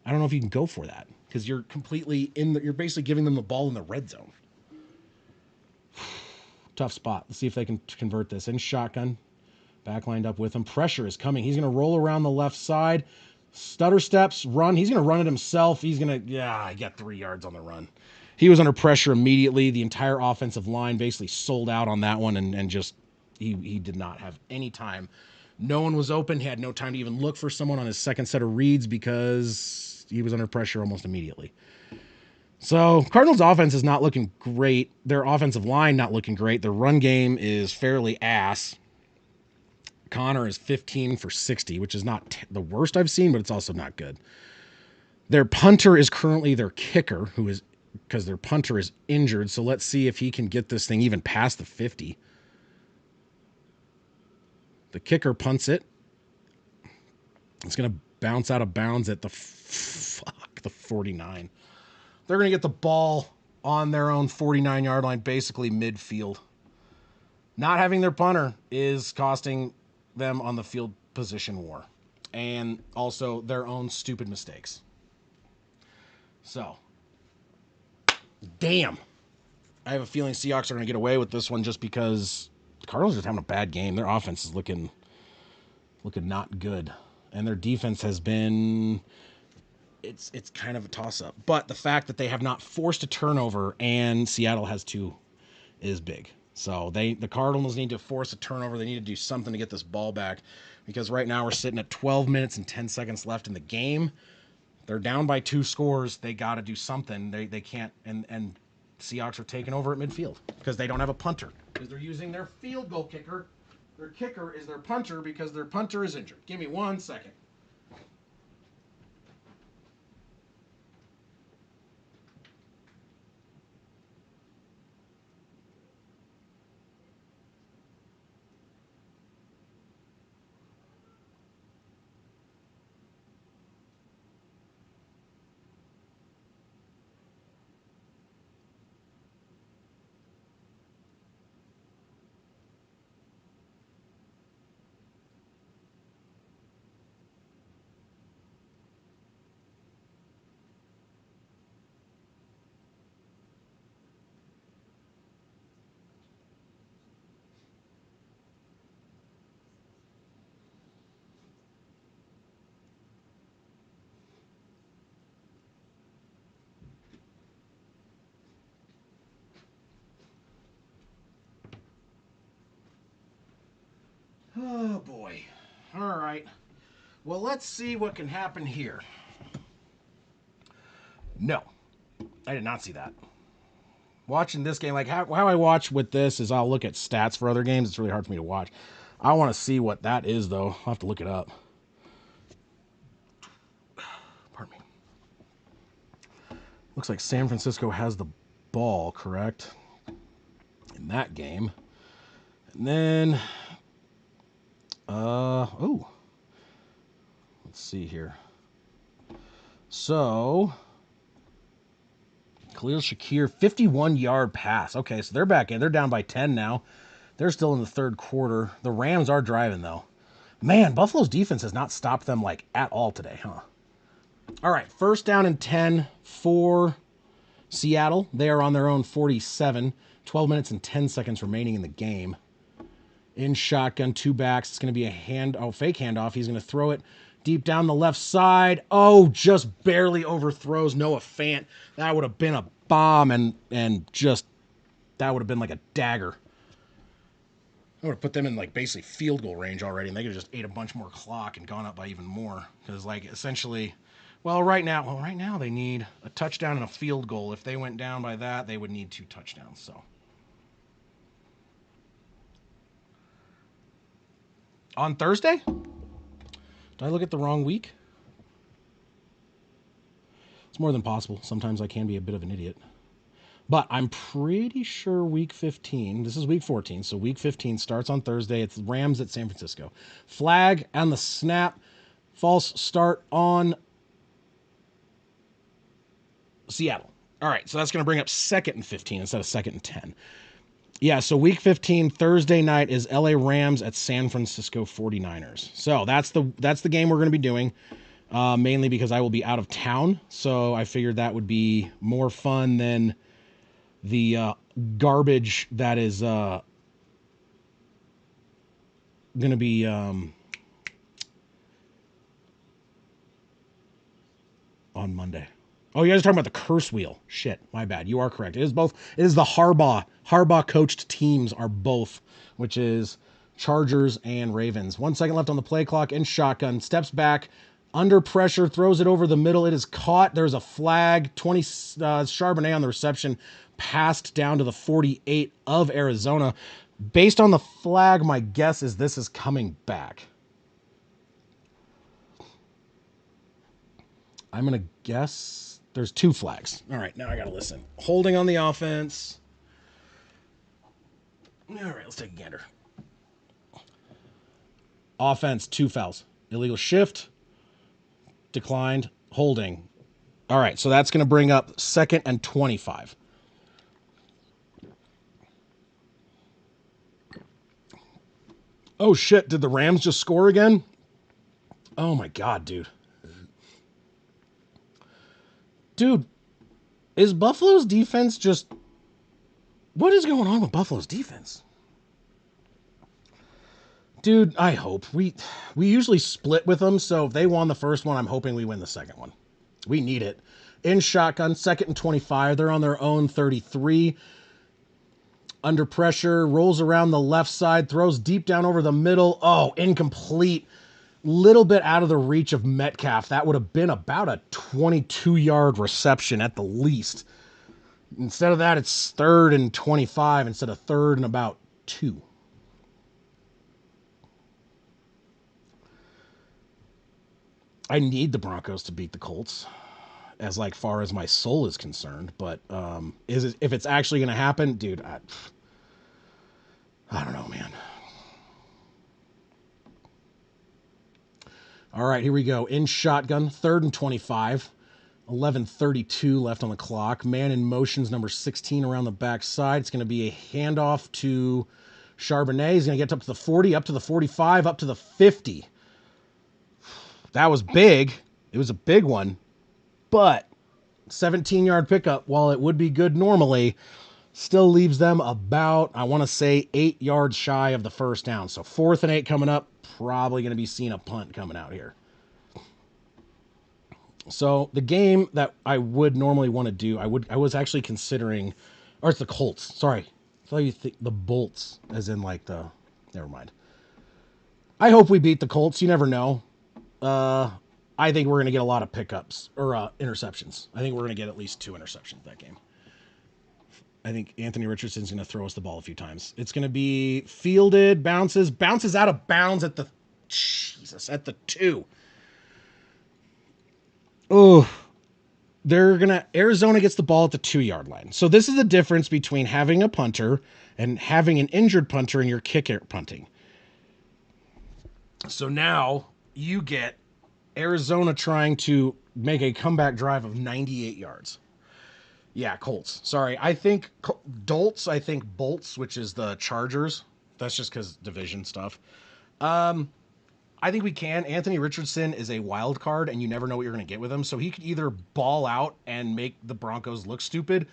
I don't know if you can go for that because you're you're basically giving them the ball in the red zone. Tough spot. Let's see if they can convert this. In shotgun, back lined up with him. Pressure is coming. He's going to roll around the left side. Stutter steps, run. He's going to run it himself. He got 3 yards on the run. He was under pressure immediately. The entire offensive line basically sold out on that one and just, he did not have any time. No one was open. He had no time to even look for someone on his second set of reads because he was under pressure almost immediately. So Cardinals offense is not looking great. Their offensive line not looking great. Their run game is fairly ass. Connor is 15 for 60, which is not the worst I've seen, but it's also not good. Their punter is currently their kicker, because their punter is injured. So let's see if he can get this thing even past the 50. The kicker punts it. It's going to bounce out of bounds at the 49. They're going to get the ball on their own 49-yard line, basically midfield. Not having their punter is costing them on the field position war, and also their own stupid mistakes. So, damn. I have a feeling Seahawks are going to get away with this one just because the Cardinals are just having a bad game. Their offense is looking not good, and their defense has been, it's kind of a toss-up. But the fact that they have not forced a turnover and Seattle has 2 is big. So the Cardinals need to force a turnover. They need to do something to get this ball back because right now we're sitting at 12 minutes and 10 seconds left in the game. They're down by 2 scores. They got to do something. They can't, and Seahawks are taking over at midfield because they don't have a punter because they're using their field goal kicker. Their kicker is their punter because their punter is injured. Give me 1 second. Oh, boy. All right. Well, let's see what can happen here. No, I did not see that. Watching this game, like how I watch with this is I'll look at stats for other games. It's really hard for me to watch. I want to see what that is, though. I'll have to look it up. Pardon me. Looks like San Francisco has the ball, correct? In that game. And then, oh, let's see here. So, Khalil Shakir, 51-yard pass. Okay, so they're back in. They're down by 10 now. They're still in the third quarter. The Rams are driving, though. Man, Buffalo's defense has not stopped them, like, at all today, huh? All right, first down and 10 for Seattle. They are on their own 47. 12 minutes and 10 seconds remaining in the game. In shotgun, two backs. It's going to be a fake handoff. He's going to throw it deep down the left side. Oh, just barely overthrows Noah Fant. That would have been a bomb and just, that would have been like a dagger. I would have put them in like basically field goal range already, and they could have just ate a bunch more clock and gone up by even more. Because like essentially, right now they need a touchdown and a field goal. If they went down by that, they would need 2 touchdowns. So on Thursday, did I look at the wrong week? It's more than possible. Sometimes I can be a bit of an idiot. But I'm pretty sure week 15, this is week 14, so week 15 starts on Thursday. It's Rams at San Francisco. Flag and the snap. False start on Seattle. All right, so that's going to bring up 2nd and 15 instead of 2nd and 10. Yeah, so week 15, Thursday night is LA Rams at San Francisco 49ers. So that's the game we're going to be doing, mainly because I will be out of town. So I figured that would be more fun than the garbage that is going to be on Monday. Oh, you guys are talking about the curse wheel. Shit, my bad. You are correct. It is both. It is the Harbaugh coached teams are both, which is Chargers and Ravens. 1 second left on the play clock. In shotgun, steps back, under pressure, throws it over the middle. It is caught. There's a flag. 20 Charbonnet on the reception, passed down to the 48 of Arizona. Based on the flag, my guess is this is coming back. I'm going to guess there's 2 flags. All right, now I got to listen. Holding on the offense. All right, let's take a gander. Offense, 2 fouls. Illegal shift, declined, holding. All right, so that's going to bring up 2nd and 25. Oh, shit, did the Rams just score again? Oh, my God, dude. Dude, is Buffalo's defense just... What is going on with Buffalo's defense? Dude, I hope. We usually split with them, so if they won the first one, I'm hoping we win the second one. We need it. In shotgun, 2nd and 25. They're on their own 33. Under pressure, rolls around the left side, throws deep down over the middle. Oh, incomplete. Little bit out of the reach of Metcalf. That would have been about a 22-yard reception at the least. Instead of that, it's 3rd and 25 instead of 3rd and about 2. I need the Broncos to beat the Colts as like far as my soul is concerned, but if it's actually going to happen, dude, I don't know, man. All right, here we go. In shotgun, 3rd and 25. 11:32 left on the clock. Man in motion's number 16 around the backside. It's going to be a handoff to Charbonnet. He's going to get up to the 40, up to the 45, up to the 50. That was big. It was a big one. But 17-yard pickup, while it would be good normally, still leaves them about, I want to say, 8 yards shy of the first down. So 4th and 8 coming up. Probably going to be seeing a punt coming out here. So the game that I would normally want to do, I was actually considering, or it's the Colts. Sorry. I thought you think the Bolts, as in like the, never mind. I hope we beat the Colts. You never know. I think we're going to get a lot of pickups or interceptions. I think we're going to get at least 2 interceptions that game. I think Anthony Richardson's going to throw us the ball a few times. It's going to be fielded, bounces out of bounds at the 2. Oh, Arizona gets the ball at the 2-yard line. So this is the difference between having a punter and having an injured punter in your kicker punting. So now you get Arizona trying to make a comeback drive of 98 yards. Yeah, Colts. Sorry. I think Dolts, I think Bolts, which is the Chargers. That's just because division stuff. I think we can. Anthony Richardson is a wild card, and you never know what you're going to get with him. So he could either ball out and make the Broncos look stupid,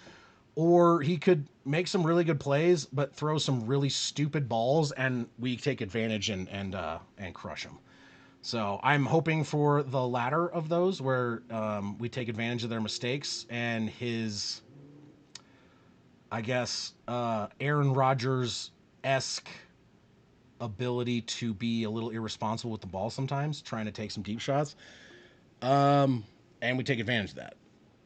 or he could make some really good plays, but throw some really stupid balls, and we take advantage and crush them. So I'm hoping for the latter of those, where we take advantage of their mistakes and his, I guess, Aaron Rodgers-esque ability to be a little irresponsible with the ball sometimes, trying to take some deep shots. And we take advantage of that.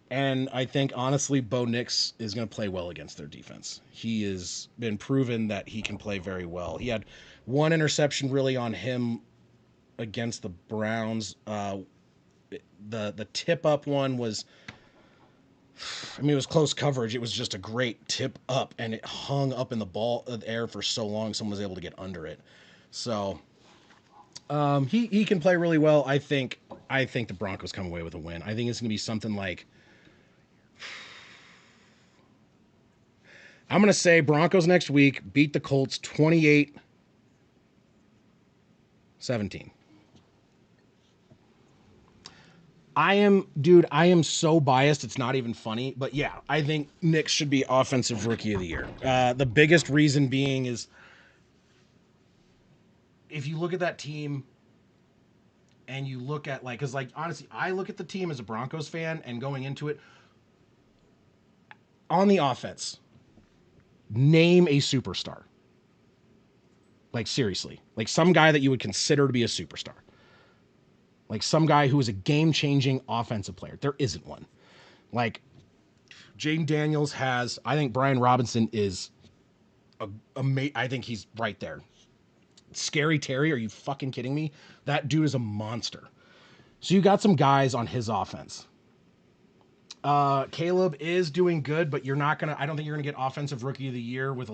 And I think, honestly, Bo Nix is going to play well against their defense. He has been proven that he can play very well. He had 1 interception really on him against the Browns. The tip-up one was, it was close coverage. It was just a great tip up, and it hung up in the air for so long, someone was able to get under it. So he can play really well. I think the Broncos come away with a win. I think it's going to be something like, I'm going to say Broncos next week beat the Colts 28-17. I am so biased, it's not even funny. But yeah, I think Nick should be Offensive Rookie of the Year. The biggest reason being is, if you look at that team and you look at, because honestly, I look at the team as a Broncos fan, and going into it, on the offense, name a superstar. Like, seriously. Like, some guy that you would consider to be a superstar. Like, some guy who is a game-changing offensive player. There isn't one. Like, Jaden Daniels has, I think Brian Robinson is I think he's right there. Scary Terry, are you fucking kidding me? That dude is a monster. So you got some guys on his offense. Caleb is doing good, but I don't think you're gonna get Offensive Rookie of the Year with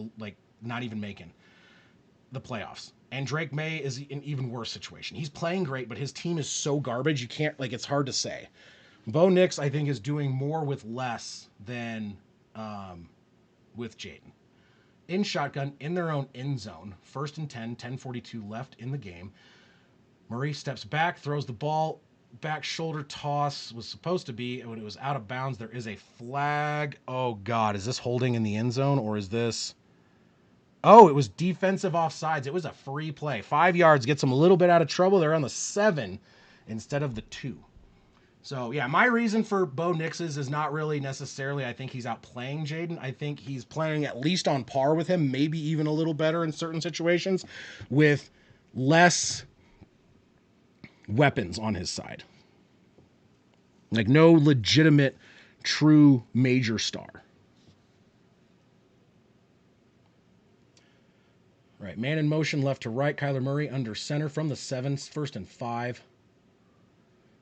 not even making the playoffs. And Drake May is an even worse situation. He's playing great, but his team is so garbage, you can't, it's hard to say. Bo Nix, I think, is doing more with less than with Jaden. In shotgun, in their own end zone, 1st and 10, 10:42 left in the game. Murray steps back, throws the ball, back shoulder toss was supposed to be, when it was out of bounds, there is a flag. Oh, God, is this holding in the end zone, or is this... Oh, it was defensive offsides. It was a free play. 5 yards gets them a little bit out of trouble. They're on the 7 instead of the 2. So, yeah, my reason for Bo Nix's is not really necessarily I think he's outplaying Jaden. I think he's playing at least on par with him, maybe even a little better in certain situations, with less weapons on his side. Like, no legitimate, true major star. Right, man in motion, left to right. Kyler Murray under center from the 7, 1st and 5. It's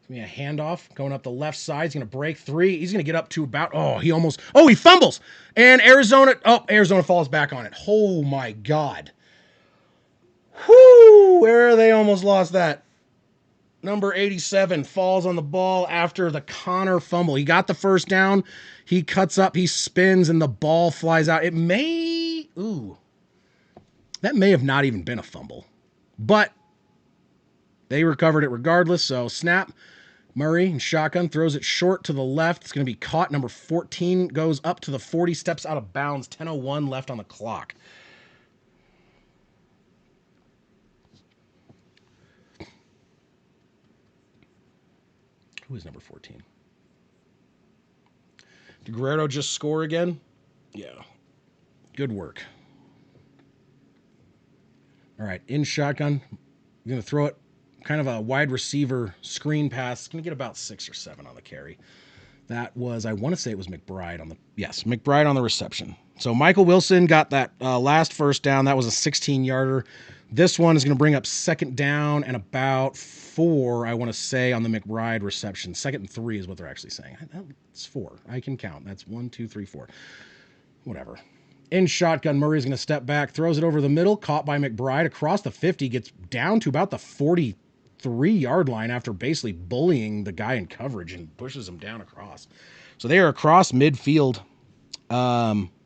going to be a handoff going up the left side. He's going to break 3. He's going to get up to about, he fumbles. And Arizona falls back on it. Oh, my God. Whoo, where they almost lost that. Number 87 falls on the ball after the Connor fumble. He got the first down. He cuts up, he spins, and the ball flies out. That may have not even been a fumble. But they recovered it regardless, so snap. Murray in shotgun throws it short to the left. It's going to be caught. Number 14 goes up to the 40, steps out of bounds. 10:01 left on the clock. Who is number 14? Did Guerrero just score again? Yeah. Good work. All right, in shotgun. going to throw it kind of a wide receiver screen pass. It's going to get about 6 or 7 on the carry. That was, I want to say it was McBride on the, yes, McBride on the reception. So Michael Wilson got that last first down. That was a 16-yarder. This one is going to bring up second down and about 4, I want to say, on the McBride reception. 2nd and 3 is what they're actually saying. It's 4. I can count. That's 1, 2, 3, 4. Whatever. In shotgun, Murray's going to step back, throws it over the middle, caught by McBride across the 50, gets down to about the 43-yard line after basically bullying the guy in coverage and pushes him down across. So they are across midfield.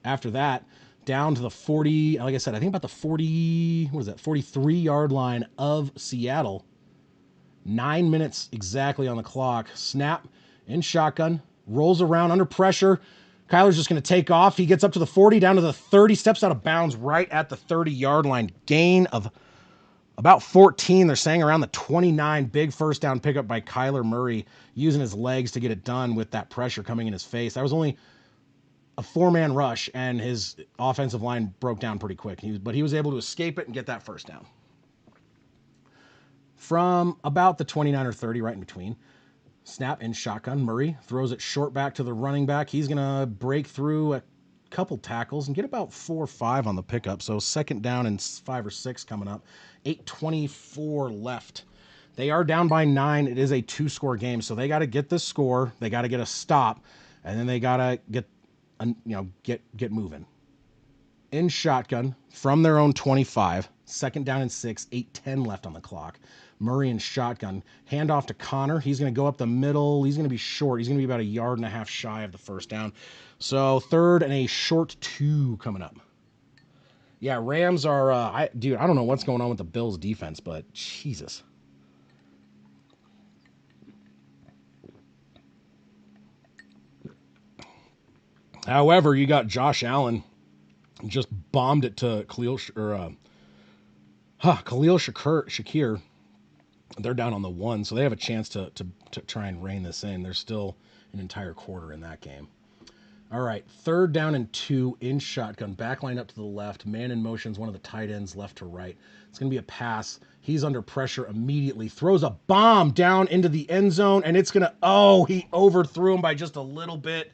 After that, down to the 40, like I said, I think about the 43-yard line of Seattle. 9 minutes exactly on the clock. Snap in shotgun, rolls around under pressure. Kyler's just going to take off. He gets up to the 40, down to the 30, steps out of bounds right at the 30-yard line. Gain of about 14. They're saying around the 29. Big first down pickup by Kyler Murray, using his legs to get it done with that pressure coming in his face. That was only a 4-man rush, and his offensive line broke down pretty quick. But he was able to escape it and get that first down. From about the 29 or 30, right in between. Snap in shotgun. Murray throws it short back to the running back. He's going to break through a couple tackles and get about 4 or 5 on the pickup. So second down and 5 or 6 coming up. 8:24 left. They are down by 9. It is a 2-score game, so they got to get this score. They got to get a stop, and then they got to get moving. In shotgun from their own 25. Second down and 6. 8:10 left on the clock. Murray in shotgun. Handoff to Connor. He's going to go up the middle. He's going to be short. He's going to be about 1.5 yards shy of the first down. So third and a short 2 coming up. Yeah, Rams are, I don't know what's going on with the Bills defense, but Jesus. However, you got Josh Allen just bombed it to Khalil Shakir. They're down on the 1, so they have a chance to try and rein this in. There's still an entire quarter in that game. All right, third down and 2 in shotgun. Backline up to the left. Man in motion is one of the tight ends left to right. It's going to be a pass. He's under pressure immediately. Throws a bomb down into the end zone, and it's going to, he overthrew him by just a little bit.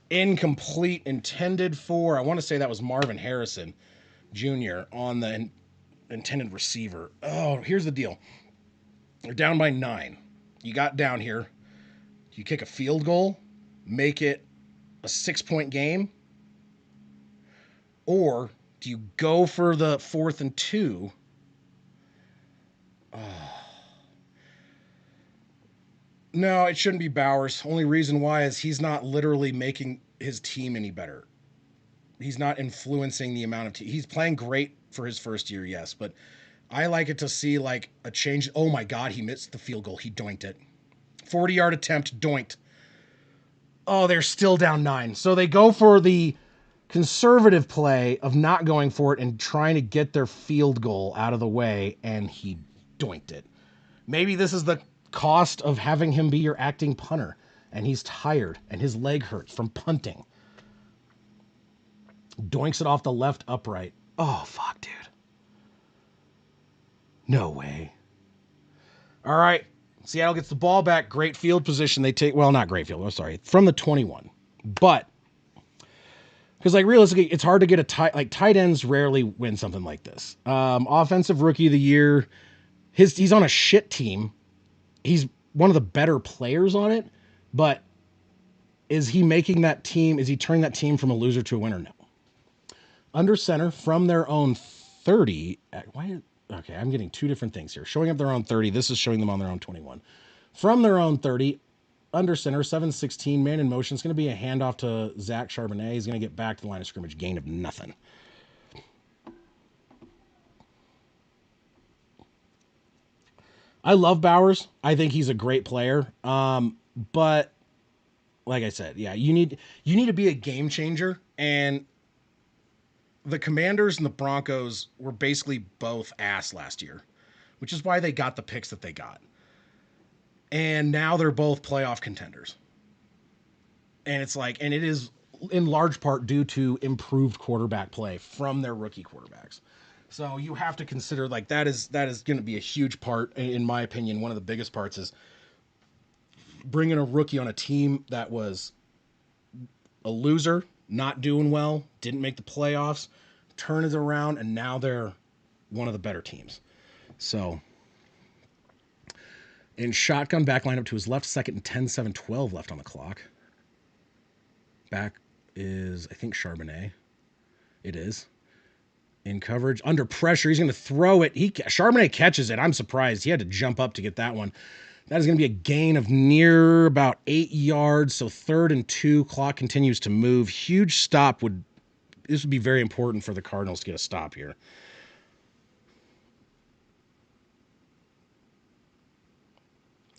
Incomplete, intended for, I want to say that was Marvin Harrison Jr. on the intended receiver. Oh, here's the deal. They're down by 9. You got down here. You kick a field goal, make it a 6-point game, or do you go for the 4th and 2? No, it shouldn't be Bowers. Only reason why is he's not literally making his team any better. He's not influencing the amount of he's playing great for his first year, yes, but I like it to see like a change. Oh my God, he missed the field goal. He doinked it. 40-yard attempt, doinked. Oh, they're still down 9. So they go for the conservative play of not going for it and trying to get their field goal out of the way, and he doinked it. Maybe this is the cost of having him be your acting punter, and he's tired and his leg hurts from punting. Doinks it off the left upright. Oh, fuck, dude. No way. All right. Seattle gets the ball back. Great field position. They take, well, not great field. I'm sorry. From the 21. But, because like realistically, it's hard to get tight ends rarely win something like this. Offensive rookie of the year. He's on a shit team. He's one of the better players on it. But is he making that team, is he turning that team from a loser to a winner? No. Under center from their own 30. Okay, I'm getting 2 different things here. Showing up their own 30. This is showing them on their own 21. From their own 30, under center, 7-16, man in motion. It's going to be a handoff to Zach Charbonnet. He's going to get back to the line of scrimmage. Gain of nothing. I love Bowers. I think he's a great player. But like I said, yeah, you need to be a game changer, and the Commanders and the Broncos were basically both ass last year, which is why they got the picks that they got. And now they're both playoff contenders. And it's like, and it is in large part due to improved quarterback play from their rookie quarterbacks. So you have to consider like that is going to be a huge part, in my opinion. One of the biggest parts is bringing a rookie on a team that was a loser, not doing well, didn't make the playoffs, turn it around, and now they're one of the better teams. So in shotgun, back line up to his left, second and 10, 7, 12 left on the clock. Back is, I think, Charbonnet. It is. In coverage, under pressure, he's going to throw it. Charbonnet catches it. I'm surprised. He had to jump up to get that one. That is going to be a gain of near about 8 yards. So 3rd and 2. Clock continues to move. Huge stop this would be very important for the Cardinals to get a stop here.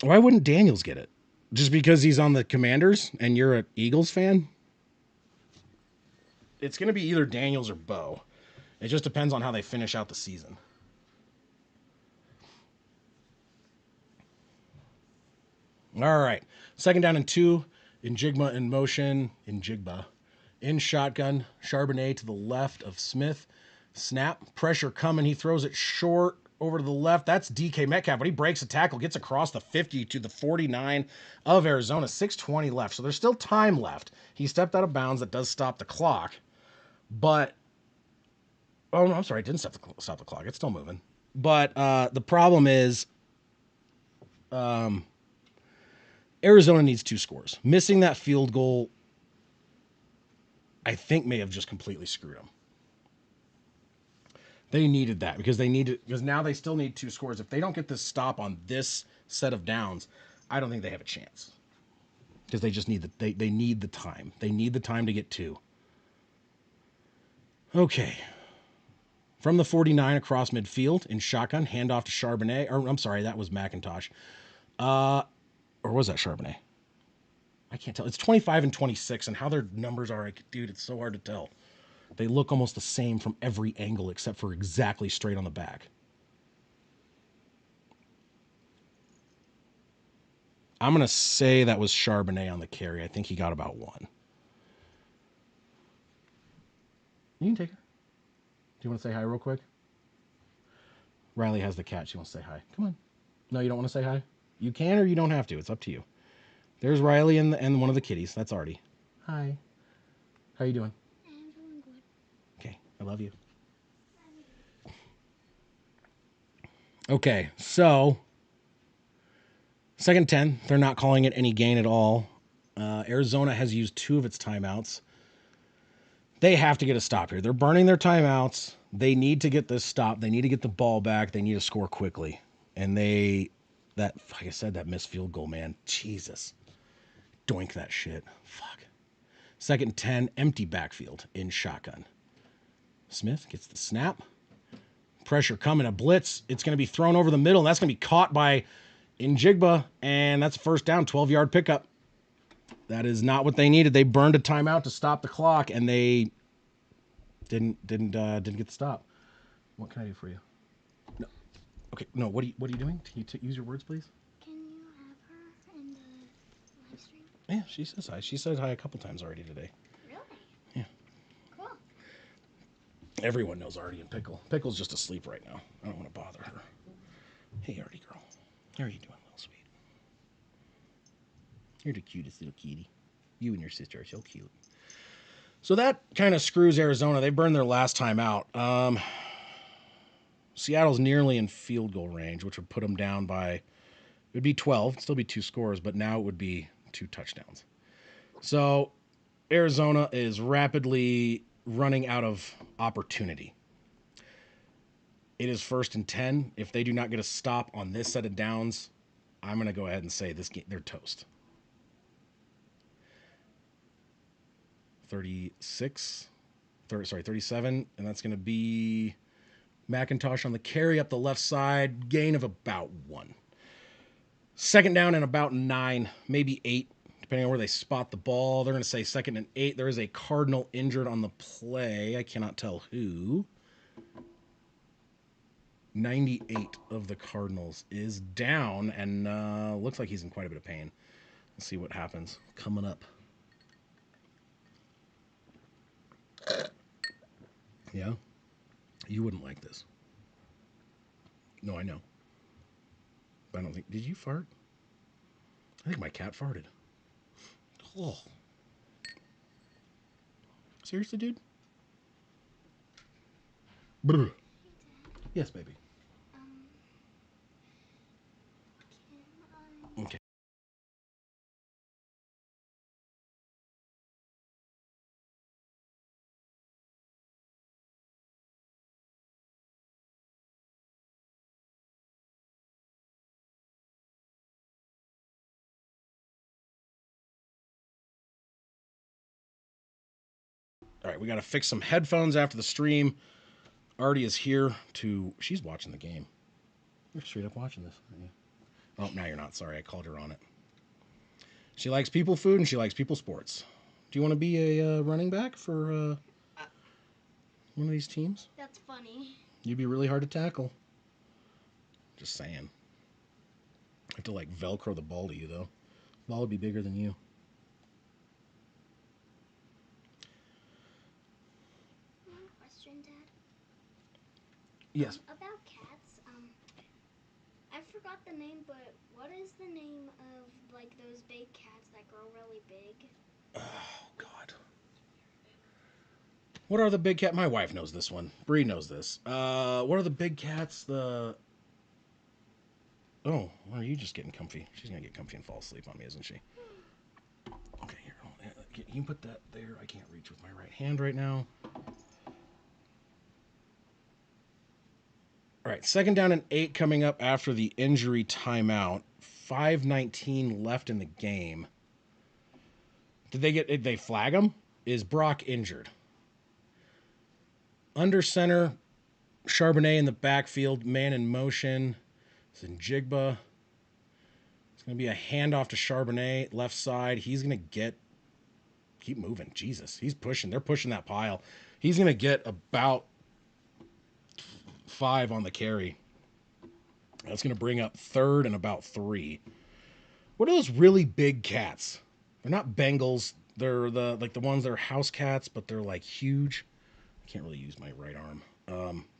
Why wouldn't Daniels get it? Just because he's on the Commanders and you're an Eagles fan? It's going to be either Daniels or Bo. It just depends on how they finish out the season. All right. 2nd down and 2. Njigba in motion. Njigba in shotgun. Charbonnet to the left of Smith. Snap. Pressure coming. He throws it short over to the left. That's DK Metcalf, but he breaks a tackle, gets across the 50 to the 49 of Arizona. 6:20 left. So there's still time left. He stepped out of bounds. That does stop the clock. But, oh, no, I'm sorry. It didn't stop the clock. It's still moving. But the problem is Arizona needs 2 scores. Missing that field goal, I think, may have just completely screwed them. They needed that because now they still need 2 scores. If they don't get this stop on this set of downs, I don't think they have a chance. Because they just need they need the time. They need the time to get 2. Okay. From the 49 across midfield in shotgun, handoff to Charbonnet. Or I'm sorry, that was McIntosh. Or was that Charbonnet? I can't tell. It's 25 and 26, and how their numbers are, dude, it's so hard to tell. They look almost the same from every angle except for exactly straight on the back. I'm going to say that was Charbonnet on the carry. I think he got about 1. You can take her. Do you want to say hi real quick? Riley has the cat. She wants to say hi. Come on. No, you don't want to say hi? You can or you don't have to. It's up to you. There's Riley and one of the kitties. That's Artie. Hi. How you doing? I'm doing good. Okay. I love you. Okay. So, 2nd 10. They're not calling it any gain at all. Arizona has used 2 of its timeouts. They have to get a stop here. They're burning their timeouts. They need to get this stop. They need to get the ball back. They need to score quickly. And like I said, that missed field goal, man. Jesus. Doink that shit. Fuck. 2nd 10, empty backfield in shotgun. Smith gets the snap. Pressure coming, a blitz. It's going to be thrown over the middle, and that's going to be caught by Njigba, and that's a 1st down, 12-yard pickup. That is not what they needed. They burned a timeout to stop the clock, and they didn't get the stop. What can I do for you? No. Okay. No. What are you doing? Can you use your words, please? Can you have her in the live stream? Yeah, she says hi. She said hi a couple times already today. Really? Yeah. Cool. Everyone knows Artie and Pickle. Pickle's just asleep right now. I don't want to bother her. Hey, Artie girl. How are you doing, little sweet? You're the cutest little kitty. You and your sister are so cute. So that kind of screws Arizona. They burned their last time out. Seattle's nearly in field goal range, which would put them down by, it would be 12. It'd still be 2 scores, but now it would be 2 touchdowns. So Arizona is rapidly running out of opportunity. It is 1st and 10. If they do not get a stop on this set of downs, I'm going to go ahead and say this game, they're toast. 37, and that's going to be McIntosh on the carry up the left side, gain of about 1. 2nd down and about 9, maybe 8, depending on where they spot the ball. They're going to say 2nd and 8. There is a Cardinal injured on the play. I cannot tell who. 98 of the Cardinals is down and looks like he's in quite a bit of pain. Let's see what happens. Coming up. Yeah. You wouldn't like this. No, I know. But I don't think. Did you fart? I think my cat farted. Oh. Seriously, dude? Brr. Yes, baby. Can I? Okay. All right, we got to fix some headphones after the stream. Artie is here to. She's watching the game. You're straight up watching this, aren't you? Oh, now you're not. Sorry, I called her on it. She likes people food and she likes people sports. Do you want to be a running back for one of these teams? That's funny. You'd be really hard to tackle. Just saying. I have to like Velcro the ball to you though. The ball would be bigger than you. One question, Dad. Yes. About cats. I forgot the name, but what is the name of like those big cats that grow really big? Oh God. What are the big cat? My wife knows this one. Bree knows this. What are the big cats? The Oh, are you just getting comfy? She's gonna get comfy and fall asleep on me, isn't she? Okay, here. You can put that there. I can't reach with my right hand right now. All right, 2nd down and 8 coming up after the injury timeout. 5:19 left in the game. Did they flag him? Is Brock injured? Under center, Charbonnet in the backfield, man in motion. It's in Jigba. It's going to be a handoff to Charbonnet, left side. He's going to keep moving. Jesus, he's pushing. They're pushing that pile. He's going to get about 5 on the carry. That's going to bring up 3rd and about 3. What are those really big cats? They're not Bengals. They're the ones that are house cats, but they're like huge. I can't really use my right arm.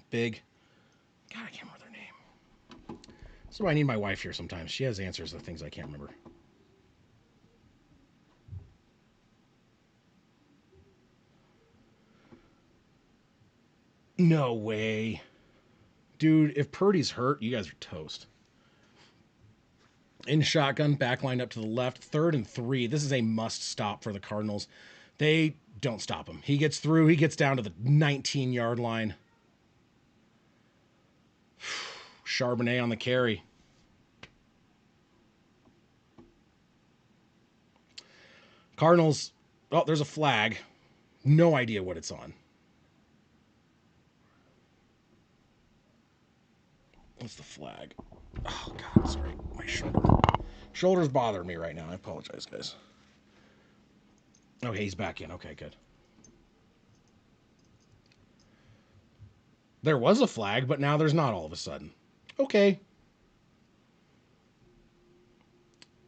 Big. God, I can't remember their name. So I need my wife here sometimes. She has answers to things I can't remember. No way. Dude, if Purdy's hurt, you guys are toast. In shotgun, back line up to the left, 3rd and 3. This is a must stop for the Cardinals. They don't stop him. He gets through. He gets down to the 19-yard line. Charbonnet on the carry. Cardinals. Oh, there's a flag. No idea what it's on. What's the flag? Oh, God, sorry. My shoulder's bothering me right now. I apologize, guys. Okay, he's back in. Okay, good. There was a flag, but now there's not all of a sudden. Okay.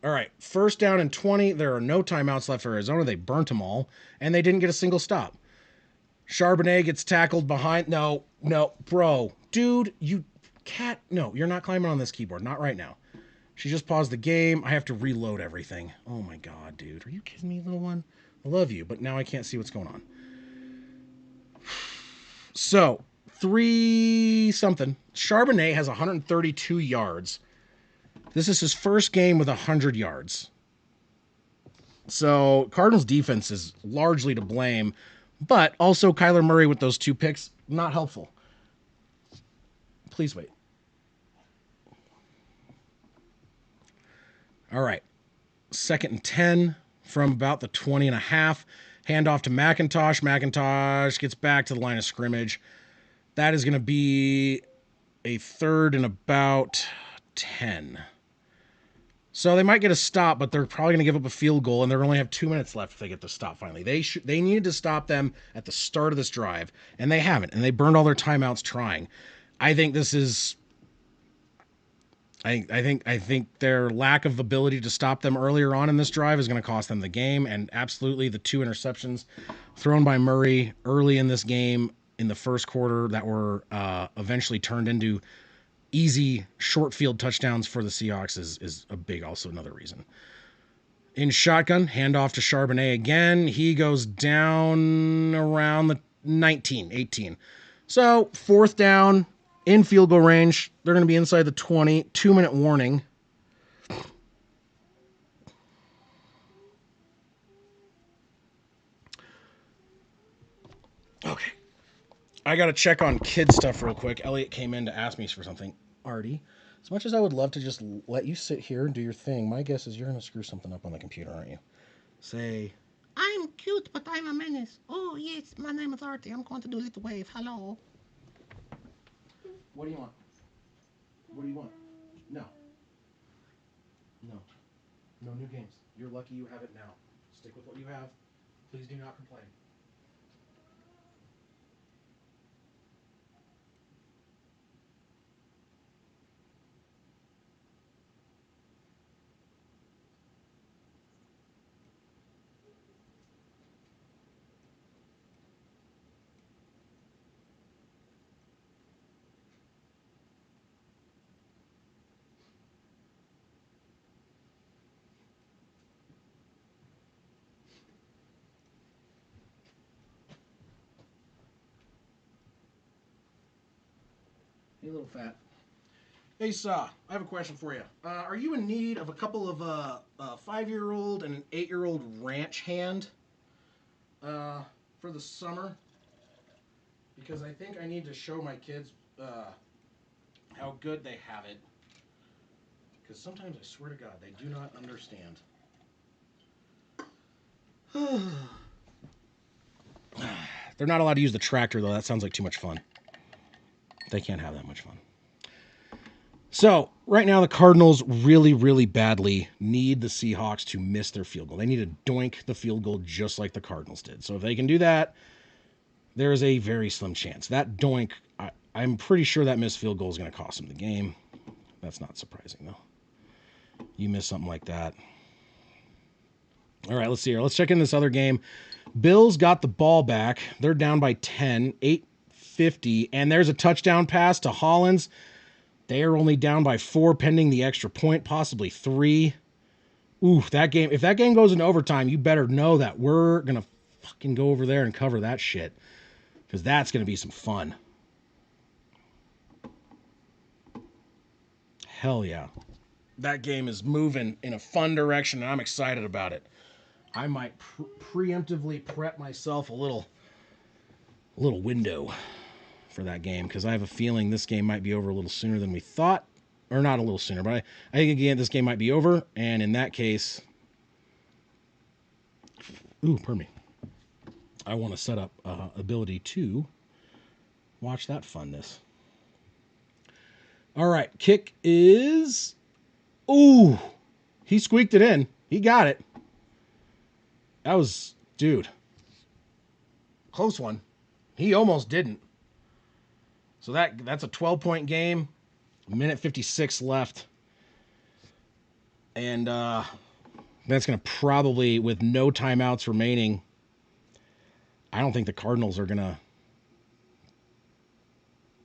All right, 1st down and 20. There are no timeouts left for Arizona. They burnt them all, and they didn't get a single stop. Charbonnet gets tackled behind. No, bro. Dude, you cat. No, you're not climbing on this keyboard. Not right now. She just paused the game. I have to reload everything. Oh my God, dude. Are you kidding me, little one? I love you, but now I can't see what's going on. So, 3-something. Charbonnet has 132 yards. This is his first game with 100 yards. So, Cardinals defense is largely to blame, but also Kyler Murray with those 2 picks, not helpful. Please wait. All right. 2nd and 10 from about the 20 and a half. Handoff to McIntosh. McIntosh gets back to the line of scrimmage. That is going to be a 3rd and about 10. So they might get a stop, but they're probably going to give up a field goal, and they only have 2 minutes left if they get the stop finally. They needed to stop them at the start of this drive, and they haven't, and they burned all their timeouts trying. I think this is... I think their lack of ability to stop them earlier on in this drive is going to cost them the game, and absolutely the 2 interceptions thrown by Murray early in this game in the first quarter that were eventually turned into easy short field touchdowns for the Seahawks is a big, also another reason. In shotgun, handoff to Charbonnet again. He goes down around the 19, 18. So 4th down, in field goal range. They're going to be inside the 20. 2-minute warning. Okay. I got to check on kid stuff real quick. Elliot came in to ask me for something. Artie, as much as I would love to just let you sit here and do your thing, my guess is you're going to screw something up on the computer, aren't you? Say, I'm cute, but I'm a menace. Oh, yes, my name is Artie. I'm going to do a little wave. Hello. what do you want? What do you want? No. No. No new games. You're lucky you have it now. Stick with what you have. Please do not complain. Hey, little fat. Hey, Saw, I have a question for you. Are you in need of a couple of a 5-year-old and an 8-year-old ranch hand for the summer? Because I think I need to show my kids how good they have it. Because sometimes I swear to God, they do not understand. They're not allowed to use the tractor, though. That sounds like too much fun. They can't have that much fun. So, right now, the Cardinals really, really badly need the Seahawks to miss their field goal. They need to doink the field goal just like the Cardinals did. So, if they can do that, there is a very slim chance. That doink, I'm pretty sure that missed field goal is going to cost them the game. That's not surprising, though. You miss something like that. All right, let's see here. Let's check in this other game. Bills got the ball back. They're down by 10, 8:50, and there's a touchdown pass to Hollins. They are only down by 4 pending the extra point, possibly 3. Ooh, that game. If that game goes into overtime, you better know that we're going to fucking go over there and cover that shit. Because that's going to be some fun. Hell yeah. That game is moving in a fun direction, and I'm excited about it. I might preemptively prep myself a little window for that game, because I have a feeling this game might be over a little sooner than we thought. Or not a little sooner, but I think again this game might be over, and in that case, pardon me, I want to set up ability to watch that funness. All right, kick is, he squeaked it in. He got it. That was, dude, close one. He almost didn't. So that's a 12-point game. Minute 56 left. And that's going to probably, with no timeouts remaining, I don't think the Cardinals are going to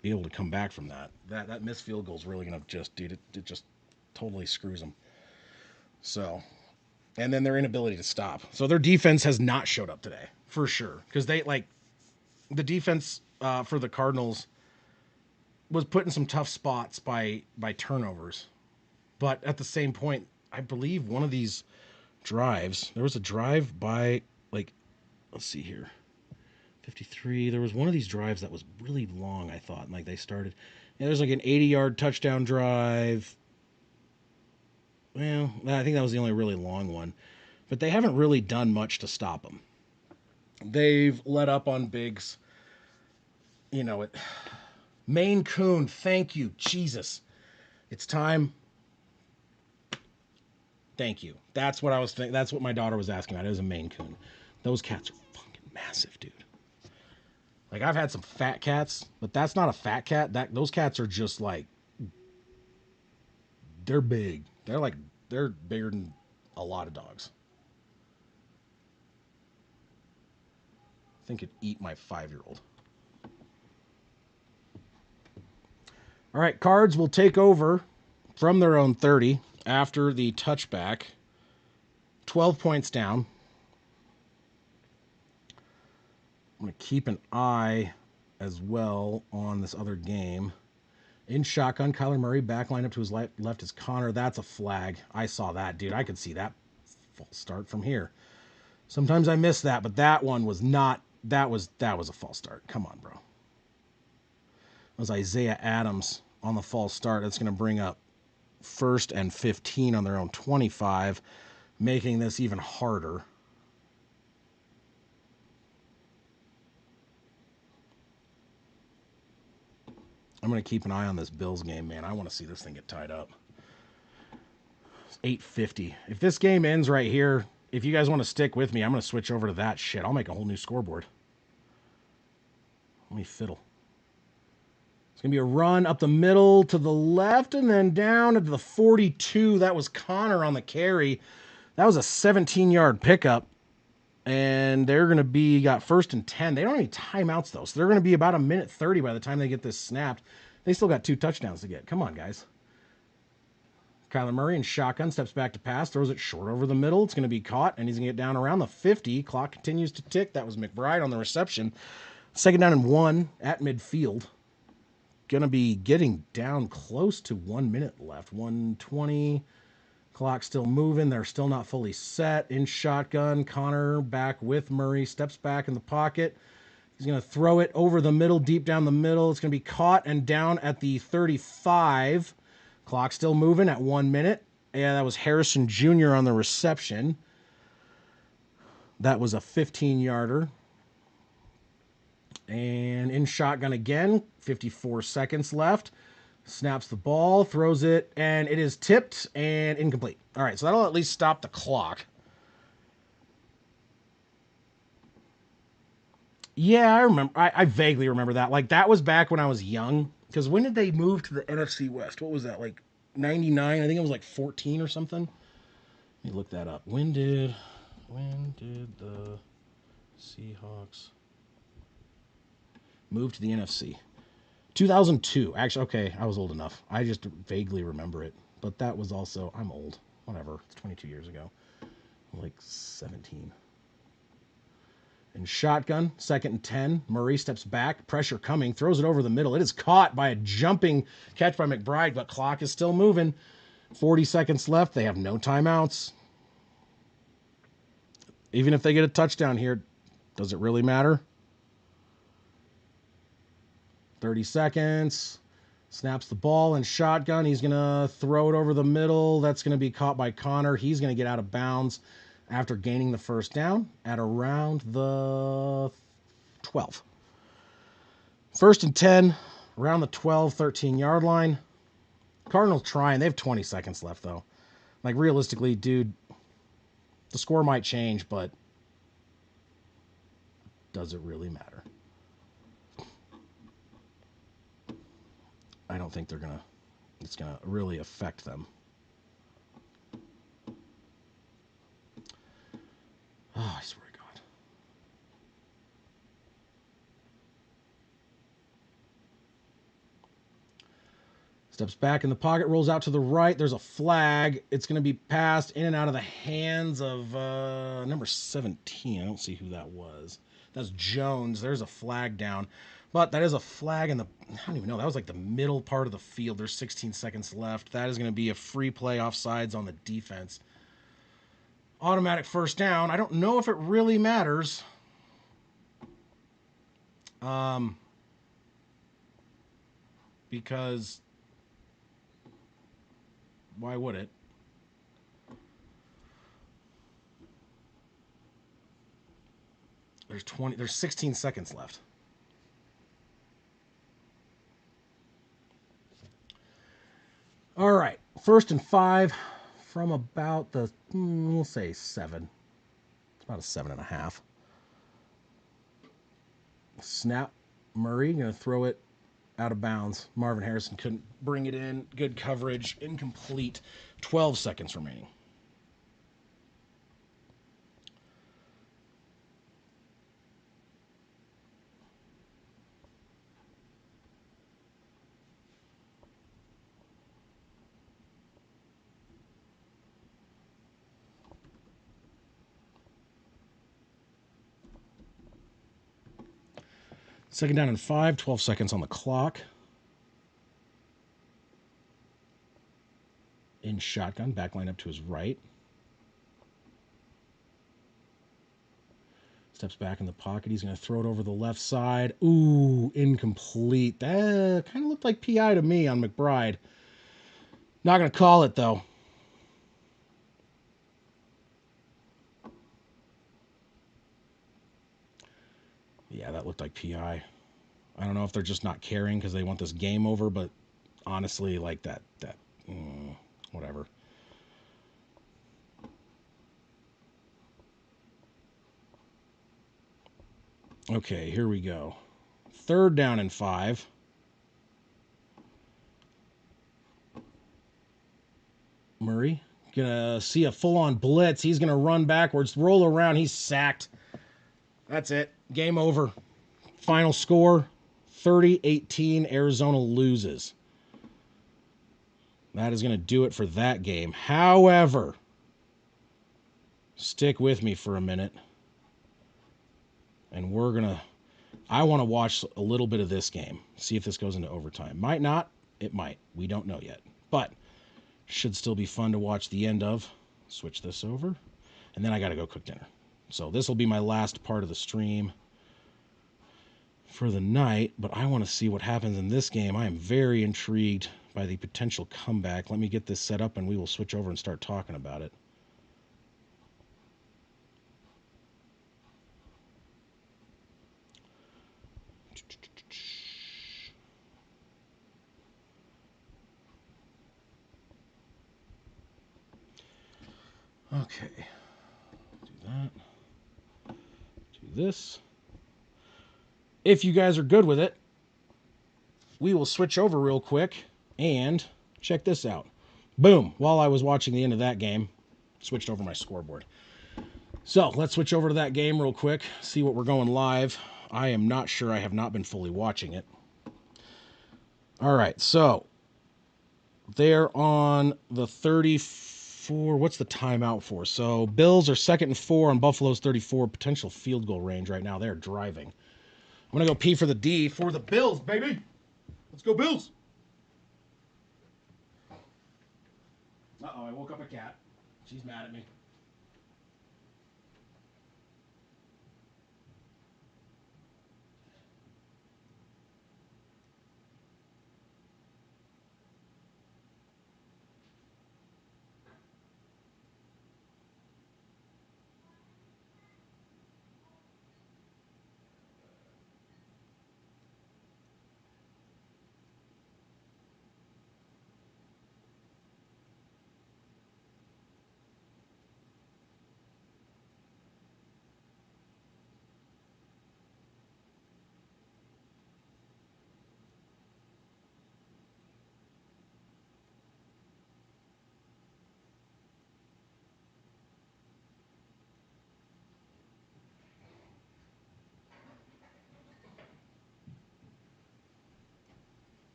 be able to come back from that. That missed field goal is really going to just, dude, it just totally screws them. So, and then their inability to stop. So their defense has not showed up today, for sure. Because the defense for the Cardinals was put in some tough spots by turnovers. But at the same point, I believe one of these drives, there was a drive by, let's see here, 53. There was one of these drives that was really long, I thought. They started, there's an 80-yard touchdown drive. Well, I think that was the only really long one. But they haven't really done much to stop them. They've let up on Biggs. Maine Coon, thank you, Jesus. It's time. Thank you. That's what I was thinking. That's what my daughter was asking about. It was a Maine Coon. Those cats are fucking massive, dude. I've had some fat cats, but that's not a fat cat. Those cats are just they're big. They're bigger than a lot of dogs. I think it'd eat my 5-year-old. All right, Cards will take over from their own 30 after the touchback. 12 points down. I'm going to keep an eye as well on this other game. In shotgun, Kyler Murray back line up to his left is Connor. That's a flag. I saw that, dude. I could see that false start from here. Sometimes I miss that, but that one was not. That was a false start. Come on, bro. It was Isaiah Adams on the false start. That's going to bring up 1st and 15 on their own 25, making this even harder. I'm going to keep an eye on this Bills game, man. I want to see this thing get tied up. It's 8:50. If this game ends right here, if you guys want to stick with me, I'm going to switch over to that shit. I'll make a whole new scoreboard. Let me fiddle. It's going to be a run up the middle to the left and then down to the 42. That was Connor on the carry. That was a 17-yard pickup. And they're going to got 1st and 10. They don't have any timeouts, though. So they're going to be about a minute 30 by the time they get this snapped. They still got 2 touchdowns to get. Come on, guys. Kyler Murray in shotgun steps back to pass, throws it short over the middle. It's going to be caught, and he's going to get down around the 50. Clock continues to tick. That was McBride on the reception. 2nd down and 1 at midfield. Going to be getting down close to 1 minute left. 1:20. Clock still moving. They're still not fully set. In shotgun, Connor back with Murray. Steps back in the pocket. He's going to throw it over the middle, deep down the middle. It's going to be caught and down at the 35. Clock still moving at 1 minute. Yeah, that was Harrison Jr. on the reception. That was a 15-yarder. And in shotgun again, 54 seconds left. Snaps the ball, throws it, and it is tipped and incomplete. All right, so that'll at least stop the clock. Yeah, I remember. I vaguely remember that. Like, that was back when I was young. Because when did they move to the NFC West? What was that, like 99? I think it was like 14 or something. Let me look that up. When did the Seahawks move to the NFC? 2002. Actually, okay, I was old enough. I just vaguely remember it. But that was also, I'm old. Whatever. It's 22 years ago. I'm like 17. In shotgun, 2nd and 10. Murray steps back. Pressure coming. Throws it over the middle. It is caught by a jumping catch by McBride, but clock is still moving. 40 seconds left. They have no timeouts. Even if they get a touchdown here, does it really matter? 30 seconds. Snaps the ball in shotgun. He's going to throw it over the middle. That's going to be caught by Connor. He's going to get out of bounds after gaining the 1st down at around the 12. 1st and 10, around the 12, 13-yard line. Cardinals trying. They have 20 seconds left, though. Like, realistically, dude, the score might change, but does it really matter? I don't think it's going to really affect them. Oh, I swear to God. Steps back in the pocket, rolls out to the right. There's a flag. It's going to be passed in and out of the hands of number 17. I don't see who that was. That's Jones. There's a flag down. But that is a flag in the, I don't even know. That was like the middle part of the field. There's 16 seconds left. That is going to be a free play offsides on the defense. Automatic 1st down. I don't know if it really matters. Because why would it? There's 16 seconds left. All right, 1st and 5 from about the, we'll say 7. It's about a 7.5. Snap. Murray going to throw it out of bounds. Marvin Harrison couldn't bring it in. Good coverage. Incomplete. 12 seconds remaining. Second down and 5, 12 seconds on the clock. In shotgun, back line up to his right. Steps back in the pocket. He's going to throw it over the left side. Ooh, incomplete. That kind of looked like PI to me on McBride. Not going to call it, though. Yeah, that looked like PI. I don't know if they're just not caring because they want this game over, but honestly, like that whatever. Okay, here we go. Third down and 5. Murray gonna see a full-on blitz. He's gonna run backwards, roll around. He's sacked. That's it. Game over. Final score, 30-18. Arizona loses. That is going to do it for that game. However, stick with me for a minute. And I want to watch a little bit of this game. See if this goes into overtime. Might not. It might. We don't know yet. But should still be fun to watch the end of. Switch this over. And then I got to go cook dinner. So this will be my last part of the stream for the night, but I want to see what happens in this game. I am very intrigued by the potential comeback. Let me get this set up and we will switch over and start talking about it. Okay. Do that. Do this. If you guys are good with it, we will switch over real quick and check this out. Boom. While I was watching the end of that game, switched over my scoreboard. So let's switch over to that game real quick, see what we're going live. I am not sure. I have not been fully watching it. All right, so they're on the 34. What's the timeout for? So Bills are 2nd and 4 on Buffalo's 34, potential field goal range right now. They're driving. I'm going to go P for the D for the Bills, baby. Let's go, Bills. Uh-oh, I woke up a cat. She's mad at me.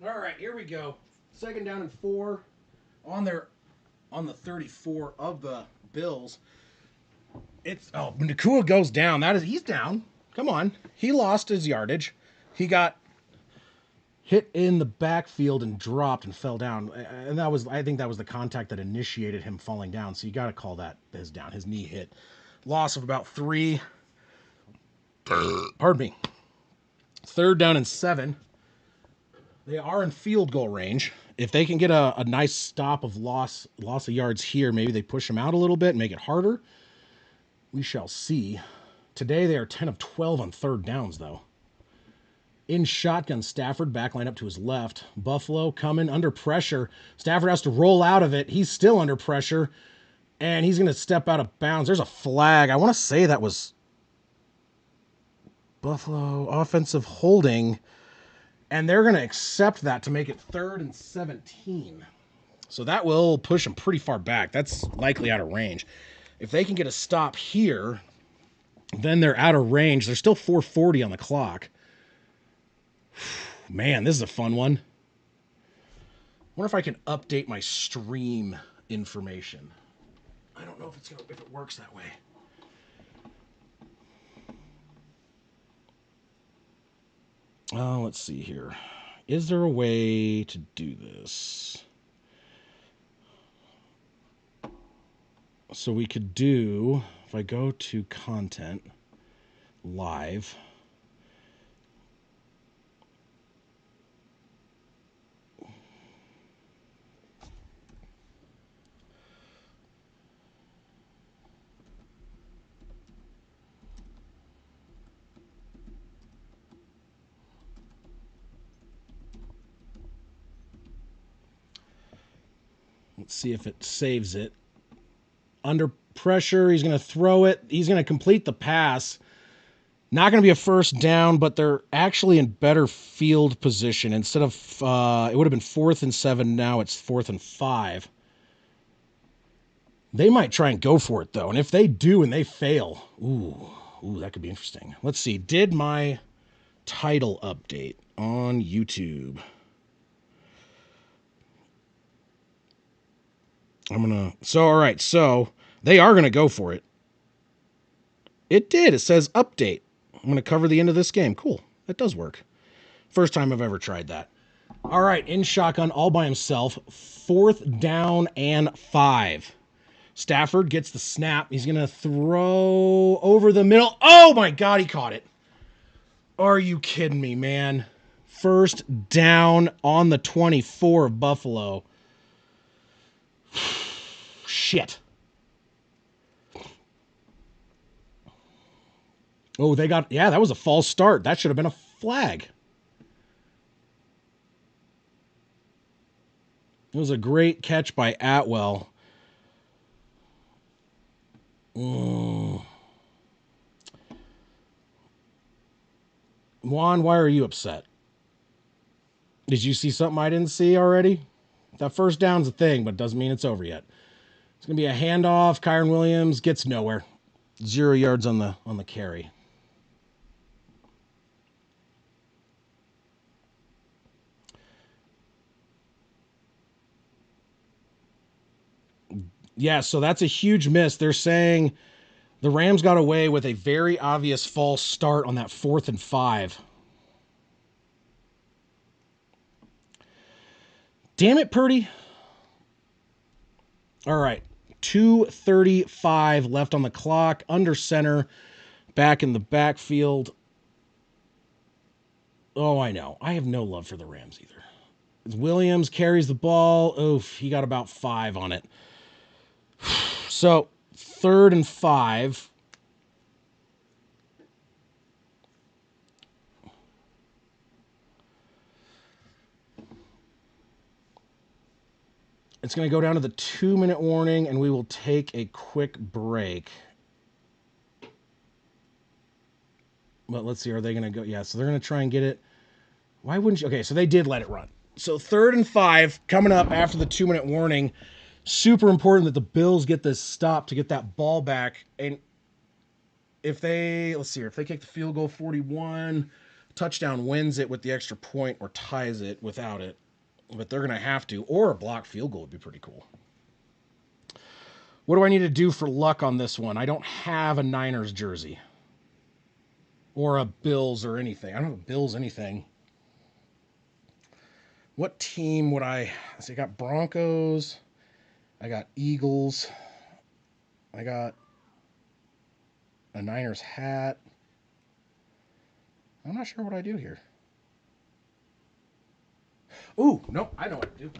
All right, here we go. 2nd down and 4 on the 34 of the Bills. Nakua goes down. He's down. Come on. He lost his yardage. He got hit in the backfield and dropped and fell down. And I think that was the contact that initiated him falling down. So you got to call that his down. His knee hit. Loss of about 3. Pardon me. 3rd down and 7. They are in field goal range. If they can get a nice stop of loss of yards here, maybe they push them out a little bit and make it harder. We shall see. Today they are 10 of 12 on 3rd downs, though. In shotgun, Stafford back line up to his left. Buffalo coming under pressure. Stafford has to roll out of it. He's still under pressure. And he's going to step out of bounds. There's a flag. I want to say that was Buffalo offensive holding. And they're going to accept that to make it 3rd and 17. So that will push them pretty far back. That's likely out of range. If they can get a stop here, then they're out of range. There's still 4:40 on the clock. Man, this is a fun one. I wonder if I can update my stream information. I don't know if it works that way. Let's see here. Is there a way to do this? So we could do, if I go to content, live. Let's see if it saves it. Under pressure, he's going to throw it. He's going to complete the pass. Not going to be a first down, but they're actually in better field position. Instead of, it would have been 4th and 7. Now it's 4th and 5. They might try and go for it, though. And if they do and they fail, ooh, that could be interesting. Let's see. Did my title update on YouTube? All right. So they are going to go for it. It did. It says update. I'm going to cover the end of this game. Cool. That does work. First time I've ever tried that. All right. In shotgun all by himself. 4th down and 5. Stafford gets the snap. He's going to throw over the middle. Oh, my God. He caught it. Are you kidding me, man? First down on the 24 of Buffalo. Shit. Oh, that was a false start. That should have been a flag. It was a great catch by Atwell. Juan, why are you upset? Did you see something I didn't see already? That first down's a thing, but doesn't mean it's over yet. It's going to be a handoff. Kyron Williams gets nowhere. 0 yards on the carry. Yeah, so that's a huge miss. They're saying the Rams got away with a very obvious false start on that 4th and 5. Damn it, Purdy. All right. 2:35 left on the clock. Under center. Back in the backfield. Oh, I know. I have no love for the Rams either. Williams carries the ball. Oof, he got about 5 on it. So, 3rd and 5. It's going to go down to the 2-minute warning, and we will take a quick break. But let's see, are they going to go? Yeah, so they're going to try and get it. Why wouldn't you? Okay, so they did let it run. So 3rd and 5 coming up after the 2-minute warning. Super important that the Bills get this stop to get that ball back. And if they kick the field goal 41, touchdown wins it with the extra point or ties it without it. But they're going to have to. Or a blocked field goal would be pretty cool. What do I need to do for luck on this one? I don't have a Niners jersey. Or a Bills or anything. I don't have a Bills anything. What team would I... I got Broncos. I got Eagles. I got a Niners hat. I'm not sure what I do here. Ooh, no, I know what to do.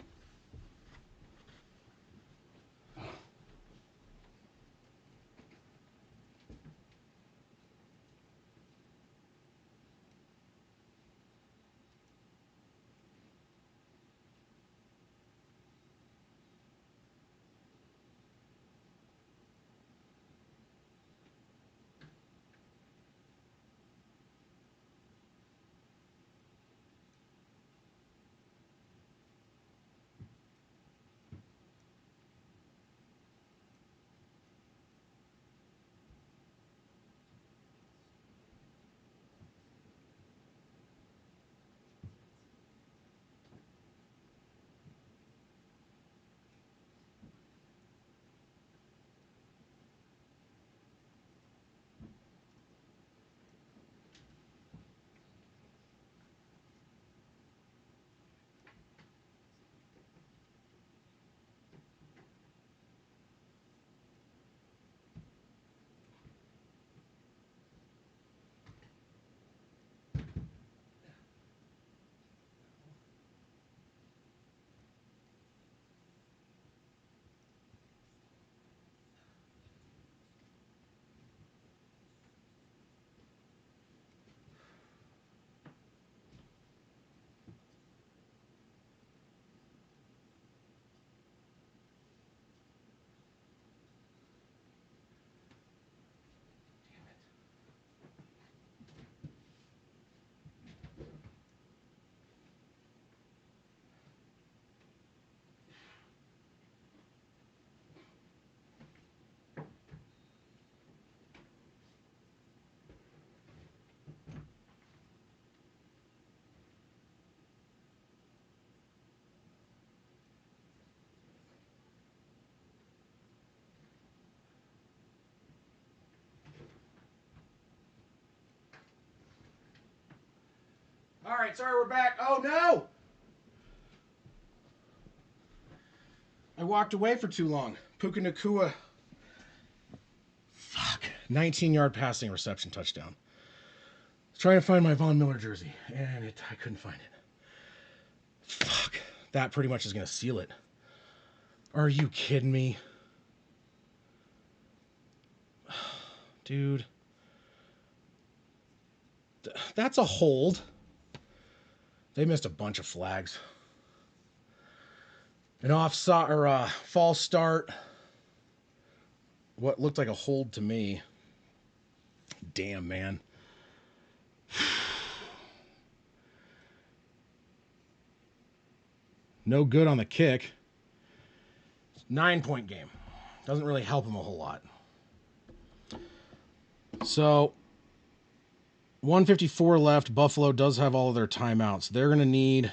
All right, sorry, we're back. Oh, no! I walked away for too long. Puka Nakua. Fuck. 19-yard passing reception touchdown. I was trying to find my Von Miller jersey, and I couldn't find it. Fuck. That pretty much is going to seal it. Are you kidding me? Dude. That's a hold. They missed a bunch of flags. An offside or a false start. What looked like a hold to me. Damn, man. No good on the kick. 9-point game. Doesn't really help them a whole lot. So, 154 left. Buffalo does have all of their timeouts. They're going to need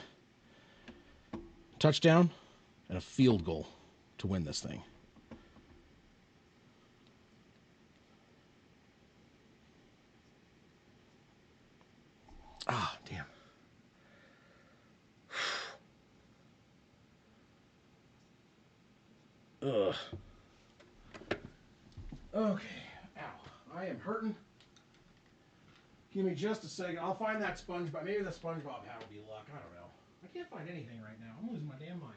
a touchdown and a field goal to win this thing. Ah, damn. Ugh. Okay. Ow. I am hurting. Give me just a second. I'll find that SpongeBob. Maybe the SpongeBob hat will be luck. I don't know. I can't find anything right now. I'm losing my damn mind.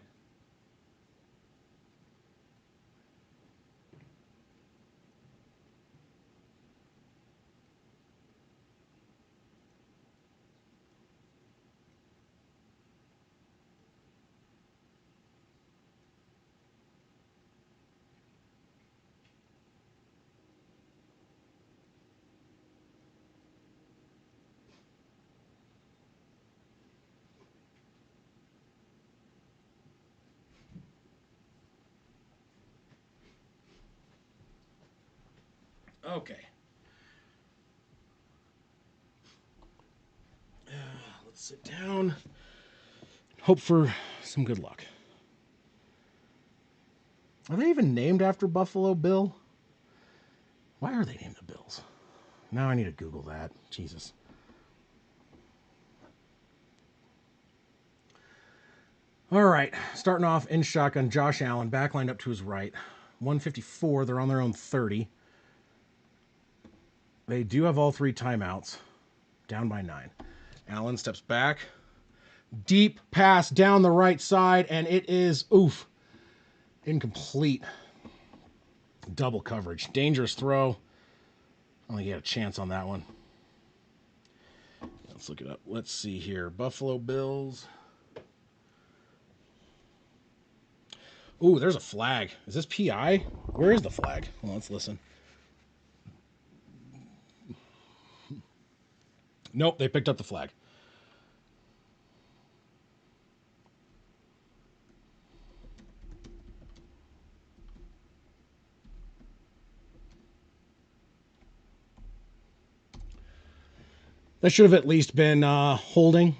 Okay. Let's sit down. Hope for some good luck. Are they even named after Buffalo Bill? Why are they named the Bills? Now I need to Google that. Jesus. All right. Starting off in shotgun, Josh Allen, back lined up to his right. 154. They're on their own 30. They do have all three timeouts. Down by 9. Allen steps back. Deep pass down the right side, and it is, oof, incomplete. Double coverage. Dangerous throw. I don't think he had a chance on that one. Let's look it up. Let's see here. Buffalo Bills. Ooh, there's a flag. Is this PI? Where is the flag? Well, let's listen. Nope, they picked up the flag. That should have at least been holding.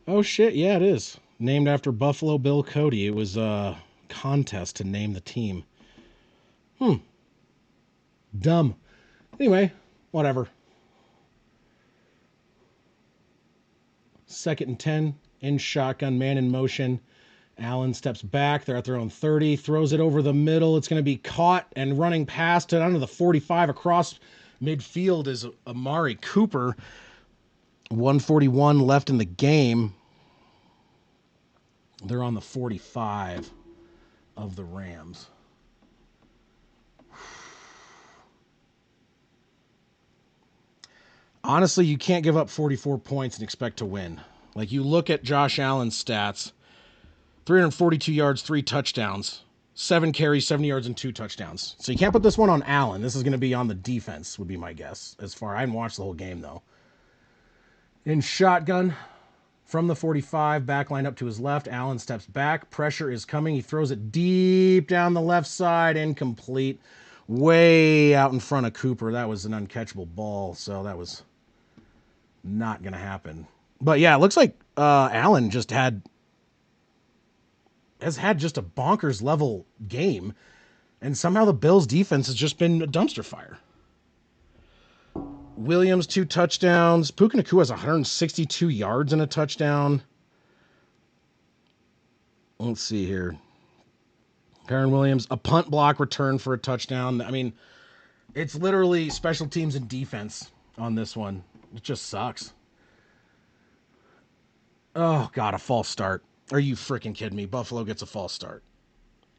Oh, shit. Yeah, it is. Named after Buffalo Bill Cody. It was a contest to name the team. Dumb. Anyway, whatever. 2nd and 10. In shotgun, man in motion. Allen steps back. They're at their own 30. Throws it over the middle. It's going to be caught and running past it under the 45 across midfield is Amari Cooper. 141 left in the game. They're on the 45 of the Rams. Honestly, you can't give up 44 points and expect to win. Like, you look at Josh Allen's stats, 342 yards, 3 touchdowns, 7 carries, 70 yards, and 2 touchdowns. So you can't put this one on Allen. This is going to be on the defense, would be my guess. I haven't watched the whole game, though. In shotgun, from the 45, back line up to his left. Allen steps back. Pressure is coming. He throws it deep down the left side, incomplete. Way out in front of Cooper. That was an uncatchable ball, so that was not going to happen. But yeah, it looks like Allen has had just a bonkers level game. And somehow the Bills' defense has just been a dumpster fire. Williams, 2 touchdowns. Puka Nacua has 162 yards and a touchdown. Let's see here. Kyren Williams, a punt block return for a touchdown. I mean, it's literally special teams and defense on this one. It just sucks. Oh, God, a false start. Are you freaking kidding me? Buffalo gets a false start.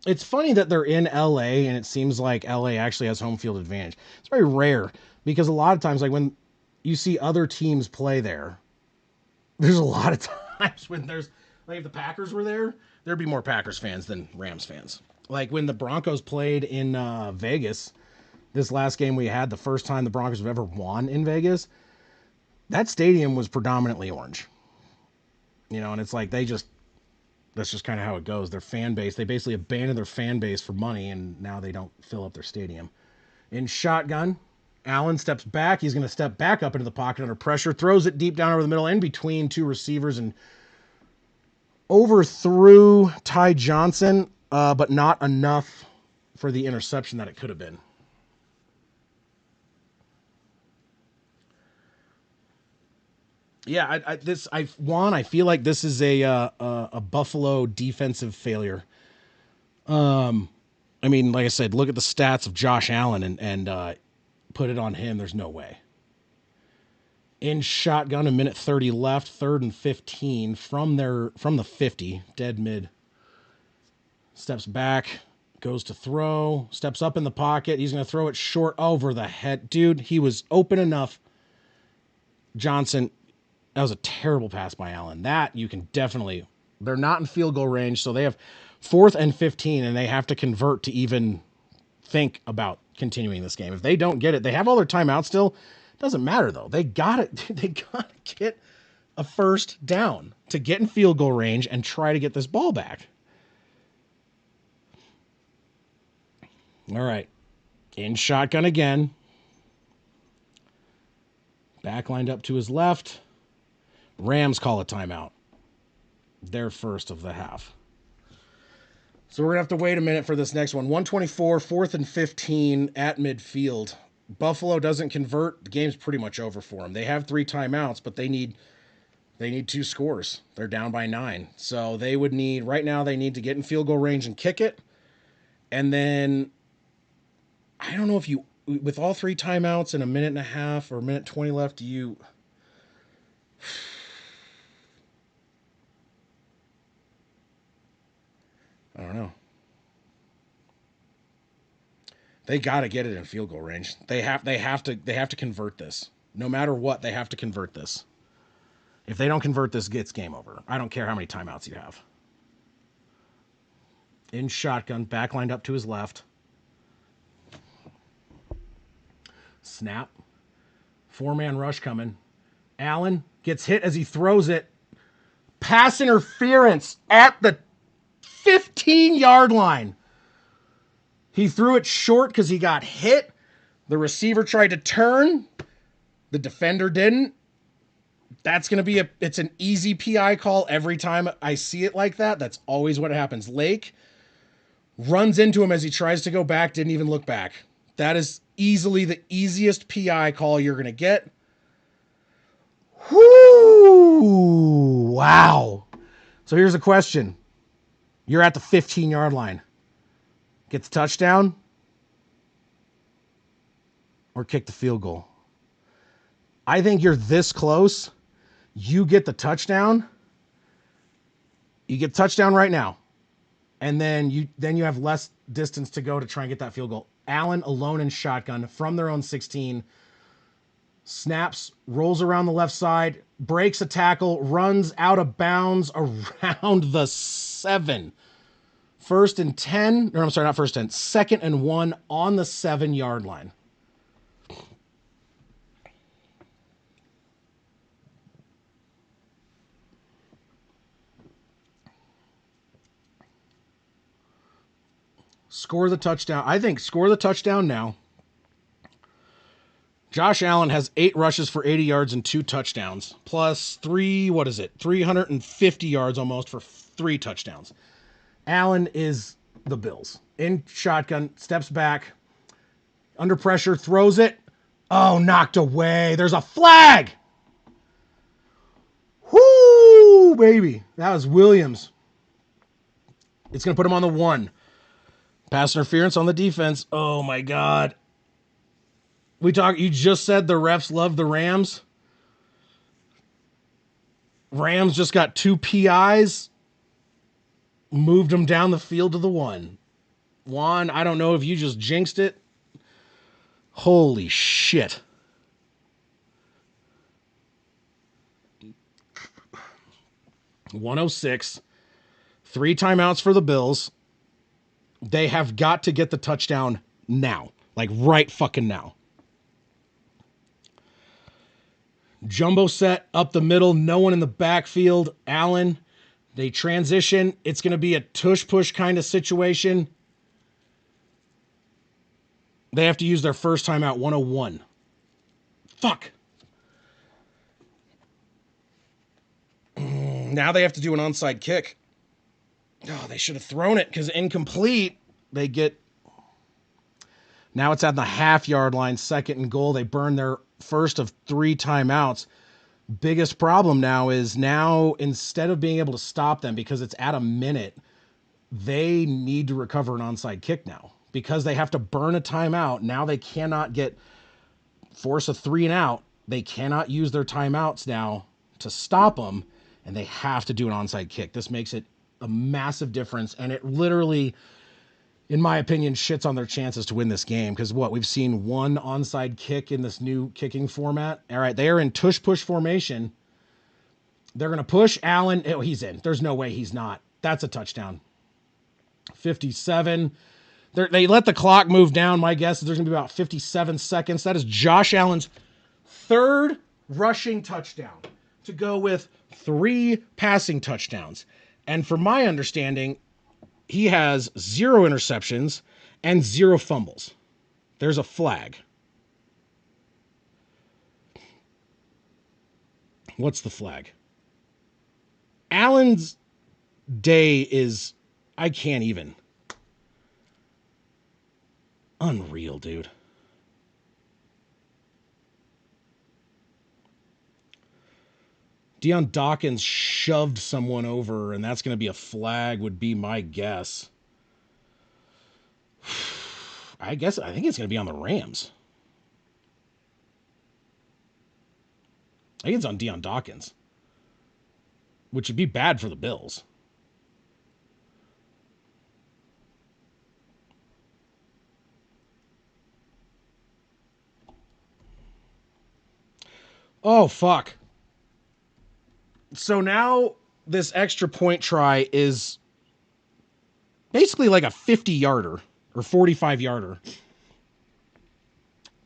It's funny that they're in LA and it seems like LA actually has home field advantage. It's very rare because a lot of times, like when you see other teams play there's a lot of times when there's, like if the Packers were there, there'd be more Packers fans than Rams fans. Like when the Broncos played in Vegas, this last game we had, the first time the Broncos have ever won in Vegas, that stadium was predominantly orange. You know, and it's like that's just kind of how it goes. Their fan base, they basically abandoned their fan base for money, and now they don't fill up their stadium. In shotgun, Allen steps back. He's going to step back up into the pocket under pressure, throws it deep down over the middle in between 2 receivers, and overthrew Ty Johnson, but not enough for the interception that it could have been. Yeah, I feel like this is a Buffalo defensive failure. I mean, like I said, look at the stats of Josh Allen and put it on him. There's no way. In shotgun, a minute 30 left, 3rd and 15 from the 50, dead mid. Steps back, goes to throw, steps up in the pocket. He's going to throw it short over the head. Dude, he was open enough. Johnson, that was a terrible pass by Allen. That you can definitely, they're not in field goal range, so they have 4th and 15, and they have to convert to even think about continuing this game. If they don't get it, they have all their timeouts still. Doesn't matter though. They got it. They got to get a first down to get in field goal range and try to get this ball back. All right. In shotgun again. Back lined up to his left. Rams call a timeout. Their first of the half. So we're going to have to wait a minute for this next one. 124, 4th and 15 at midfield. Buffalo doesn't convert. The game's pretty much over for them. They have 3 timeouts, but they need 2 scores. They're down by 9. So they would need, right now, they need to get in field goal range and kick it. And then, I don't know if you, with all 3 timeouts and a minute and a half or a minute 20 left, I don't know. They got to get it in field goal range. They have to convert this. No matter what, they have to convert this. If they don't convert this, it's game over. I don't care how many timeouts you have. In shotgun, back lined up to his left. Snap. 4-man rush coming. Allen gets hit as he throws it. Pass interference at the 15-yard line. He threw it short because he got hit. The receiver tried to turn. The defender didn't. That's going to be it's an easy PI call every time I see it like that. That's always what happens. Lake runs into him as he tries to go back, didn't even look back. That is easily the easiest PI call you're going to get. Whoo! Wow. So here's a question. You're at the 15-yard line. Gets a touchdown or kick the field goal. I think you're this close. You get the touchdown. You get touchdown right now. And then you have less distance to go to try and get that field goal. Allen alone in shotgun from their own 16. Snaps, rolls around the left side, breaks a tackle, runs out of bounds around the 7. 1st and 10, or I'm sorry, not 1st and 10, 2nd and 1 on the 7-yard line. Score the touchdown. I think score the touchdown now. Josh Allen has 8 rushes for 80 yards and 2 touchdowns, plus 350 yards almost for 3 touchdowns. Allen is the Bills. In shotgun, steps back, under pressure, throws it. Oh, knocked away. There's a flag. Whoo, baby. That was Williams. It's going to put him on the 1. Pass interference on the defense. Oh, my God. You just said the refs love the Rams. Rams just got 2 PIs. Moved them down the field to the 1. Juan, I don't know if you just jinxed it. Holy shit. $106. 3 timeouts for the Bills. They have got to get the touchdown now. Like right fucking now. Jumbo set up the middle. No one in the backfield. Allen. They transition. It's going to be a tush-push kind of situation. They have to use their first timeout, 101. Fuck. Now they have to do an onside kick. Oh, they should have thrown it because incomplete. They get... Now it's at the half-yard line, 2nd and goal. They burn their first of 3 timeouts. Biggest problem now is instead of being able to stop them because it's at a minute, they need to recover an onside kick now. Because they have to burn a timeout, now they cannot force a 3 and out. They cannot use their timeouts now to stop them, and they have to do an onside kick. This makes it a massive difference, and it literally, in my opinion, shits on their chances to win this game. Because we've seen 1 onside kick in this new kicking format. All right, they are in tush-push formation. They're going to push Allen. Oh, he's in. There's no way he's not. That's a touchdown. 57. They let the clock move down. My guess is there's going to be about 57 seconds. That is Josh Allen's 3rd rushing touchdown to go with 3 passing touchdowns. And from my understanding, he has 0 interceptions and 0 fumbles. There's a flag. What's the flag? Allen's day is... I can't even... Unreal, dude. Deion Dawkins shoved someone over, and that's going to be a flag, would be my guess. I think it's going to be on the Rams. I think it's on Deion Dawkins, which would be bad for the Bills. Oh, fuck. So now this extra point try is basically like a 50-yarder or 45-yarder.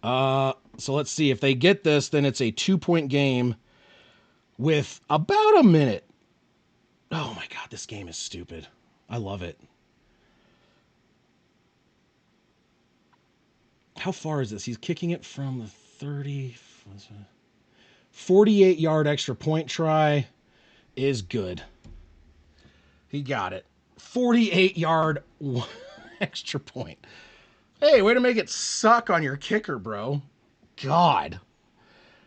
So let's see. If they get this, then it's a 2-point game with about a minute. Oh, my God. This game is stupid. I love it. How far is this? He's kicking it from the 30... 48-yard extra point try is good. He got it. 48-yard extra point. Hey, way to make it suck on your kicker, bro. God.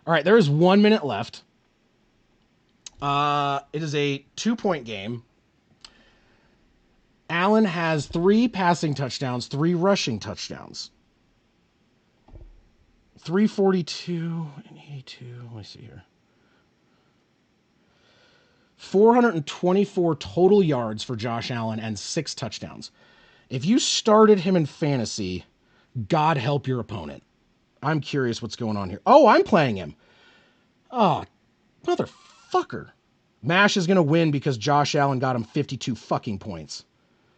All right, there is 1 minute left. It is a 2-point game. Allen has 3 passing touchdowns, 3 rushing touchdowns. 342 and 82. Let me see here. 424 total yards for Josh Allen and 6 touchdowns. If you started him in fantasy, God help your opponent. I'm curious what's going on here. Oh, I'm playing him. Oh, motherfucker. MASH is going to win because Josh Allen got him 52 fucking points.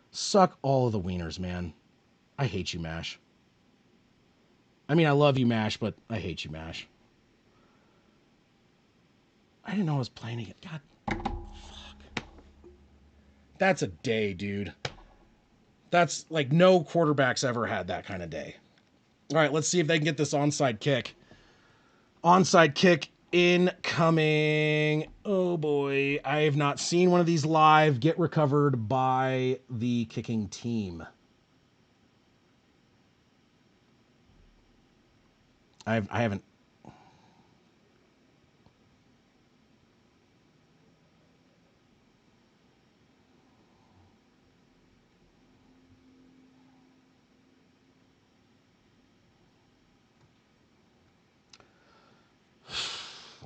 Suck all of the wieners, man. I hate you, MASH. I mean, I love you, MASH, but I hate you, MASH. I didn't know I was playing it. God, fuck. That's a day, dude. That's like no quarterback's ever had that kind of day. All right, let's see if they can get this onside kick. Onside kick Incoming. Oh boy. I have not seen one of these live get recovered by the kicking team. I haven't.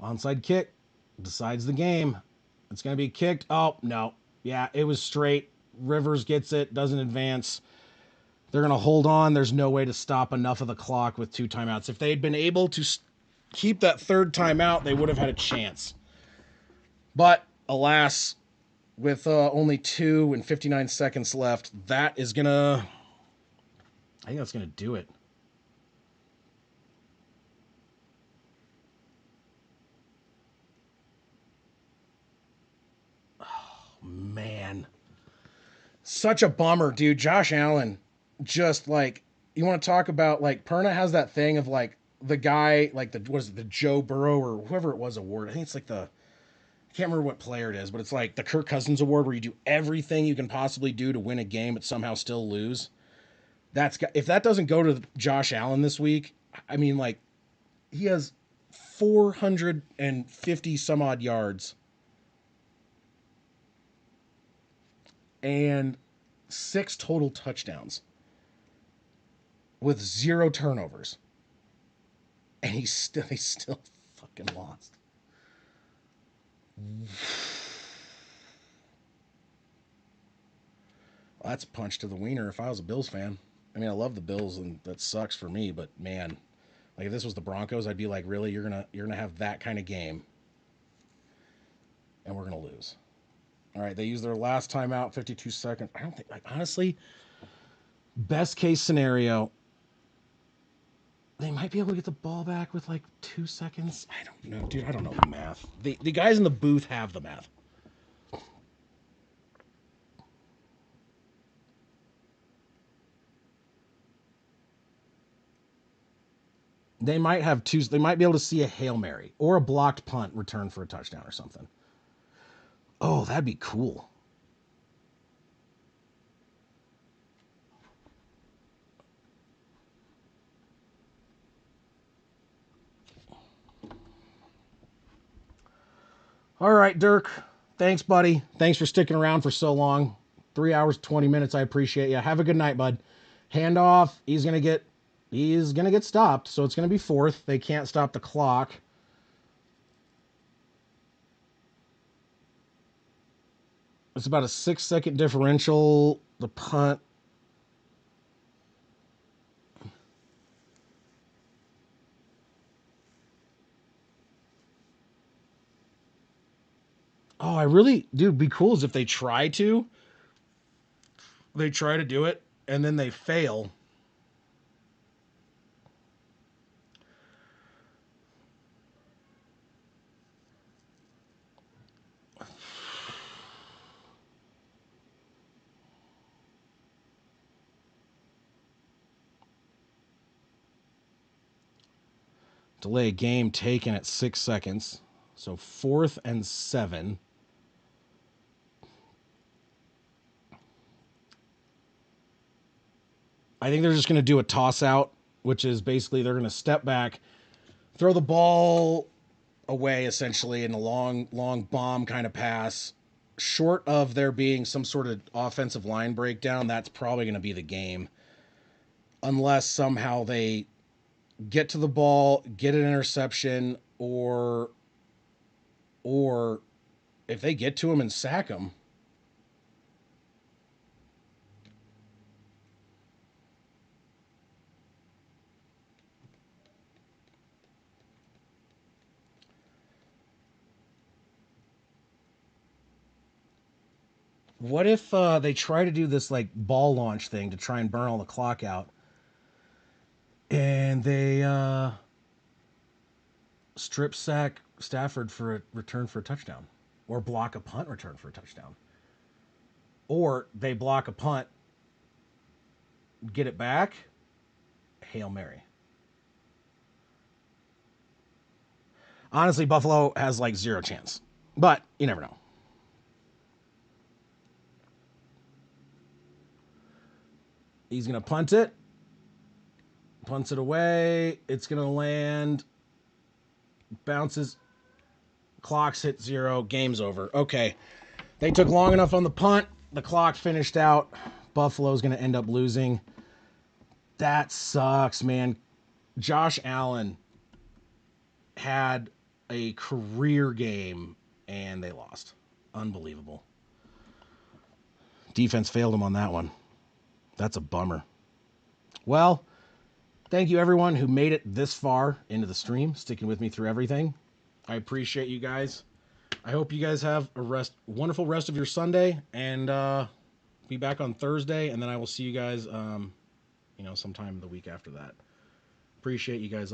Onside kick decides the game. It's going to be kicked. Oh, no. Yeah, it was straight. Rivers gets it, doesn't advance. They're going to hold on. There's no way to stop enough of the clock with 2 timeouts. If they had been able to keep that 3rd timeout, they would have had a chance. But alas, with only 2 and 59 seconds left, that is going to. I think that's going to do it. Man. Such a bummer, dude. Josh Allen, just like, you want to talk about, like, Perna has that thing of, like, the guy, like, what is it, the Joe Burrow or whoever it was award. I think it's like I can't remember what player it is, but it's like the Kirk Cousins award where you do everything you can possibly do to win a game but somehow still lose. If that doesn't go to Josh Allen this week, I mean, like, he has 450 some odd yards and 6 total touchdowns with 0 turnovers, and they still fucking lost. Well, that's a punch to the wiener if I was a Bills fan. I mean, I love the Bills, and that sucks for me. But man, like, if this was the Broncos, I'd be like, really, you're gonna have that kind of game, and we're gonna lose. All right, they used their last timeout, 52 seconds. I don't think, like, honestly, best case scenario, they might be able to get the ball back with like 2 seconds. I don't know, dude. I don't know the math. The guys in the booth have the math. They might have 2. They might be able to see a Hail Mary or a blocked punt return for a touchdown or something. Oh, that'd be cool. All right, Dirk. Thanks, buddy. Thanks for sticking around for so long. 3 hours, 20 minutes. I appreciate you. Have a good night, bud. Handoff. He's gonna get stopped, so it's gonna be 4th. They can't stop the clock. It's about a 6-second differential. The punt. Oh, I really, dude, be cool is if they try to do it, and then they fail. Delay game taken at 6 seconds. So 4th and 7. I think they're just going to do a toss out, which is basically they're going to step back, throw the ball away essentially in a long bomb kind of pass. Short of there being some sort of offensive line breakdown, that's probably going to be the game. Unless somehow they get to the ball, get an interception, or if they get to him and sack him. What if they try to do this like ball launch thing to try and burn all the clock out, and they strip sack Stafford for a return for a touchdown, or block a punt return for a touchdown, or they block a punt, get it back, Hail Mary. Honestly, Buffalo has like zero chance. But you never know. He's going to punt it. Punts it away. It's going to land. Bounces. Clocks hit 0. Game's over. Okay. They took long enough on the punt. The clock finished out. Buffalo's going to end up losing. That sucks, man. Josh Allen had a career game and they lost. Unbelievable. Defense failed him on that one. That's a bummer. Well, thank you everyone who made it this far into the stream, sticking with me through everything. I appreciate you guys. I hope you guys have a wonderful rest of your Sunday, and be back on Thursday, and then I will see you guys, sometime the week after that. Appreciate you guys all.